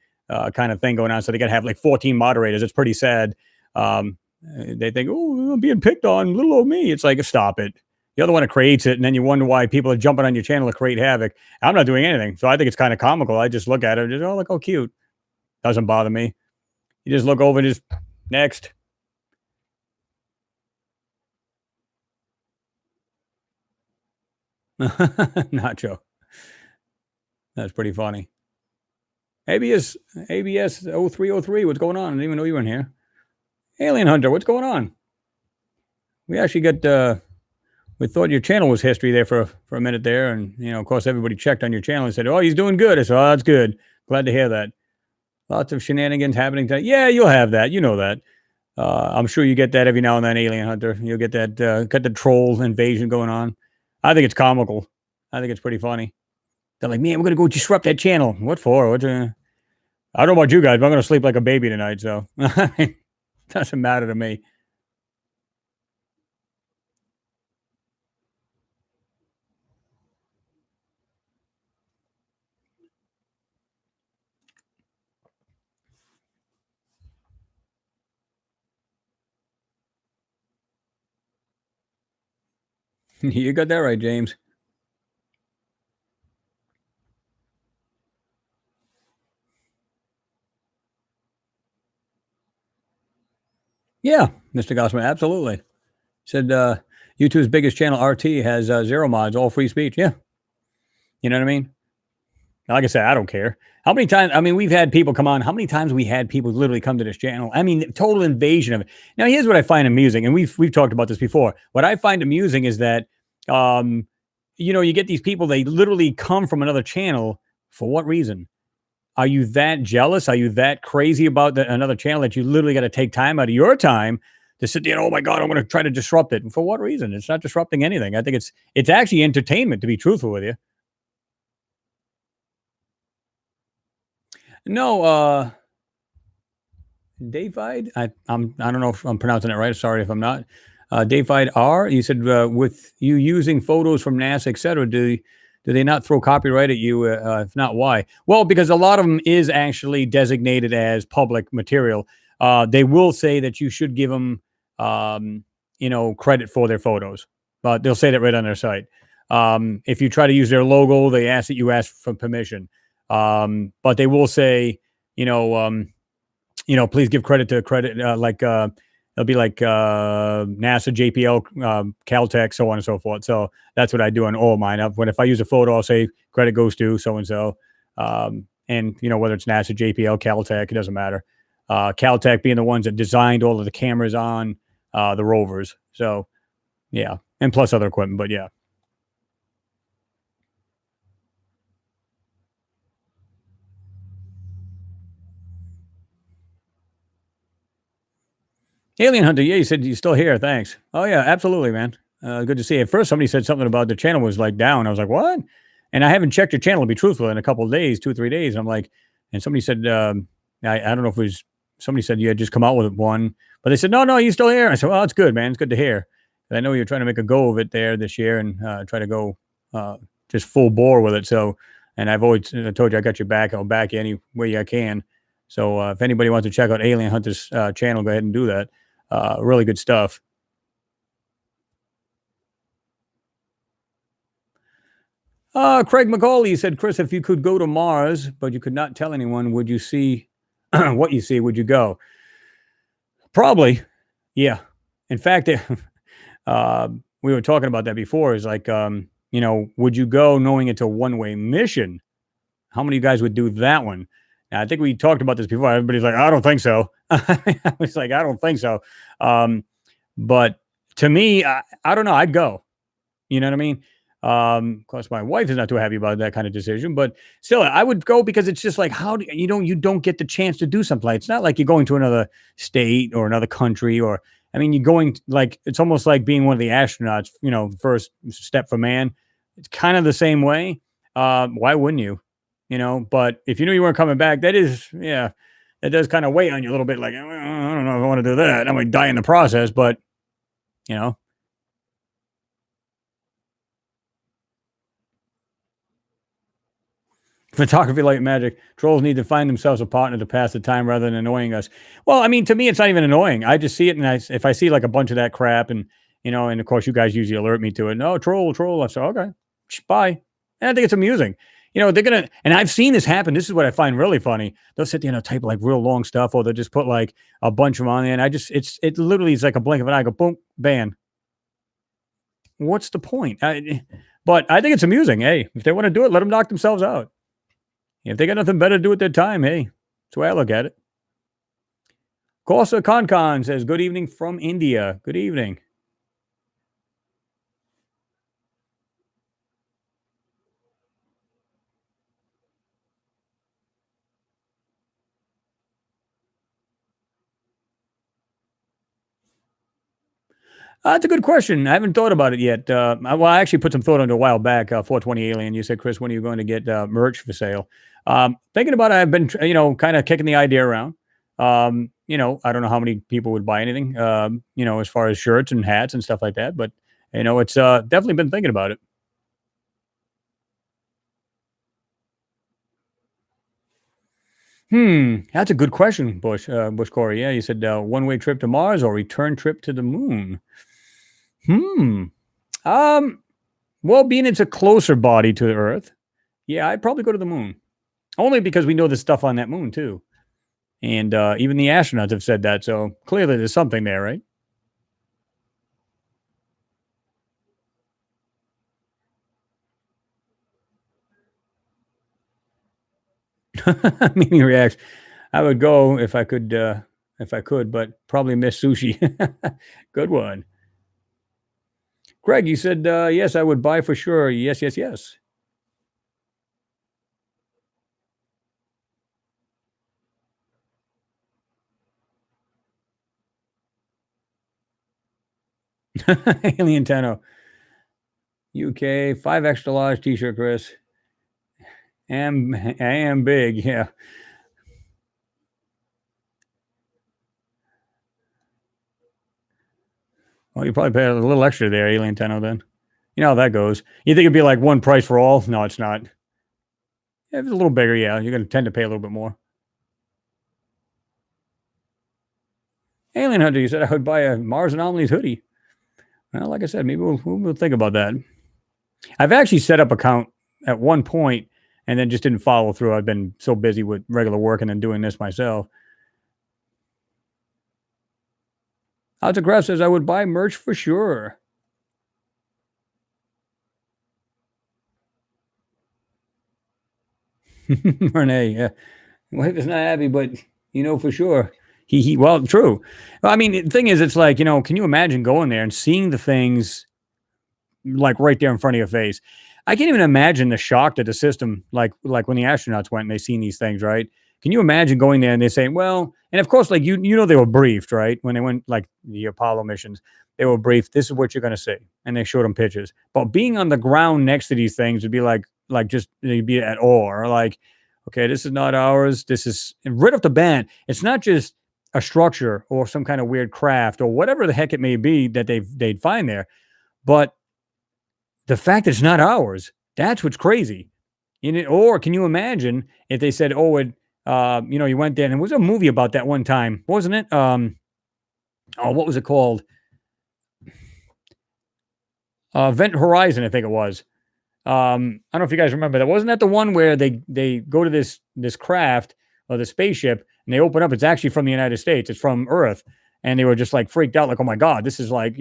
kind of thing going on. So they got to have like 14 moderators. It's pretty sad. They think, oh, I'm being picked on, little old me. It's like, stop it. You're the one that creates it, and then you wonder why people are jumping on your channel to create havoc. I'm not doing anything, so I think it's kind of comical. I just look at it and just, oh, look how cute. Doesn't bother me. You just look over and just next. Nacho. That's pretty funny. ABS 0303. What's going on? I didn't even know you were in here. Alien Hunter, what's going on? We actually got we thought your channel was history there for a minute there, and of course everybody checked on your channel and said, "Oh, he's doing good." I said, "Oh, that's good. Glad to hear that." Lots of shenanigans happening tonight. Yeah, you'll have that. You know that. I'm sure you get that every now and then, Alien Hunter. You'll get that, got the troll invasion going on. I think it's comical. I think it's pretty funny. They're like, man, we're going to go disrupt that channel. What for? I don't know about you guys, but I'm going to sleep like a baby tonight. So it doesn't matter to me. You got that right, James. Yeah, Mr. Gossman, absolutely. Said YouTube's biggest channel, RT, has zero mods, all free speech. Yeah. You know what I mean? Like I said, I don't care. How many times? I mean, we've had people come on. How many times we had people literally come to this channel? I mean, total invasion of it. Now, here's what I find amusing, and we've talked about this before. What I find amusing is that, you get these people. They literally come from another channel. For what reason? Are you that jealous? Are you that crazy about another channel that you literally got to take time out of your time to sit there? And, oh my God, I'm going to try to disrupt it. And for what reason? It's not disrupting anything. I think it's actually entertainment. To be truthful with you. No, David, I don't know if I'm pronouncing it right. Sorry if I'm not. David R. You said with you using photos from NASA, etc. Do they not throw copyright at you? If not, why? Well, because a lot of them is actually designated as public material. They will say that you should give them, credit for their photos, but they'll say that right on their site. If you try to use their logo, they ask that you ask for permission. But they will say, you know. Please give credit to credit, it'll be like NASA, JPL, Caltech, so on and so forth. So that's what I do on all mine. If I use a photo, I'll say credit goes to so and so. And whether it's NASA, JPL, Caltech, it doesn't matter. Caltech being the ones that designed all of the cameras on the rovers. So yeah, and plus other equipment, but yeah. Alien Hunter, yeah, you said you're still here. Thanks. Oh yeah, absolutely, man. Good to see you. At first, somebody said something about the channel was like down. I was like, what? And I haven't checked your channel to be truthful in a couple of days, 2 or 3 days. I'm like, and somebody said, I don't know if it was somebody said you had just come out with one, but they said, no, you're still here. I said, well, it's good, man. It's good to hear. And I know you're trying to make a go of it there this year and try to go just full bore with it. So, and I've always told you I got your back. I'll back you any way I can. So if anybody wants to check out Alien Hunter's channel, go ahead and do that. Really good stuff. Craig McCauley said, Chris, if you could go to Mars, but you could not tell anyone, would you see what you see? Would you go? Probably. Yeah. In fact, we were talking about that before. Is like, would you go knowing it's a one-way mission? How many of you guys would do that one? Now, I think we talked about this before. Everybody's like, I don't think so. I was like, I don't think so. But to me, I don't know. I'd go. You know what I mean? Of course, my wife is not too happy about that kind of decision, but still, I would go because it's just like, how do you don't get the chance to do something like it's not like you're going to another state or another country, or I mean, you're going like it's almost like being one of the astronauts. First step for man. It's kind of the same way. Why wouldn't you? But if you knew you weren't coming back, that does kind of weigh on you a little bit. Like, I don't know if I want to do that. I might die in the process, but you know. Photography like magic. Trolls need to find themselves a partner to pass the time rather than annoying us. Well, I mean, to me, it's not even annoying. I just see it, and if I see like a bunch of that crap, and and of course, you guys usually alert me to it. No, troll. I say, okay, bye. And I think it's amusing. They're gonna, and I've seen this happen. This is what I find really funny. They'll sit there and type like real long stuff, or they'll just put like a bunch of them on there, and it literally is like a blink of an eye. I go boom, ban. What's the point? But I think it's amusing. Hey, if they want to do it, let them knock themselves out. If they got nothing better to do with their time, hey, that's the way I look at it. Corsa Concon says, good evening from India. Good evening. That's a good question. I haven't thought about it yet. Well, I actually put some thought into a while back. 420 Alien. You said, Chris, when are you going to get merch for sale? Thinking about it, I've been, kind of kicking the idea around. I don't know how many people would buy anything, as far as shirts and hats and stuff like that. But, it's definitely been thinking about it. That's a good question, Bush Corey. Yeah, you said one-way trip to Mars or return trip to the moon. Well, being it's a closer body to the Earth, yeah, I'd probably go to the moon. Only because we know there's stuff on that moon too, and even the astronauts have said that. So clearly, there's something there, right? Meaning reacts. I would go if I could, but probably miss sushi. Good one. Greg, you said yes, I would buy for sure. Yes. Alien Tenno. UK, 5 extra large t-shirt, Chris. I am big, yeah. Well, you probably pay a little extra there, Alien Tenno. Then you know how that goes. You think it'd be like one price for all? No, it's not. If it's a little bigger, yeah, you're gonna tend to pay a little bit more. Alien Hunter, you said I would buy a Mars Anomalies hoodie. Well, like I said, maybe we'll think about that. I've actually set up account at one point and then just didn't follow through. I've been so busy with regular work and then doing this myself. Autograph says I would buy merch for sure. Renee, yeah. Wife is not happy, but you know for sure. Well, true. I mean, the thing is, it's like, can you imagine going there and seeing the things like right there in front of your face? I can't even imagine the shock to the system, like when the astronauts went and they seen these things, right? Can you imagine going there and they saying, well, and of course, like they were briefed, right? When they went like the Apollo missions, they were briefed. This is what you're going to see, and they showed them pictures. But being on the ground next to these things would be like just you'd be at awe, or like, okay, this is not ours. This is and right off the bat. It's not just a structure or some kind of weird craft or whatever the heck it may be that they'd find there, but the fact that it's not ours, that's what's crazy. Or can you imagine if they said, "Oh, you went there and it was a movie about that one time, wasn't it?" Oh, what was it called? Event Horizon, I think it was. I don't know if you guys remember that. Wasn't that the one where they go to this craft or the spaceship and they open up? It's actually from the United States. It's from Earth, and they were just like freaked out, like, "Oh my god, this is like."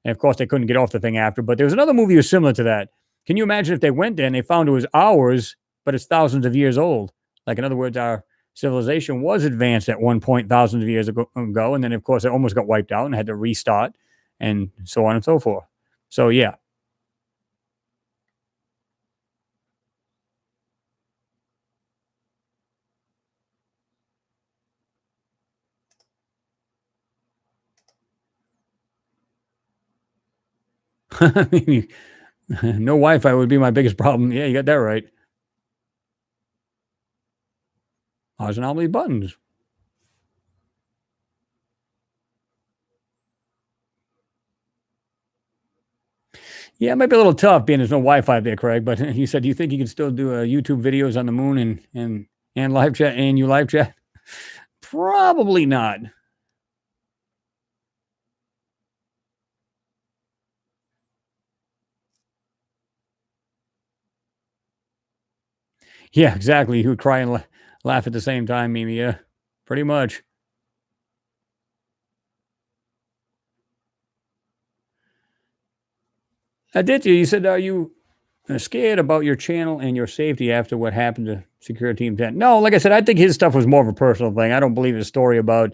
And of course they couldn't get off the thing after. But there was another movie that was similar to that. Can you imagine if they went there and they found it was ours, but it's thousands of years old? Like in other words, our civilization was advanced at one point thousands of years ago, and then of course it almost got wiped out and had to restart, and so on and so forth. So yeah. Maybe no Wi-Fi would be my biggest problem. Yeah, you got that right. Ours anomaly buttons. Yeah, it might be a little tough being there's no Wi-Fi there, Craig. But you said, do you think you can still do YouTube videos on the moon and live chat and you live chat? Probably not. Yeah, exactly. You would cry and laugh at the same time, Mimi. Yeah, pretty much. I did you. You said, are you scared about your channel and your safety after what happened to Security Team 10? No, like I said, I think his stuff was more of a personal thing. I don't believe his story about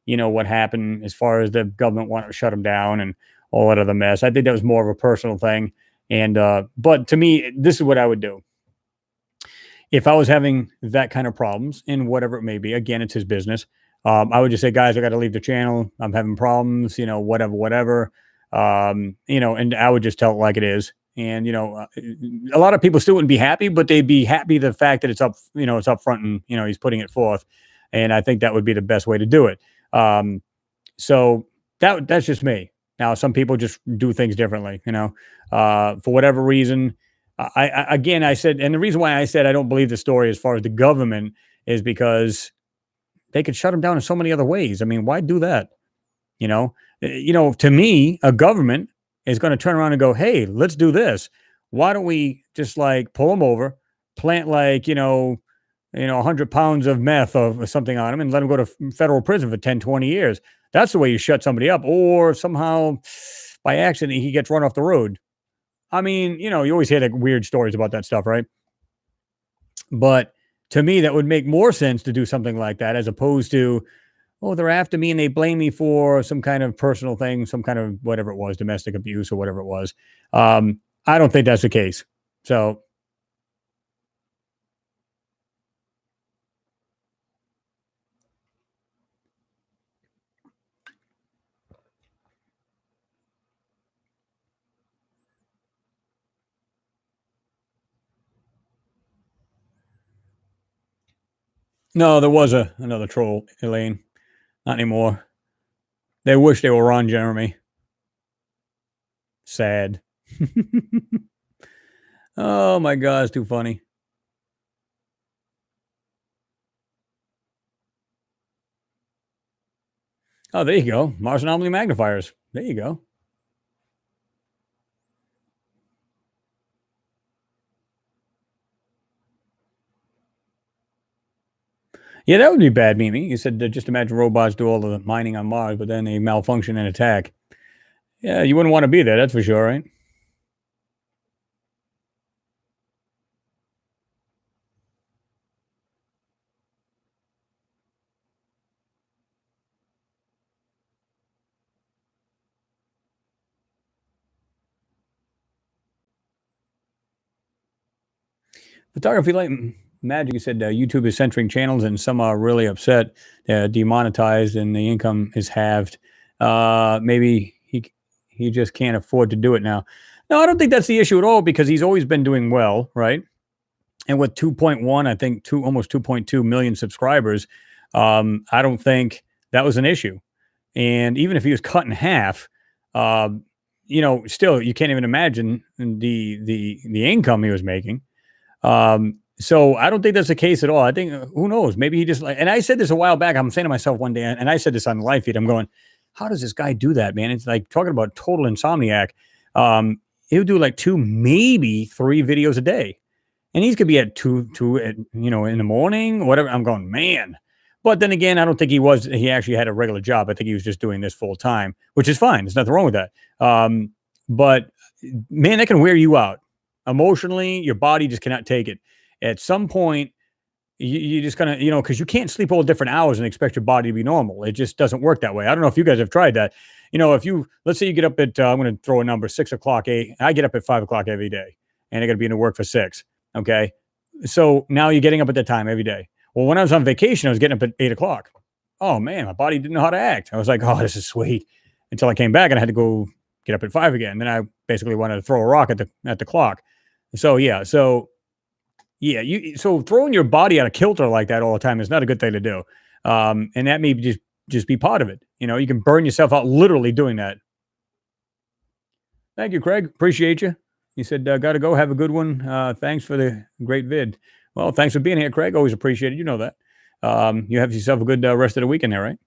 what happened as far as the government wanted to shut him down and all that other mess. I think that was more of a personal thing. And but to me, this is what I would do if I was having that kind of problems in whatever it may be. Again, it's his business. I would just say, guys, I got to leave the channel. I'm having problems. Whatever. And I would just tell it like it is. And a lot of people still wouldn't be happy, but they'd be happy the fact that it's up. It's up front, and he's putting it forth. And I think that would be the best way to do it. So that's just me. Now, some people just do things differently, for whatever reason. I said, and the reason why I said I don't believe the story as far as the government is because they could shut them down in so many other ways. I mean, why do that? To me, a government is going to turn around and go, "Hey, let's do this. Why don't we just like pull them over, plant 100 pounds of meth or something on them and let them go to federal prison for 10, 20 years. That's the way you shut somebody up. Or somehow by accident, he gets run off the road. I mean, you always hear the weird stories about that stuff, right? But to me, that would make more sense to do something like that as opposed to, oh, they're after me and they blame me for some kind of personal thing, some kind of whatever it was, domestic abuse or whatever it was. I don't think that's the case. So no, there was another troll, Elaine. Not anymore. They wish they were on, Jeremy. Sad. Oh my god, it's too funny. Oh, there you go. Mars anomaly magnifiers. There you go. Yeah, that would be bad, Mimi. You said just imagine robots do all the mining on Mars, but then they malfunction and attack. Yeah, you wouldn't want to be there, that's for sure, right? Photography like magic. You said YouTube is censoring channels, and some are really upset, demonetized, and the income is halved. Maybe he just can't afford to do it now. No, I don't think that's the issue at all because he's always been doing well, right? And with 2.1, I think almost 2.2 million subscribers, I don't think that was an issue. And even if he was cut in half, uh, still you can't even imagine the income he was making. So I don't think that's the case at all. I think who knows? Maybe he just like. And I said this a while back. I'm saying to myself one day, and I said this on the live feed. I'm going, how does this guy do that, man? It's like talking about total insomniac. He'll do like two, maybe three videos a day, and he's could be at two at in the morning, whatever. I'm going, man. But then again, I don't think he was. He actually had a regular job. I think he was just doing this full time, which is fine. There's nothing wrong with that. But man, that can wear you out emotionally. Your body just cannot take it. At some point, you just gonna because you can't sleep all different hours and expect your body to be normal. It just doesn't work that way. I don't know if you guys have tried that. If you let's say you get up at I'm going to throw a number 6 o'clock. I get up at 5 o'clock every day, and I got to be in the work for 6. Okay, so now you're getting up at that time every day. Well, when I was on vacation, I was getting up at 8 o'clock. Oh man, my body didn't know how to act. I was like, oh, this is sweet. Until I came back and I had to go get up at 5 again. Then I basically wanted to throw a rock at the clock. So yeah, so throwing your body out of kilter like that all the time is not a good thing to do. And that may just be part of it. You can burn yourself out literally doing that. Thank you, Craig. Appreciate you. He said, got to go. Have a good one. Thanks for the great vid. Well, thanks for being here, Craig. Always appreciate it. You know that. You have yourself a good rest of the weekend there, right?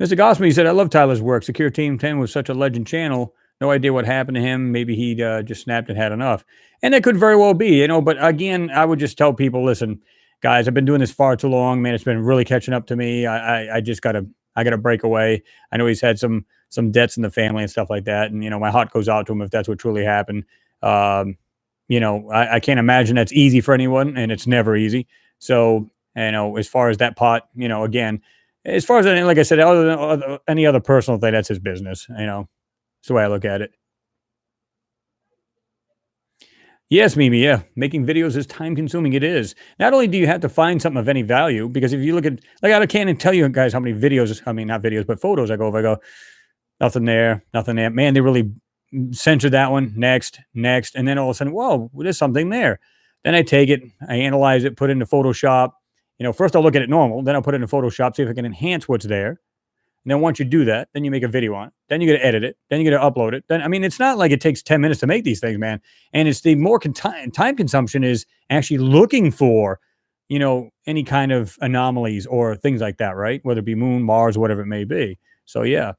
Mr. Gossman, he said, I love Tyler's work. Secure Team 10 was such a legend channel. No idea what happened to him. Maybe he just snapped and had enough. And that could very well be, but again, I would just tell people, listen, guys, I've been doing this far too long, man. It's been really catching up to me. I just gotta break away. I know he's had some debts in the family and stuff like that. And, my heart goes out to him if that's what truly happened. I can't imagine that's easy for anyone, and it's never easy. So, as far as that part, again, as far as like I said, other than any other personal thing, that's his business. That's the way I look at it. Yes, Mimi. Yeah, making videos is time consuming. It is. Not only do you have to find something of any value, because if you look at like I can't even tell you guys how many videos. I mean, not videos, but photos I go over. I go, nothing there, nothing there. Man, they really censored that one. Next, next, and then all of a sudden, whoa, there's something there. Then I take it, I analyze it, put it into Photoshop. First I'll look at it normal, then I'll put it into Photoshop, see if I can enhance what's there. And then once you do that, then you make a video on it. Then you got to edit it. Then you got to upload it. Then I mean, it's not like it takes 10 minutes to make these things, man. And it's the more time consumption is actually looking for, any kind of anomalies or things like that, right? Whether it be Moon, Mars, whatever it may be. So yeah.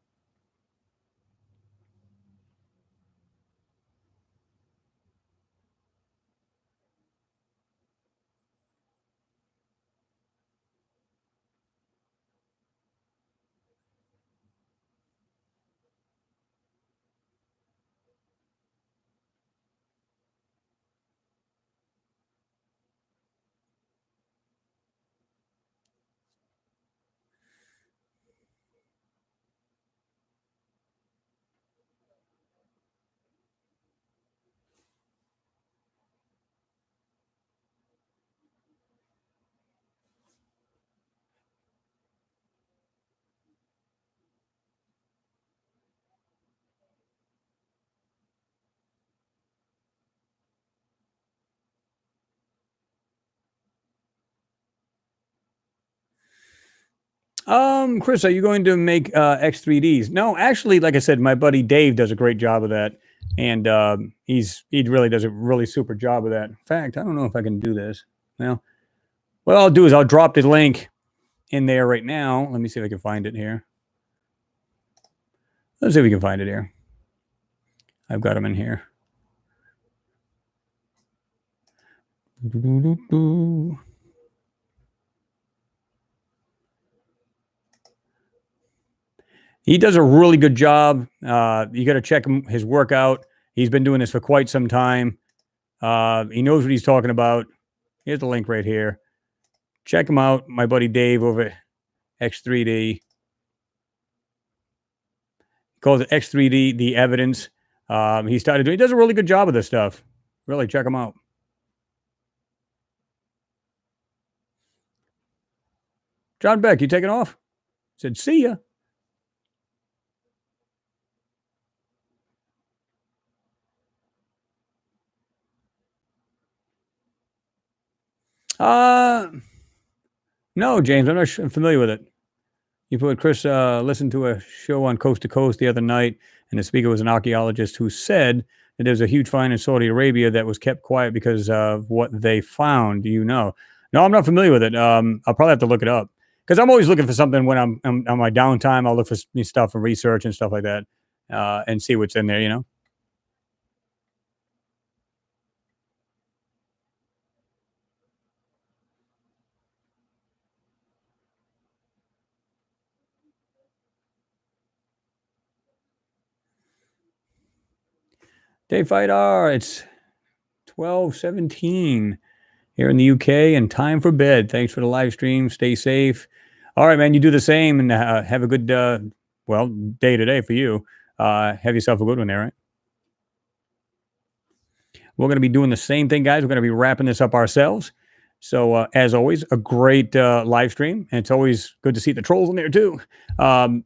Chris, are you going to make X3Ds? No, actually, like I said, my buddy Dave does a great job of that, and he really does a really super job of that. In fact, I don't know if I can do this. Well, what I'll do is I'll drop the link in there right now. Let me see if I can find it here. Let's see if we can find it here. I've got him in here. He does a really good job. You got to check his workout. He's been doing this for quite some time. He knows what he's talking about. Here's the link right here. Check him out, my buddy Dave over at X3D. He calls it X3D, the evidence. He does a really good job of this stuff. Really, check him out. John Beck, you taking off? Said, see ya. No, James, I'm not familiar with it. You put Chris listened to a show on Coast to Coast the other night, and the speaker was an archaeologist who said that there's a huge find in Saudi Arabia that was kept quiet because of what they found. Do you know? No, I'm not familiar with it. I'll probably have to look it up because I'm always looking for something when I'm on my downtime. I'll look for stuff and research and stuff like that and see what's in there, you know? Day Fighter, it's 12:17 here in the UK and time for bed. Thanks for the live stream. Stay safe. All right, man, you do the same and have a good, day today for you. Have yourself a good one there, right? We're going to be doing the same thing, guys. We're going to be wrapping this up ourselves. So, as always, a great live stream. And it's always good to see the trolls in there, too. I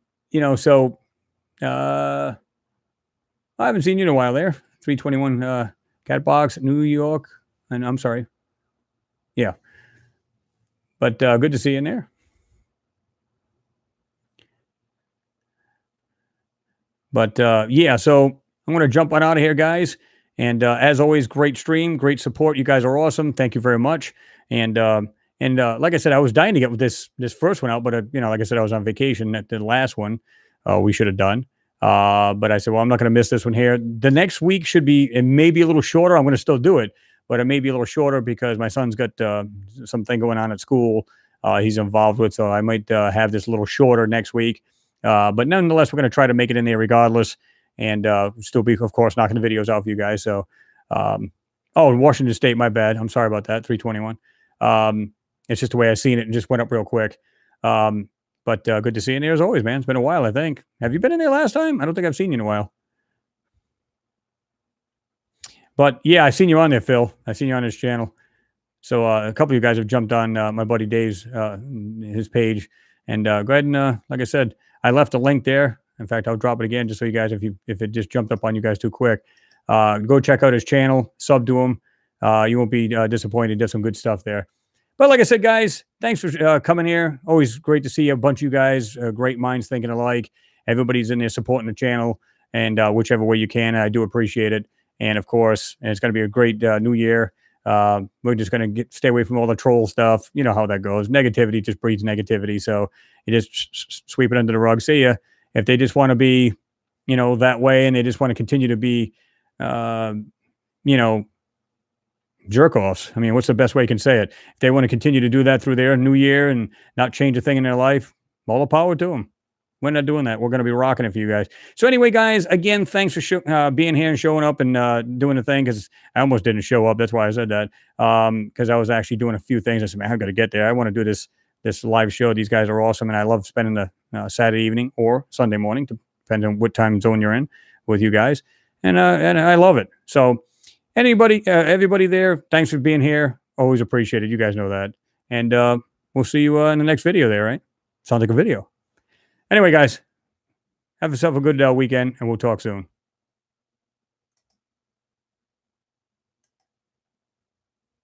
haven't seen you in a while there. 321 Catbox, New York. And I'm sorry. Yeah. But good to see you in there. But so I'm going to jump on out of here, guys. And as always, great stream, great support. You guys are awesome. Thank you very much. And like I said, I was dying to get this first one out, but like I said, I was on vacation at the last one. We should have done. But I said, well, I'm not going to miss this one here. The next week should be, it may be a little shorter. I'm going to still do it, but it may be a little shorter because my son's got something going on at school he's involved with. So I might have this a little shorter next week. But nonetheless, we're going to try to make it in there regardless and still be, of course, knocking the videos out for you guys. So, Washington State, my bad. I'm sorry about that. 321. It's just the way I seen it and just went up real quick. But good to see you in there as always, man. It's been a while, I think. Have you been in there last time? I don't think I've seen you in a while. But yeah, I've seen you on there, Phil. I've seen you on his channel. So a couple of you guys have jumped on my buddy Dave's his page. And go ahead and, like I said, I left a link there. In fact, I'll drop it again just so you guys, if it just jumped up on you guys too quick, go check out his channel, sub to him. You won't be disappointed. He does some good stuff there. But like I said, guys, thanks for coming here. Always great to see a bunch of you guys, great minds thinking alike. Everybody's in there supporting the channel, and whichever way you can, I do appreciate it. And of course, it's going to be a great new year. We're just going to stay away from all the troll stuff. You know how that goes. Negativity just breeds negativity. So you just sweep it under the rug. See ya. If they just want to be, that way, and they just want to continue to be, jerk-offs. I mean, what's the best way you can say it? If they want to continue to do that through their new year and not change a thing in their life, all the power to them. We're not doing that. We're going to be rocking it for you guys. So anyway, guys, again, thanks for being here and showing up and doing the thing, because I almost didn't show up. That's why I said that, because I was actually doing a few things. I said, man, I've got to get there. I want to do this live show. These guys are awesome, and I love spending the Saturday evening or Sunday morning, depending on what time zone you're in, with you guys. And I love it. So everybody there, thanks for being here. Always appreciate it. You guys know that. And we'll see you in the next video there, right? Sounds like a video. Anyway, guys, have yourself a good weekend, and we'll talk soon.